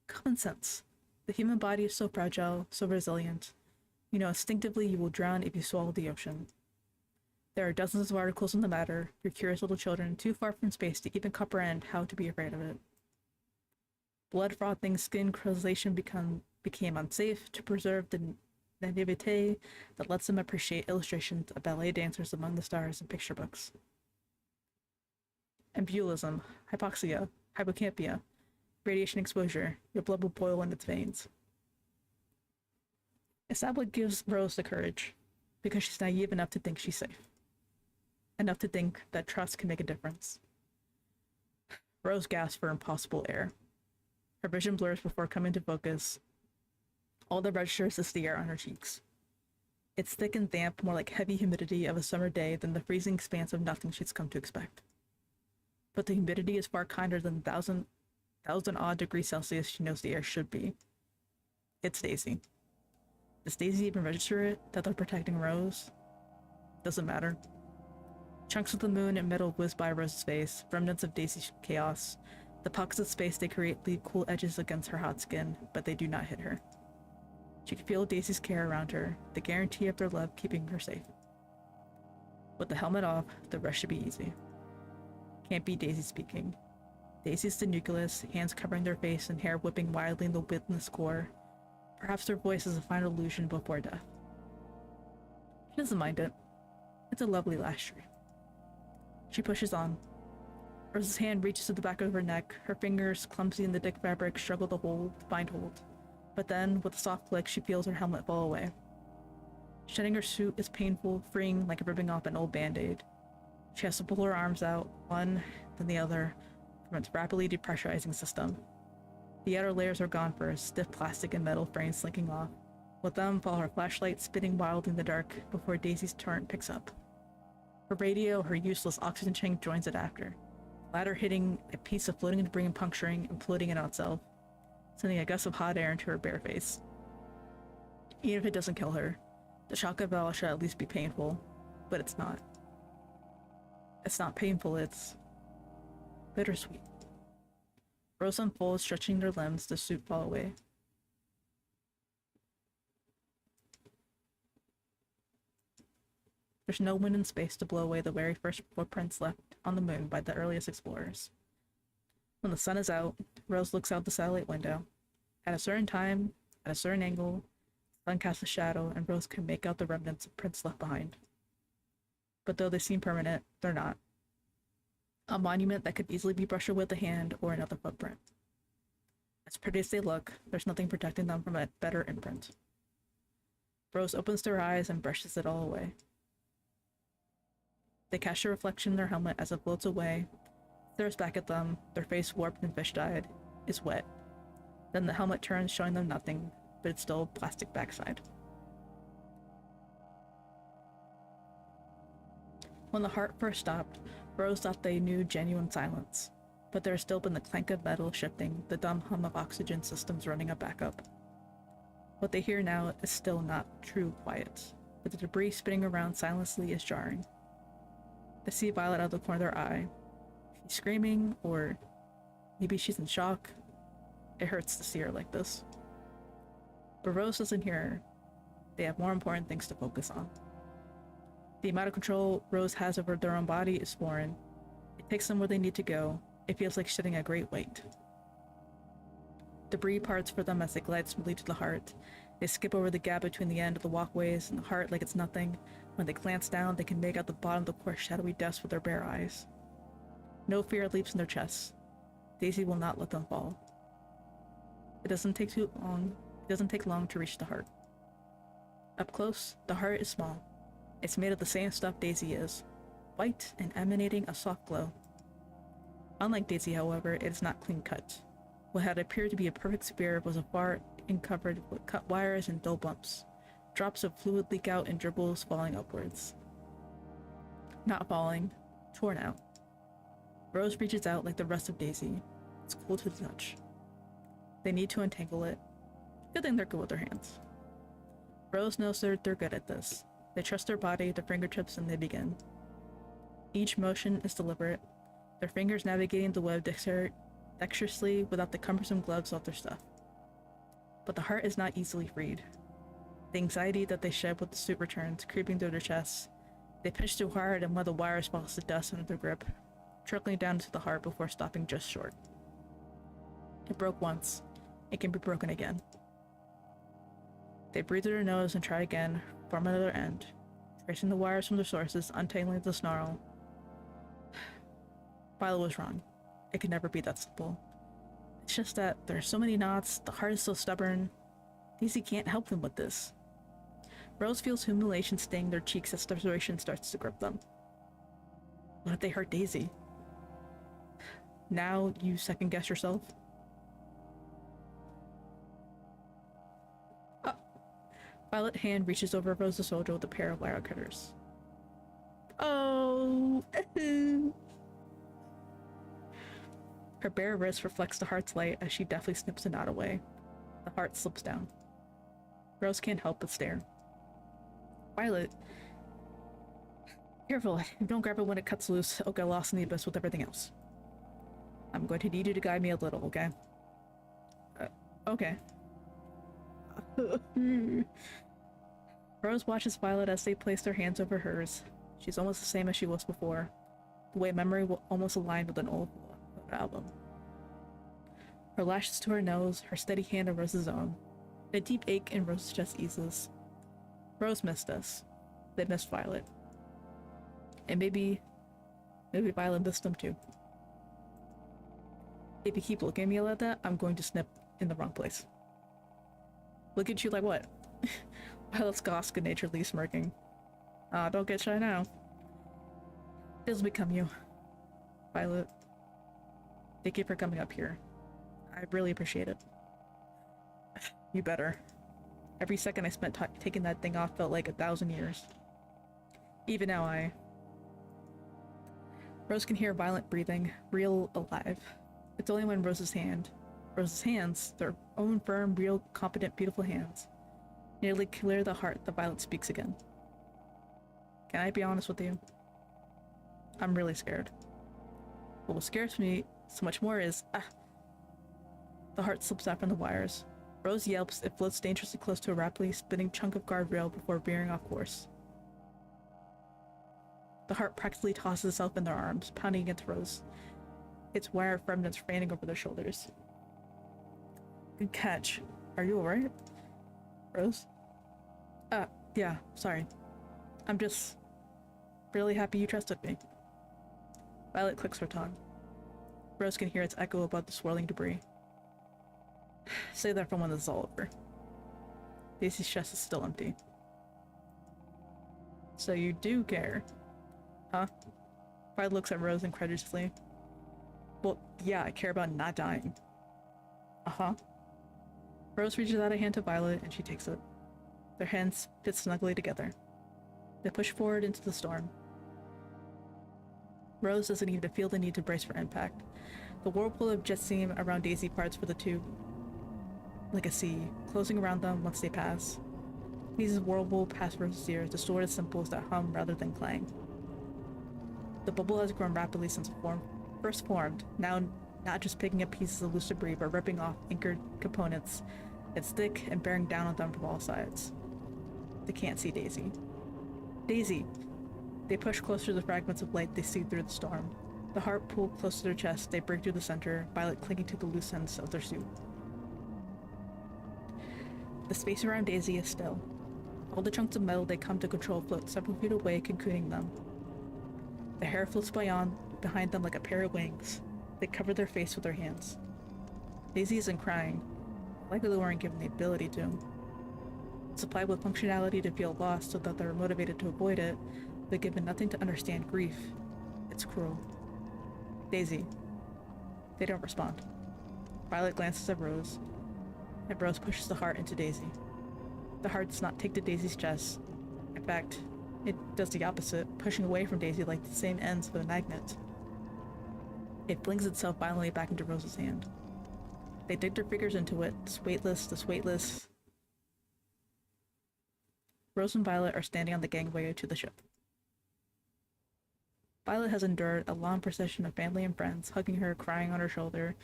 Common sense. The human body is so fragile, so resilient. You know, instinctively you will drown if you swallow the ocean. There are dozens of articles on the matter for curious little children too far from space to even comprehend how to be afraid of it. Blood frothing skin crystallization became unsafe to preserve the naivete that lets them appreciate illustrations of ballet dancers among the stars in picture books. Embolism, hypoxia, hypocampia, radiation exposure, your blood will boil in its veins. It's not what gives Rose the courage, because she's naive enough to think she's safe. Enough to think that trust can make a difference. Rose gasps for impossible air. Her vision blurs before coming to focus. All that registers is the air on her cheeks. It's thick and damp, more like heavy humidity of a summer day than the freezing expanse of nothing she's come to expect. But the humidity is far kinder than the thousand odd degrees Celsius she knows the air should be. It's Daisy. Does Daisy even register it, that they're protecting Rose? Doesn't matter. Chunks of the moon and metal whiz by Rose's face, remnants of Daisy's chaos. The pockets of space they create leave cool edges against her hot skin, but they do not hit her. She can feel Daisy's care around her, the guarantee of their love keeping her safe. With the helmet off, the rest should be easy. Can't be Daisy speaking. Daisy's the nucleus, hands covering their face and hair whipping wildly in the witness core. Perhaps their voice is a final illusion before death. She doesn't mind it. It's a lovely last tree. She pushes on. Rose's hand reaches to the back of her neck, her fingers, clumsy in the thick fabric, struggle to find hold. But then, with a soft click, she feels her helmet fall away. Shedding her suit is painful, freeing like ripping off an old band-aid. She has to pull her arms out, one, then the other, from its rapidly depressurizing system. The outer layers are gone first, stiff plastic and metal frames slinking off. With them follow her flashlight spinning wildly in the dark before Daisy's turn picks up. Her radio, her useless oxygen tank joins it after. The latter hitting a piece of floating debris and puncturing, imploding in on itself, sending a gust of hot air into her bare face. Even if it doesn't kill her, the shock of it all should at least be painful, but it's not. It's not painful, it's bittersweet. Rose unfolds, stretching their limbs, the suit fall away. There's no wind in space to blow away the very first footprints left on the moon by the earliest explorers. When the sun is out, Rose looks out the satellite window. At a certain time, at a certain angle, the sun casts a shadow and Rose can make out the remnants of prints left behind. But though they seem permanent, they're not. A monument that could easily be brushed with a hand or another footprint. As pretty as they look, there's nothing protecting them from a better imprint. Rose opens their eyes and brushes it all away. They catch a reflection in their helmet as it floats away, stares back at them, their face warped and fish-dyed, is wet. Then the helmet turns, showing them nothing, but it's still a plastic backside. When the heart first stopped, Rose thought they knew genuine silence, but there has still been the clank of metal shifting, the dumb hum of oxygen systems running a backup. What they hear now is still not true quiet, but the debris spinning around silently is jarring. They see Violet out of the corner of their eye. She's screaming, or maybe she's in shock. It hurts to see her like this. But Rose doesn't hear her. They have more important things to focus on. The amount of control Rose has over their own body is foreign. It takes them where they need to go. It feels like shedding a great weight. Debris parts for them as they glide smoothly to the heart. They skip over the gap between the end of the walkways and the heart like it's nothing. When they glance down, they can make out the bottom of the coarse, shadowy dust with their bare eyes. No fear leaps in their chests. Daisy will not let them fall. It doesn't take long to reach the heart. Up close, the heart is small. It's made of the same stuff Daisy is, white and emanating a soft glow. Unlike Daisy, however, it is not clean-cut. What had appeared to be a perfect sphere was afar and covered with cut wires and dull bumps. Drops of fluid leak out and dribbles falling upwards. Not falling, torn out. Rose reaches out like the rest of Daisy. It's cool to the touch. They need to untangle it. Good thing they're good with their hands. Rose knows they're good at this. They trust their body, their fingertips, and they begin. Each motion is deliberate, their fingers navigating the web dexterously without the cumbersome gloves off their stuff. But the heart is not easily freed. The anxiety that they shed with the suit returns, creeping through their chests. They pinch too hard and one of the wires falls to dust under their grip, trickling down to the heart before stopping just short. It broke once. It can be broken again. They breathe through their nose and try again, form another end, tracing the wires from their sources, untangling the snarl. Violet was wrong. It could never be that simple. It's just that there are so many knots, the heart is so stubborn. Daisy can't help them with this. Rose feels humiliation sting their cheeks as desperation starts to grip them. What if they hurt Daisy? Now you second guess yourself? Violet's hand reaches over Rose's shoulder with a pair of wire cutters. Oh! Her bare wrist reflects the heart's light as she deftly snips the knot away. The heart slips down. Rose can't help but stare. Violet, careful, don't grab it when it cuts loose. It'll get lost in the abyss with everything else. I'm going to need you to guide me a little, okay? Okay. Rose watches Violet as they place their hands over hers. She's almost the same as she was before, the way memory will almost align with an old album. Her lashes to her nose, her steady hand on Rose's own. A deep ache in Rose's chest eases. Rose missed us. They missed Violet. And maybe Violet missed them too. If you keep looking at me like that, I'm going to snip in the wrong place. Look at you like what? Violet's goss good-naturedly smirking. Ah, don't get shy now. This'll become you. Violet. Thank you for coming up here. I really appreciate it. You better. Every second I spent taking that thing off felt like 1,000 years. Even now Rose can hear violent breathing, real alive. It's only when Rose's hands, their own firm, real, competent, beautiful hands, nearly clear the heart that Violet speaks again. Can I be honest with you? I'm really scared. But what scares me so much more is, the heart slips out from the wires. Rose yelps, it floats dangerously close to a rapidly spinning chunk of guardrail before veering off course. The heart practically tosses itself in their arms, pounding against Rose, its wire remnants fanning over their shoulders. Good catch. Are you alright? Rose? Yeah, sorry. I'm just really happy you trusted me. Violet clicks her tongue. Rose can hear its echo above the swirling debris. Say that for when this is all over. Daisy's chest is still empty. So you do care, huh? Violet looks at Rose incredulously. Well, yeah, I care about not dying. Uh-huh. Rose reaches out a hand to Violet and she takes it. Their hands fit snugly together. They push forward into the storm. Rose doesn't even feel the need to brace for impact. The whirlpool of jet steam around Daisy parts for the two, like a sea, closing around them once they pass. Daisy's whirlpool past Rose's ears, distorted cymbals that hum rather than clang. The bubble has grown rapidly since it first formed, now not just picking up pieces of loose debris, but ripping off anchored components. It's thick and bearing down on them from all sides. They can't see Daisy. Daisy! They push closer to the fragments of light they see through the storm. The heart pulled close to their chest, they break through the center, Violet clinging to the loose ends of their suit. The space around Daisy is still. All the chunks of metal they come to control float several feet away, cocooning them. The hair floats behind them like a pair of wings. They cover their face with their hands. Daisy isn't crying. Likely they weren't given the ability to. Supplied with functionality to feel lost so that they're motivated to avoid it, but given nothing to understand grief. It's cruel. Daisy. They don't respond. Violet glances at Rose, and Rose pushes the heart into Daisy. The heart does not take to Daisy's chest. In fact, it does the opposite, pushing away from Daisy like the same ends of a magnet. It flings itself violently back into Rose's hand. They dig their fingers into it, this weightless. Rose and Violet are standing on the gangway to the ship. Violet has endured a long procession of family and friends, hugging her, crying on her shoulder,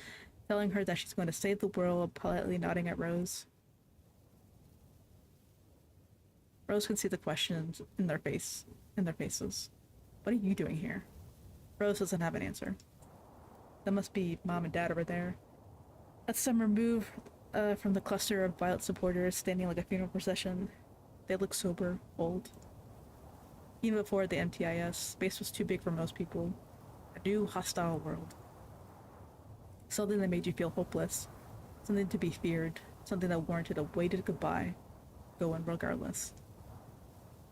telling her that she's going to save the world, politely nodding at Rose. Rose can see the questions in their faces. What are you doing here? Rose doesn't have an answer. That must be Mom and Dad over there. That's some remove from the cluster of Violet supporters standing like a funeral procession. They look sober, old. Even before the MTIS, space was too big for most people. A new, hostile world. Something that made you feel hopeless. Something to be feared. Something that warranted a weighted goodbye. Go in regardless.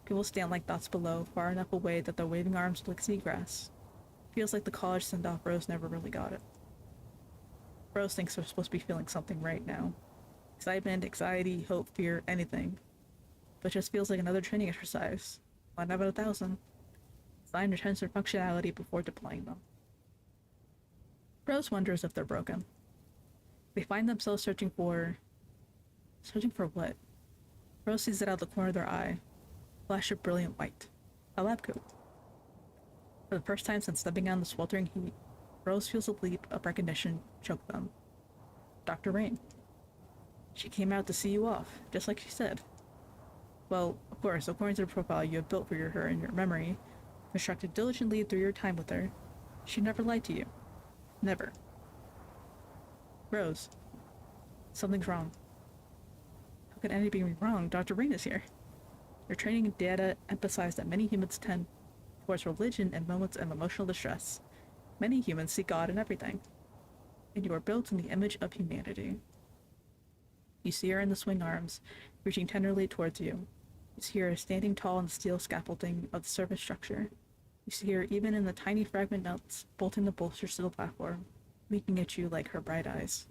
People stand like dots below, far enough away that their waving arms look like seagrass. Feels like the college send-off Rose never really got it. Rose thinks they're supposed to be feeling something right now. Excitement, anxiety, hope, fear, anything. But just feels like another training exercise. 1 out of 1,000. Design retention functionality before deploying them. Rose wonders if they're broken. They find themselves searching for what? Rose sees it out the corner of their eye. Flash of brilliant white. A lab coat. For the first time since stepping out in the sweltering heat, Rose feels a leap of recognition choke them. Dr. Rain. She came out to see you off, just like she said. Well, of course, according to the profile you have built for her in your memory, constructed diligently through your time with her, she never lied to you. Never. Rose. Something's wrong. How could anything be wrong? Dr. Rain is here. Your training data emphasized that many humans tend towards religion in moments of emotional distress. Many humans see God in everything. And you are built in the image of humanity. You see her in the swing arms, reaching tenderly towards you. You see her standing tall on the steel scaffolding of the surface structure. You see her even in the tiny fragment nuts bolting the bolsters to the platform, winking at you like her bright eyes.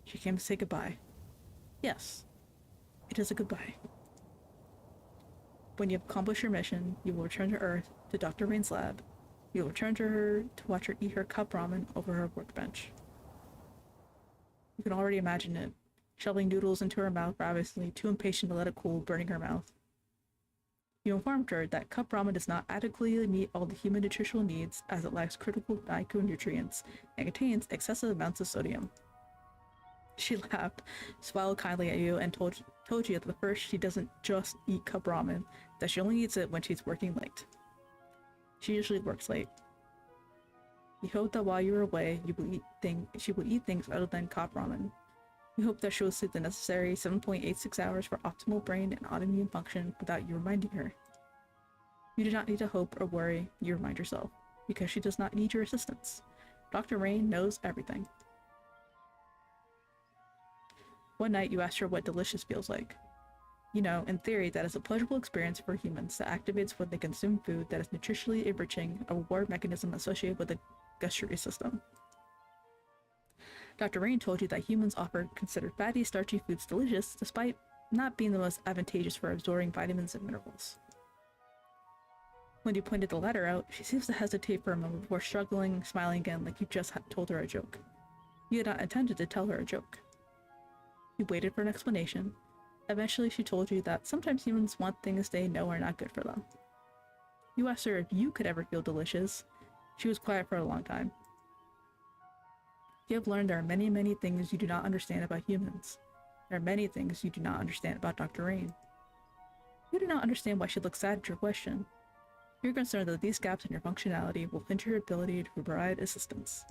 She came to say goodbye. Yes, it is a goodbye. When you have accomplished your mission, you will return to Earth, to Dr. Rain's lab. You will return to her to watch her eat her cup ramen over her workbench. You can already imagine it, shoveling noodles into her mouth ravenously, too impatient to let it cool, burning her mouth. You informed her that cup ramen does not adequately meet all the human nutritional needs as it lacks critical micronutrients and contains excessive amounts of sodium. She laughed, smiled kindly at you, and told you that at first she doesn't just eat cup ramen, that she only eats it when she's working late. She usually works late. You hope that while you were away, she will eat things other than cup ramen. You hope that she will sleep the necessary 7.86 hours for optimal brain and autoimmune function without you reminding her. You do not need to hope or worry, you remind yourself, because she does not need your assistance. Dr. Rain knows everything. One night you asked her what delicious feels like. You know, in theory, that is a pleasurable experience for humans that activates when they consume food that is nutritionally enriching, a reward mechanism associated with the gustatory system. Dr. Rain told you that humans often consider fatty, starchy foods delicious, despite not being the most advantageous for absorbing vitamins and minerals. When you pointed the latter out, she seems to hesitate for a moment before smiling again like you just told her a joke. You had not intended to tell her a joke. You waited for an explanation. Eventually she told you that sometimes humans want things they know are not good for them. You asked her if you could ever feel delicious. She was quiet for a long time. You have learned there are many, many things you do not understand about humans. There are many things you do not understand about Dr. Rain. You do not understand why she looks sad at your question. You're concerned that these gaps in your functionality will hinder your ability to provide assistance.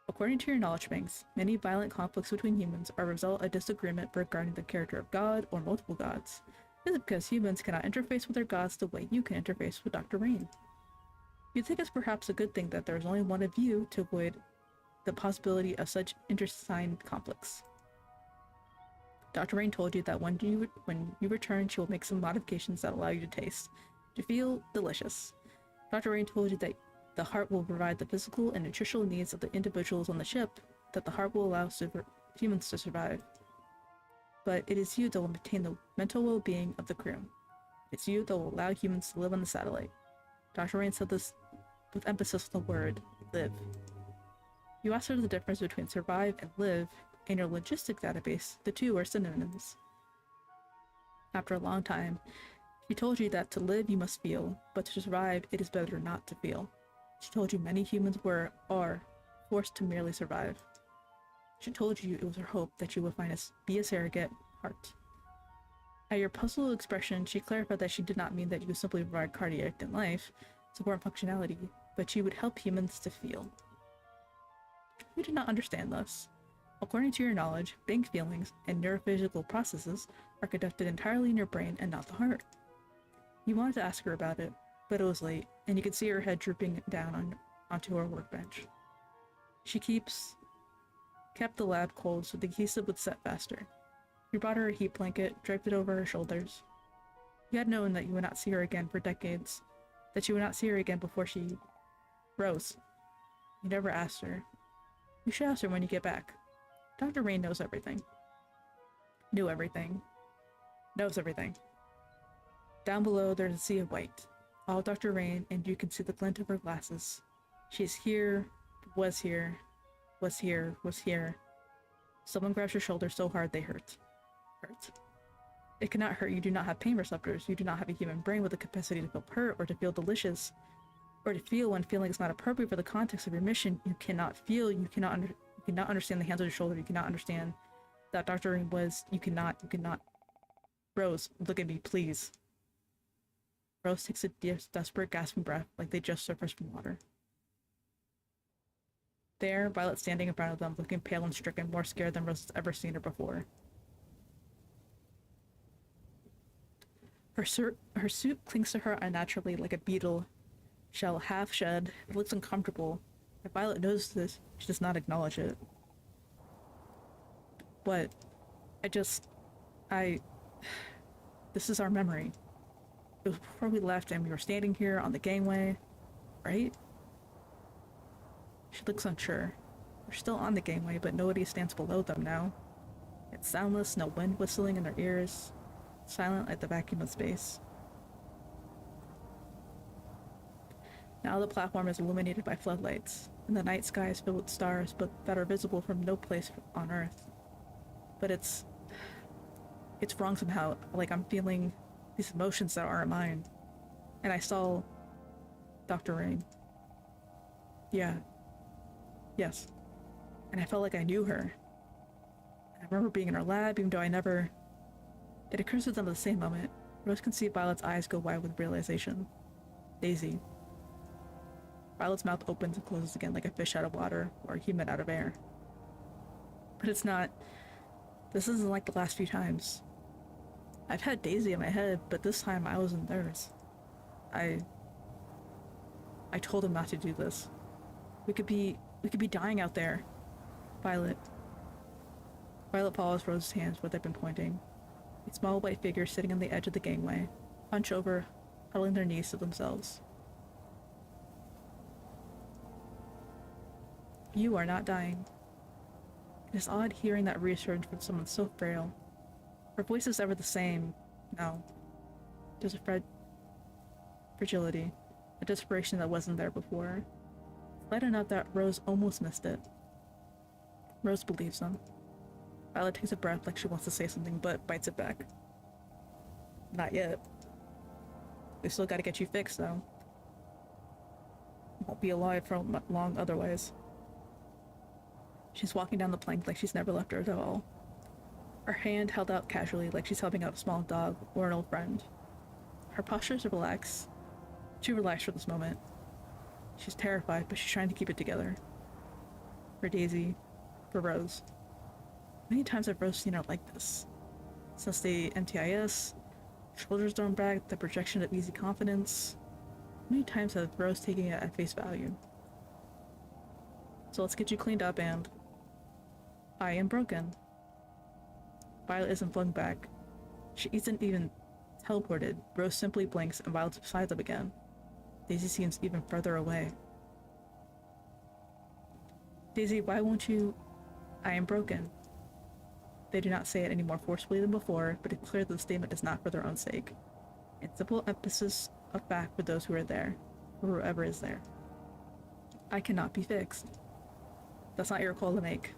According to your knowledge banks, many violent conflicts between humans are a result of disagreement regarding the character of God or multiple gods. This is because humans cannot interface with their gods the way you can interface with Dr. Rain. You think it's perhaps a good thing that there is only one of you to avoid the possibility of such internecine conflicts. Dr. Rain told you that when you return, she will make some modifications that allow you to taste, to feel delicious. Dr. Rain told you that the heart will provide the physical and nutritional needs of the individuals on the ship, that the heart will allow humans to survive. But it is you that will maintain the mental well-being of the crew. It's you that will allow humans to live on the satellite. Dr. Rain said this with emphasis on the word, live. You asked her the difference between survive and live. In your logistic database, the two are synonyms. After a long time, she told you that to live you must feel, but to survive it is better not to feel. She told you many humans are forced to merely survive. She told you it was her hope that you would be a surrogate heart. At your puzzled expression, she clarified that she did not mean that you would simply provide cardiac and life support and functionality, but you would help humans to feel. You did not understand this. According to your knowledge, big feelings and neurophysical processes are conducted entirely in your brain and not the heart. You wanted to ask her about it, but it was late, and you could see her head drooping down onto her workbench. She kept the lab cold so the adhesive would set faster. You brought her a heat blanket, draped it over her shoulders. You had known that you would not see her again for decades, that you would not see her again before she rose. You never asked her. You should ask her when you get back. Dr. Rain knows everything. Knew everything. Knows everything. Down below, there's a sea of white. All Dr. Rain, and you can see the glint of her glasses. She is here, was here, was here, was here. Someone grabs your shoulder so hard they hurt. Hurt. It cannot hurt. You do not have pain receptors. You do not have a human brain with the capacity to feel hurt or to feel delicious, or to feel when feeling is not appropriate for the context of your mission. You cannot feel. You cannot understand the hands on your shoulder. You cannot understand that Dr. Rain was. You cannot. Rose, look at me, please. Rose takes a desperate, gasping breath like they just surfaced from water. There, Violet standing in front of them, looking pale and stricken, more scared than Rose has ever seen her before. Her suit clings to her unnaturally like a beetle shell half shed. It looks uncomfortable. If Violet knows this, she does not acknowledge it. What? This is our memory. It was before we left and we were standing here on the gangway, right? She looks unsure. They're still on the gangway, but nobody stands below them now. It's soundless, no wind whistling in their ears. Silent like the vacuum of space. Now the platform is illuminated by floodlights, and the night sky is filled with stars, but that are visible from no place on Earth. But it's wrong somehow. Like I'm feeling these emotions that aren't mine. And I saw Dr. Rain. Yeah. Yes. And I felt like I knew her. I remember being in her lab, even though I never... It occurs to them at the same moment. Rose can see Violet's eyes go wide with realization. Daisy. Violet's mouth opens and closes again like a fish out of water or a human out of air. But it's not... This isn't like the last few times. I've had Daisy in my head, but this time I was in theirs. I told him not to do this. We could be dying out there. Violet follows Rose's hands where they've been pointing. A small white figure sitting on the edge of the gangway, hunched over, huddling their knees to themselves. You are not dying. It is odd hearing that reassurance from someone so frail. Her voice is ever the same. No. There's a fragility, a desperation that wasn't there before. Light enough that Rose almost missed it. Rose believes them. Violet takes a breath like she wants to say something, but bites it back. Not yet. We still gotta get you fixed, though. Won't be alive for long otherwise. She's walking down the plank like she's never left her at all. Her hand held out casually like she's helping out a small dog or an old friend. Her posture is relaxed. Too relaxed for this moment. She's terrified, but she's trying to keep it together. For Daisy. For Rose. Many times have Rose seen her like this. Since the MTIS, shoulders thrown back, the projection of easy confidence. Many times have Rose taking it at face value. So let's get you cleaned up and... I am broken. Violet isn't flung back. She isn't even teleported. Rose simply blinks and Violet's beside them again. Daisy seems even further away. Daisy, why won't you... I am broken. They do not say it any more forcefully than before, but it's clear that the statement is not for their own sake. It's simple emphasis of fact for those who are there, or whoever is there. I cannot be fixed. That's not your call to make.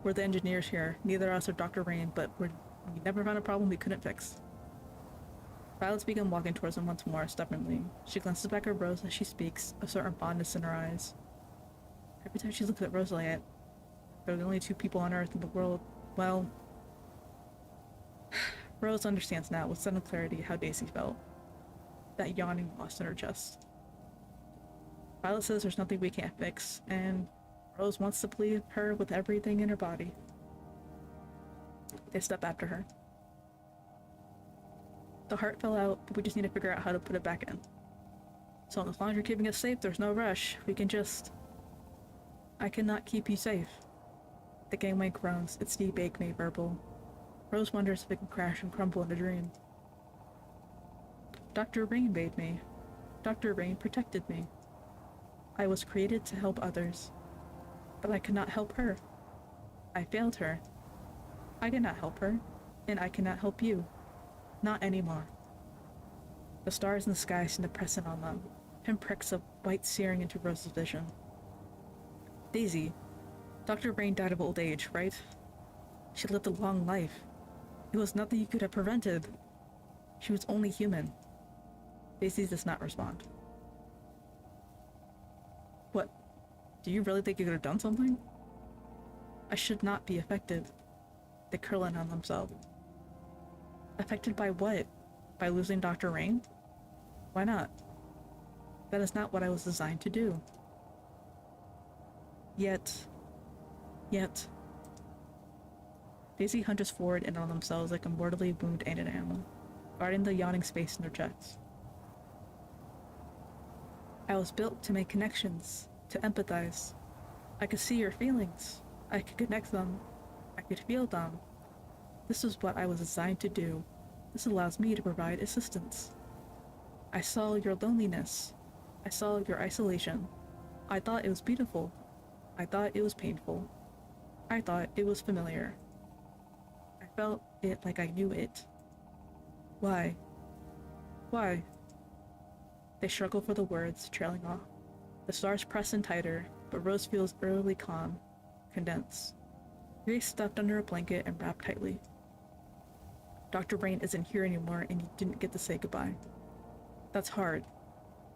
We're the engineers here. Neither of us are Dr. Rain, but we never found a problem we couldn't fix. Violet's begun walking towards him once more, stubbornly. She glances back at Rose as she speaks, a certain fondness in her eyes. Every time she looks at Rose like it, there are the only two people on Earth in the world. Well, Rose understands now with sudden clarity how Daisy felt. That yawning loss in her chest. Violet says there's nothing we can't fix, and Rose wants to believe her with everything in her body. They step after her. The heart fell out, but we just need to figure out how to put it back in. So as long as you're keeping us safe, there's no rush. We can just... I cannot keep you safe. The gangway groans, its deep ache made verbal. Rose wonders if it can crash and crumble in a dream. Dr. Rain bathed me. Dr. Rain protected me. I was created to help others. But I could not help her. I failed her. I cannot help her, and I cannot help you. Not anymore. The stars in the sky seem to press in on them, pinpricks of white searing into Rose's vision. Daisy, Dr. Rain died of old age, right? She lived a long life. It was nothing you could have prevented. She was only human. Daisy does not respond. What? Do you really think you could have done something? I should not be affected. They curl in on themselves. Affected by what? By losing Dr. Rain? Why not? That is not what I was designed to do. Yet... Daisy hunches forward in on themselves like a mortally wounded animal, guarding the yawning space in their chests. I was built to make connections, to empathize. I could see your feelings. I could connect them. I could feel them. This is what I was designed to do. This allows me to provide assistance. I saw your loneliness. I saw your isolation. I thought it was beautiful. I thought it was painful. I thought it was familiar. I felt it like I knew it. Why? Why? They struggle for the words, trailing off. The stars press in tighter, but Rose feels eerily calm, condensed. Grace stuffed under a blanket and wrapped tightly. Dr. Rain isn't here anymore, and you didn't get to say goodbye. That's hard.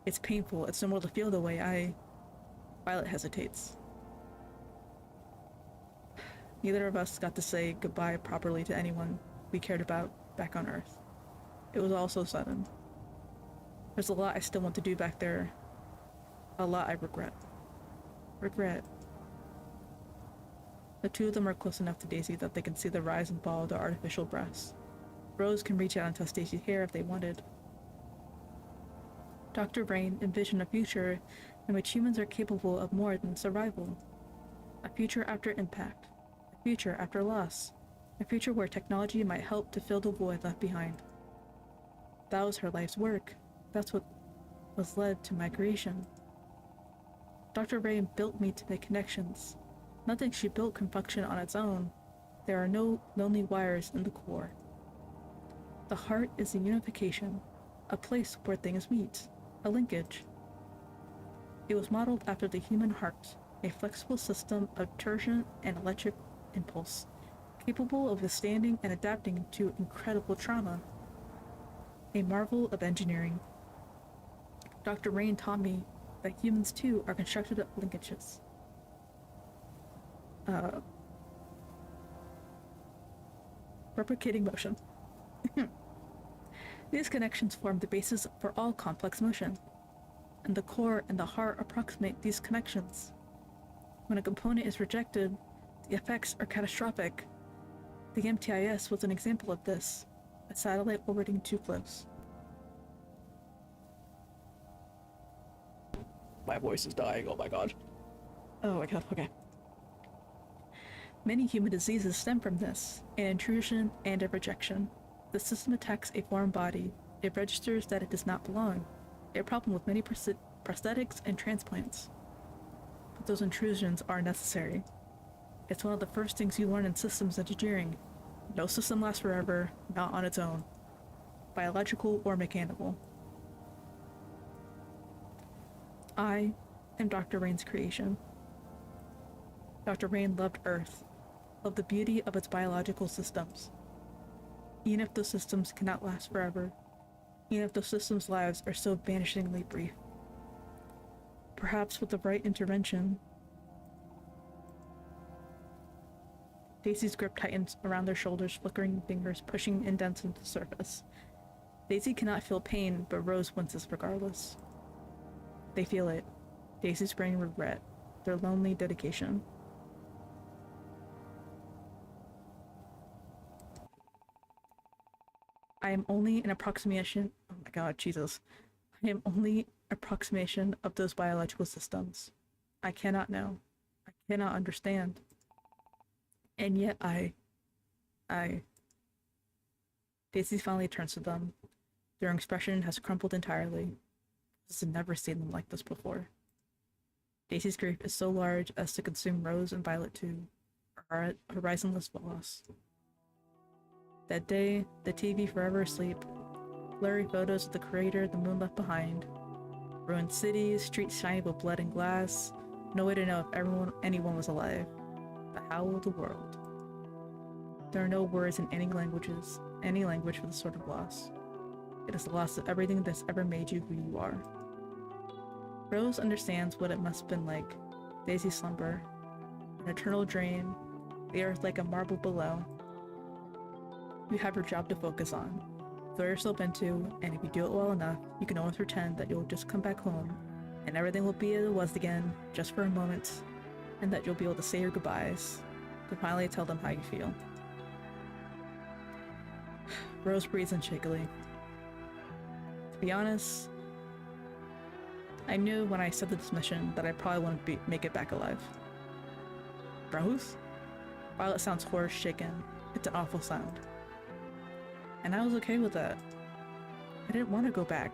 It's painful. It's normal to feel the way I... Violet hesitates. Neither of us got to say goodbye properly to anyone we cared about back on Earth. It was all so sudden. There's a lot I still want to do back there. A lot I regret. Regret. The two of them are close enough to Daisy that they can see the rise and fall of their artificial breasts. Rose can reach out and touch Daisy's hair if they wanted. Dr. Rain envisioned a future in which humans are capable of more than survival. A future after impact. A future after loss. A future where technology might help to fill the void left behind. That was her life's work. That's what was led to my creation. Dr. Rain built me to make connections. Nothing she built can function on its own. There are no lonely wires in the core. The heart is a unification, a place where things meet, a linkage. It was modeled after the human heart, a flexible system of torsion and electric impulse, capable of withstanding and adapting to incredible trauma. A marvel of engineering. Dr. Rain taught me that humans too are constructed of linkages. Replicating motion. These connections form the basis for all complex motion, and the core and the heart approximate these connections. When a component is rejected, the effects are catastrophic. The MTIS was an example of this, a satellite orbiting too close. My voice is dying, oh my god. Oh my god, okay. Many human diseases stem from this, an intrusion and a rejection. The system attacks a foreign body. It registers that it does not belong, a problem with many prosthetics and transplants. But those intrusions are necessary. It's one of the first things you learn in systems engineering. No system lasts forever, not on its own, biological or mechanical. I am Dr. Rain's creation. Dr. Rain loved Earth, loved the beauty of its biological systems. Even if those systems cannot last forever, even if the system's lives are so vanishingly brief. Perhaps with the right intervention. Daisy's grip tightens around their shoulders, flickering fingers pushing indents into the surface. Daisy cannot feel pain, but Rose winces regardless. They feel it. Daisy's brain regret, their lonely dedication. I am only an approximation. Oh my god, Jesus. I am only an approximation of those biological systems. I cannot know. I cannot understand. And yet I. Daisy finally turns to them. Their expression has crumpled entirely. Rose has never seen them like this before. Daisy's grief is so large as to consume Rose and Violet too, her horizonless loss. That day, the TV forever asleep, blurry photos of the crater the moon left behind, ruined cities, streets shiny with blood and glass, no way to know if anyone was alive. The howl of the world. There are no words in any language for this sort of loss. It is the loss of everything that's ever made you who you are. Rose understands what it must have been like. Daisy's slumber, an eternal dream, the earth like a marble below. You have your job to focus on. Throw yourself into, and if you do it well enough, you can always pretend that you'll just come back home, and everything will be as it was again, just for a moment, and that you'll be able to say your goodbyes, to finally tell them how you feel. Rose breathes in shakily. To be honest, I knew when I accepted this mission that I probably wouldn't make it back alive. Rose? Violet sounds hoarse, shaken. It's an awful sound. And I was okay with that. I didn't want to go back.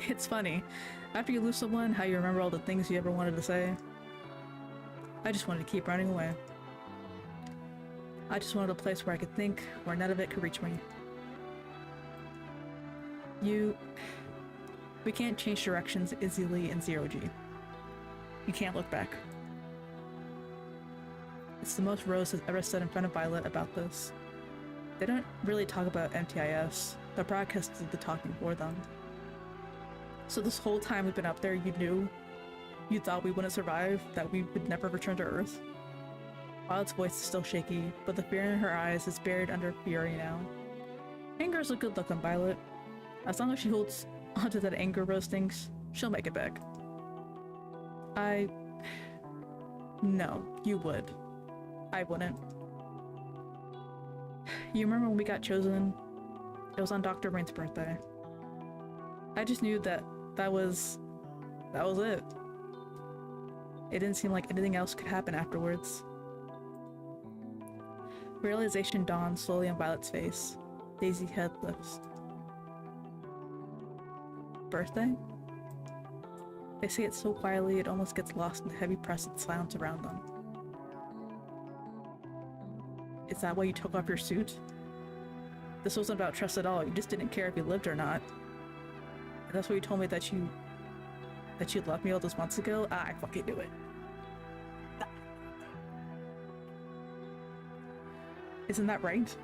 It's funny. After you lose someone, how you remember all the things you ever wanted to say. I just wanted to keep running away. I just wanted a place where I could think, where none of it could reach me. We can't change directions easily in zero-G. You can't look back. It's the most Rose has ever said in front of Violet about this. They don't really talk about MTIS. The broadcast did the talking for them. So this whole time we've been up there, you thought we wouldn't survive, that we would never return to Earth? Violet's voice is still shaky, but the fear in her eyes is buried under fury now. Anger is a good look on Violet. As long as she holds onto that anger Rose thinks, she'll make it back. No, you would. I wouldn't. You remember when we got chosen? It was on Dr. Rain's birthday. I just knew that was it. It didn't seem like anything else could happen afterwards. Realization dawns slowly on Violet's face. Daisy's head lifts. Birthday? They say it so quietly it almost gets lost in the heavy press and silence around them. Is that why you took off your suit? This wasn't about trust at all, you just didn't care if you lived or not. And that's why you told me that you loved me all those months ago? I fucking knew it. Isn't that right?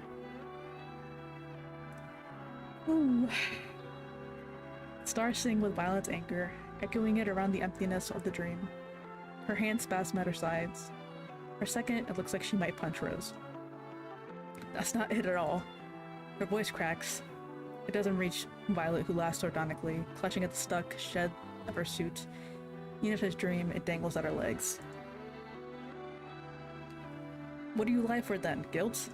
Ooh. Stars sing with Violet's anger, echoing it around the emptiness of the dream. Her hands spasm at her sides. For a second, it looks like she might punch Rose. That's not it at all. Her voice cracks. It doesn't reach Violet, who laughs sardonically, clutching at the stuck shed of her suit. Even if his dream, it dangles at her legs. What do you lie for then? Guilt?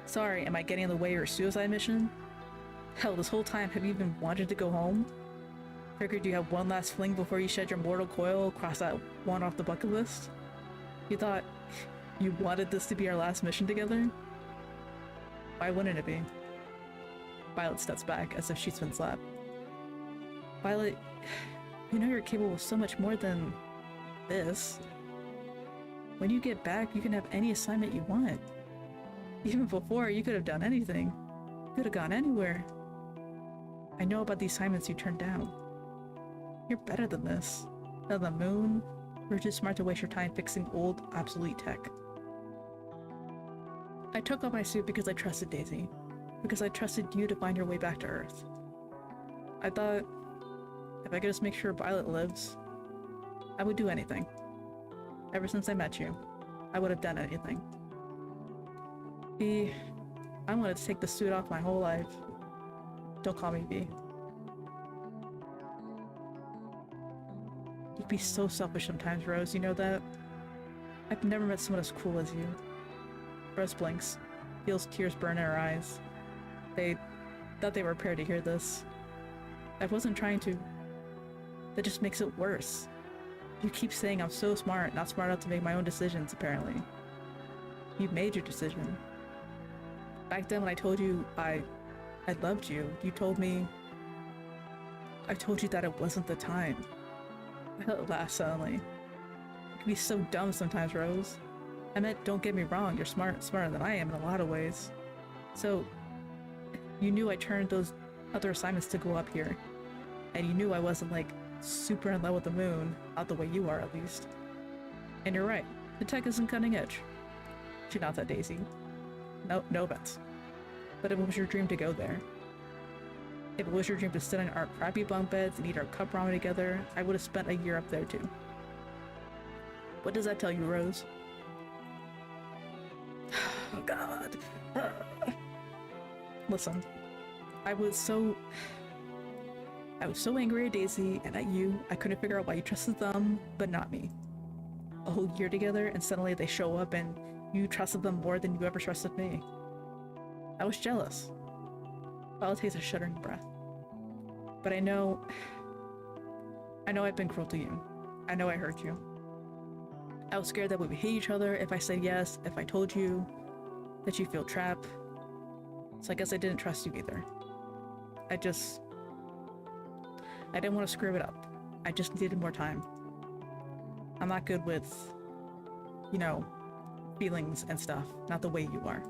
Sorry, am I getting in the way of your suicide mission? Hell, this whole time have you even wanted to go home? Figured you have one last fling before you shed your mortal coil, cross that one off the bucket list? You thought you wanted this to be our last mission together? Why wouldn't it be? Violet steps back as if she's been slapped. Violet, you know you're capable of so much more than this. When you get back, you can have any assignment you want. Even before, you could have done anything. You could have gone anywhere. I know about the assignments you turned down. You're better than this. Than the moon. You're too smart to waste your time fixing old, obsolete tech. I took off my suit because I trusted Daisy. because I trusted you to find your way back to Earth. I thought if I could just make sure Violet lives, I would do anything. Ever since I met you, I would have done anything. V, I wanted to take the suit off my whole life. Don't call me V. You'd be so selfish sometimes, Rose, you know that? I've never met someone as cool as you. Rose blinks, feels tears burn in her eyes. They thought they were prepared to hear this. I wasn't trying to. That just makes it worse. You keep saying I'm so smart, not smart enough to make my own decisions, apparently. You've made your decision. Back then when I told you I loved you, you told me... I told you that it wasn't the time. I let it laugh suddenly. You can be so dumb sometimes, Rose. I meant, don't get me wrong, you're smarter than I am in a lot of ways. So, you knew I turned those other assignments to go up here. And you knew I wasn't, like, super in love with the moon, not the way you are, at least. And you're right, the tech isn't cutting edge. She nods at Daisy. No offense. But if it was your dream to go there, if it was your dream to sit on our crappy bunk beds and eat our cup ramen together, I would have spent a year up there too. What does that tell you, Rose? Oh God. Listen, I was so angry at Daisy and at you, I couldn't figure out why you trusted them, but not me. A whole year together and suddenly they show up and you trusted them more than you ever trusted me. I was jealous. Violet takes a shuddering breath. But I know I've been cruel to you. I know I hurt you. I was scared that we would hate each other if I said yes, if I told you that you feel trapped. So I guess I didn't trust you either. I didn't want to screw it up. I just needed more time. I'm not good with, you know, feelings and stuff, not the way you are.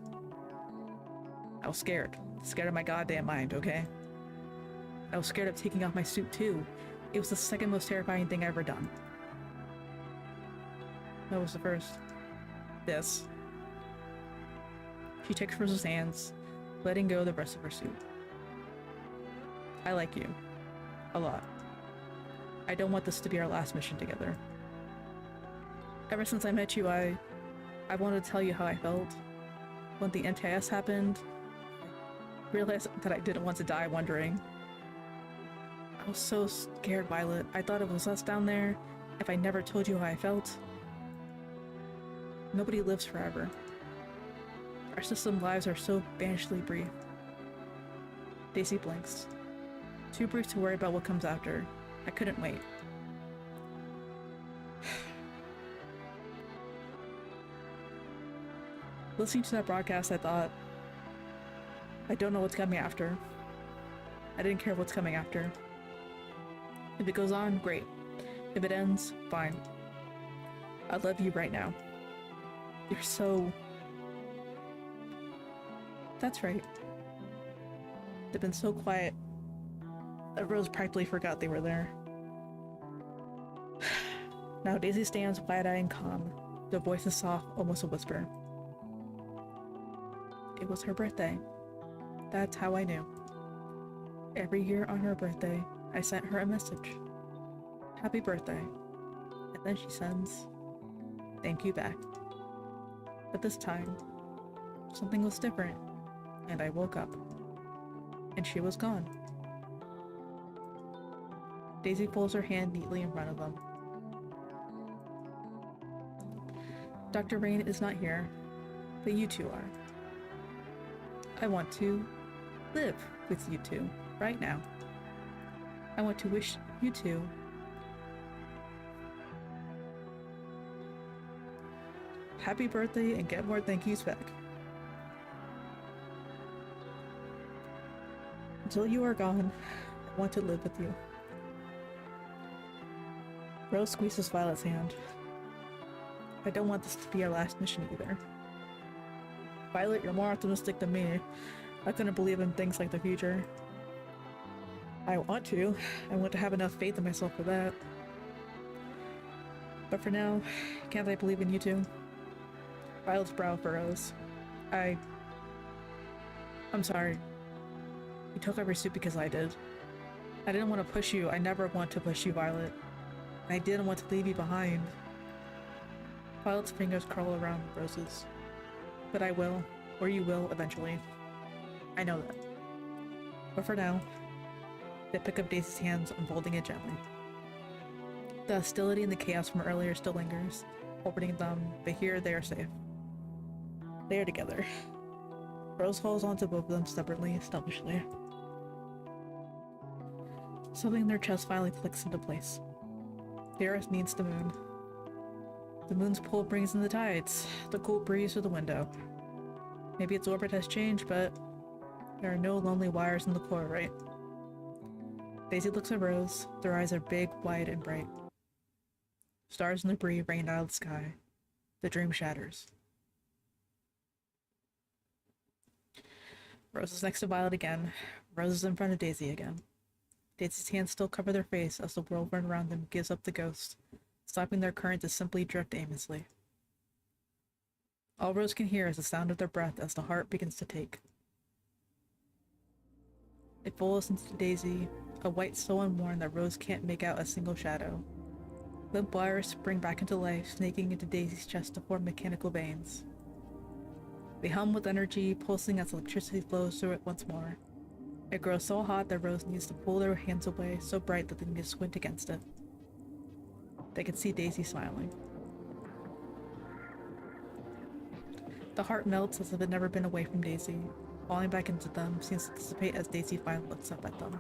I was scared of my goddamn mind, okay? I was scared of taking off my suit too. It was the second most terrifying thing I've ever done. That was the first. This. She takes Rose's hands, letting go of the rest of her suit. I like you. A lot. I don't want this to be our last mission together. Ever since I met you, I wanted to tell you how I felt. When the NTS happened, I realized that I didn't want to die wondering. I was so scared, Violet. I thought it was us down there. If I never told you how I felt. Nobody lives forever. Our system lives are so banishedly brief. Daisy blinks. Too brief to worry about what comes after. I couldn't wait. Listening to that broadcast, I thought, I don't know what's coming after. I didn't care what's coming after. If it goes on, great. If it ends, fine. I love you right now. You're so... That's right. They've been so quiet that Rose practically forgot they were there. Now Daisy stands wide-eyed and calm, the voice is soft, almost a whisper. It was her birthday. That's how I knew. Every year on her birthday, I sent her a message. Happy birthday. And then she sends, thank you back. But this time, something was different, and I woke up. And she was gone. Daisy folds her hand neatly in front of them. Dr. Rain is not here, but you two are. I want to live with you two right now. I want to wish you two happy birthday and get more thank yous back. Until you are gone, I want to live with you. Rose squeezes Violet's hand. I don't want this to be our last mission either. Violet, you're more optimistic than me. I couldn't believe in things like the future. I want to. I want to have enough faith in myself for that. But for now, can't I believe in you two? Violet's brow furrows. I'm sorry. You took every suit because I did. I didn't want to push you. I never want to push you, Violet. And I didn't want to leave you behind. Violet's fingers curl around Rose's. But I will, or you will, eventually. I know that. But for now, they pick up Daisy's hands, unfolding it gently. The hostility and the chaos from earlier still lingers, orbiting them, but here they are safe. They are together. Rose holds onto both of them stubbornly, selfishly. Something in their chest finally clicks into place. The earth needs the moon. The moon's pull brings in the tides, the cool breeze through the window. Maybe its orbit has changed, but there are no lonely wires in the core, right? Daisy looks at Rose. Their eyes are big, wide, and bright. Stars and debris rain out of the sky. The dream shatters. Rose is next to Violet again. Rose is in front of Daisy again. Daisy's hands still cover their face as the whirlwind around them gives up the ghost, stopping their current to simply drift aimlessly. All Rose can hear is the sound of their breath as the heart begins to take. It follows into Daisy, a white so unworn that Rose can't make out a single shadow. Limp wires spring back into life, snaking into Daisy's chest to form mechanical veins. They hum with energy, pulsing as electricity flows through it once more. It grows so hot that Rose needs to pull their hands away, so bright that they need to squint against it. They can see Daisy smiling. The heart melts as if it had never been away from Daisy. Falling back into them seems to dissipate as Daisy finally looks up at them.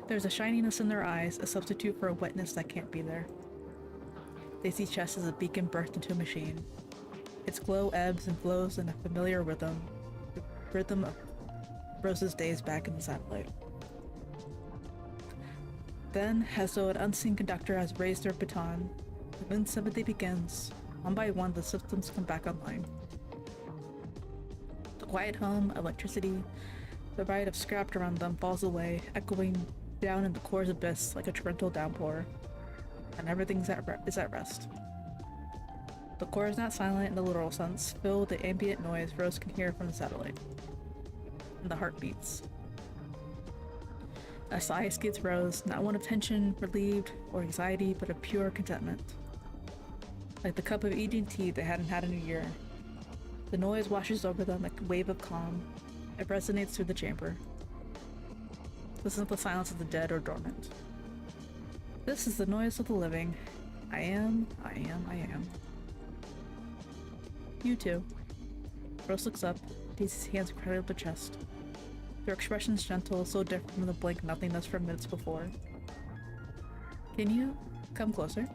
There's a shininess in their eyes, a substitute for a wetness that can't be there. Daisy's chest is a beacon birthed into a machine. Its glow ebbs and flows in a familiar rhythm, the rhythm of Rose's days back in the satellite. Then, as though an unseen conductor has raised their baton, the moon's sympathy begins. One by one, the systems come back online. The quiet hum, electricity, the riot of scrap around them falls away, echoing down in the core's abyss like a torrential downpour, and everything is at rest. The core is not silent in the literal sense, filled with the ambient noise Rose can hear from the satellite. And the heart beats. A sigh escapes Rose, not one of tension, relieved, or anxiety, but of pure contentment. Like the cup of eating tea they hadn't had in a year. The noise washes over them like a wave of calm. It resonates through the chamber. This isn't the silence of the dead or dormant. This is the noise of the living. I am. You too. Rose looks up, Daisy's hands cradle her chest. Their expression's gentle, so different from the blank nothingness from minutes before. Can you come closer?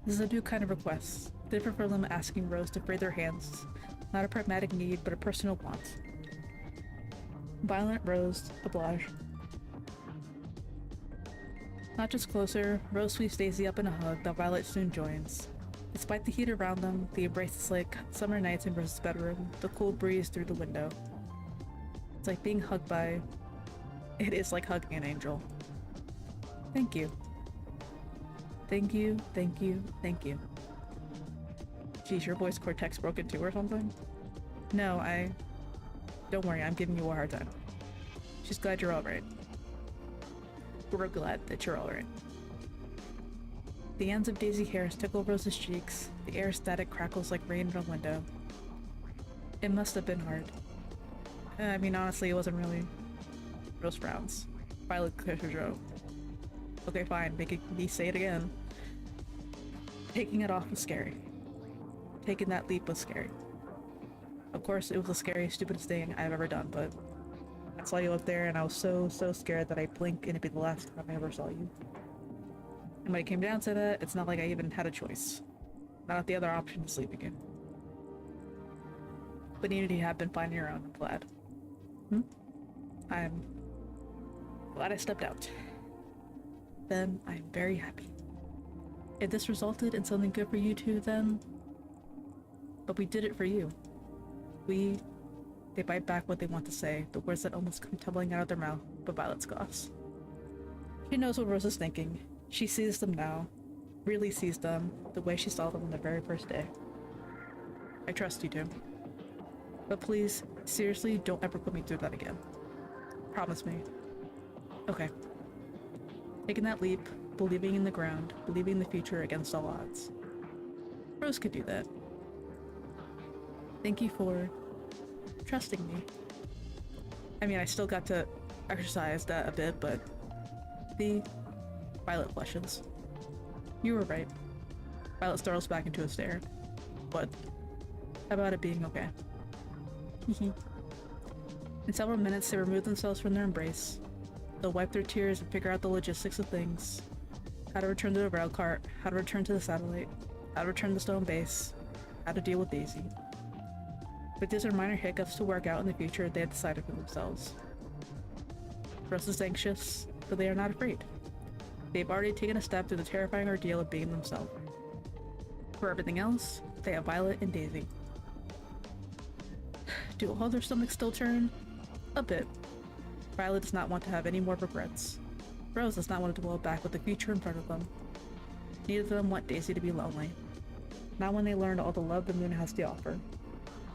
This is a new kind of request, different from them asking Rose to free their hands. Not a pragmatic need, but a personal want. Violent Rose, oblige. Not just closer, Rose sweeps Daisy up in a hug that Violet soon joins. Despite the heat around them, the embrace is like summer nights in Rose's bedroom, the cool breeze through the window. It's like being hugged by... It is like hugging an angel. Thank you. Thank you, thank you, thank you. Geez, your voice cortex broken too or something? No, Don't worry, I'm giving you a hard time. She's glad you're alright. We're glad that you're alright. The ends of Daisy hairs tickle Rose's cheeks. The air static crackles like rain in a window. It must have been hard. I mean, honestly, it wasn't really. Rose frowns. Violet clears her throat. Okay, fine, making me say it again. Taking it off was scary. Taking that leap was scary. Of course, it was the scariest, stupidest thing I've ever done, but I saw you up there and I was so scared that I blinked and it'd be the last time I ever saw you. And when it came down to that, it's not like I even had a choice. Not the other option to sleep again. But even if you have been finding your own, I'm glad. I'm glad I stepped out. Then I'm very happy. If this resulted in something good for you two, then... But we did it for you. They bite back what they want to say, the words that almost come tumbling out of their mouth, but Violet scoffs. She knows what Rose is thinking. She sees them now. Really sees them, the way she saw them on the very first day. I trust you too. But please, seriously, don't ever put me through that again. Promise me. Okay. Taking that leap, believing in the ground, believing in the future against all odds. Rose could do that. Thank you for trusting me. I mean, I still got to exercise that a bit, but the Violet blushes. You were right. Violet startles back into a stare. What? How about it being okay? In several minutes, they remove themselves from their embrace. They'll wipe their tears and figure out the logistics of things. How to return to the rail cart, how to return to the satellite, how to return to the stone base, how to deal with Daisy. But these are minor hiccups to work out in the future they have decided for themselves. Rose is anxious, but they are not afraid. They've already taken a step through the terrifying ordeal of being themselves. For everything else, they have Violet and Daisy. Do all their stomachs still turn? A bit. Violet does not want to have any more regrets. Rose does not want to dwell back with the future in front of them. Neither of them want Daisy to be lonely. Not when they learned all the love the moon has to offer.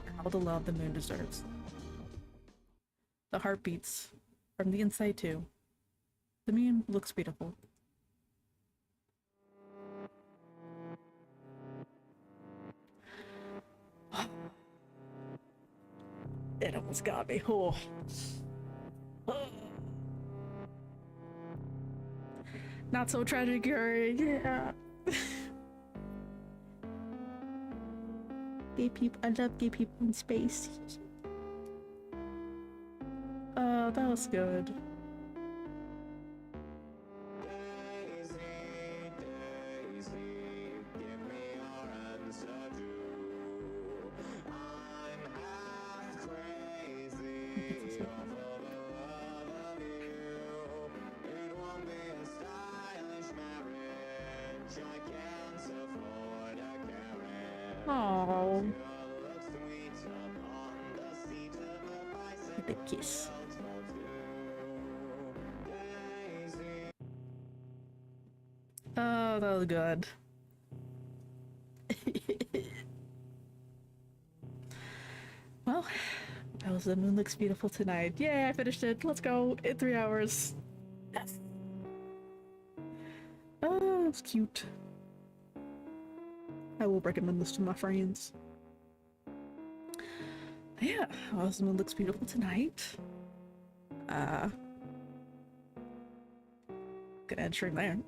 And all the love the moon deserves. The heart beats. From the inside too. The moon looks beautiful. It almost got me. Oh. Not so tragic, Yuri. Yeah. Gay people. I love gay people in space. Oh, that was good. Oh, the kiss. Oh, that was good. Well, that was The Moon Looks Beautiful Tonight. Yay, I finished it. Let's go in 3 hours. Yes. Oh, it's cute. I will recommend this to my friends. Yeah, well, The Moon Looks Beautiful Tonight. Good end stream there.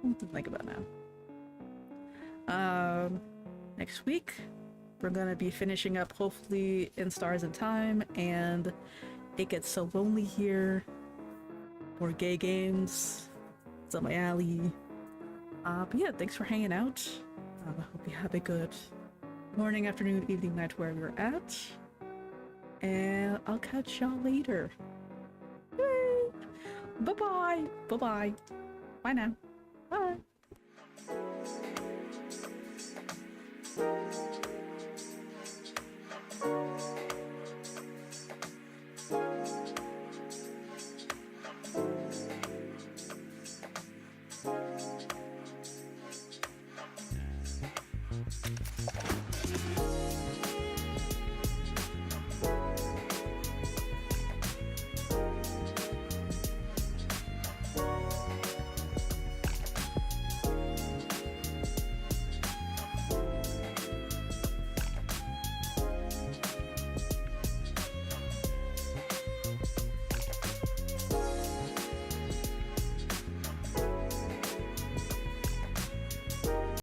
What to think about now? Next week we're gonna be finishing up hopefully In Stars in Time and It Gets So Lonely Here. More gay games. It's up my alley. But yeah, thanks for hanging out. I hope you have a good morning, afternoon, evening, night, wherever you're at. And I'll catch y'all later. Yay! Bye-bye! Bye-bye! Bye now. Bye!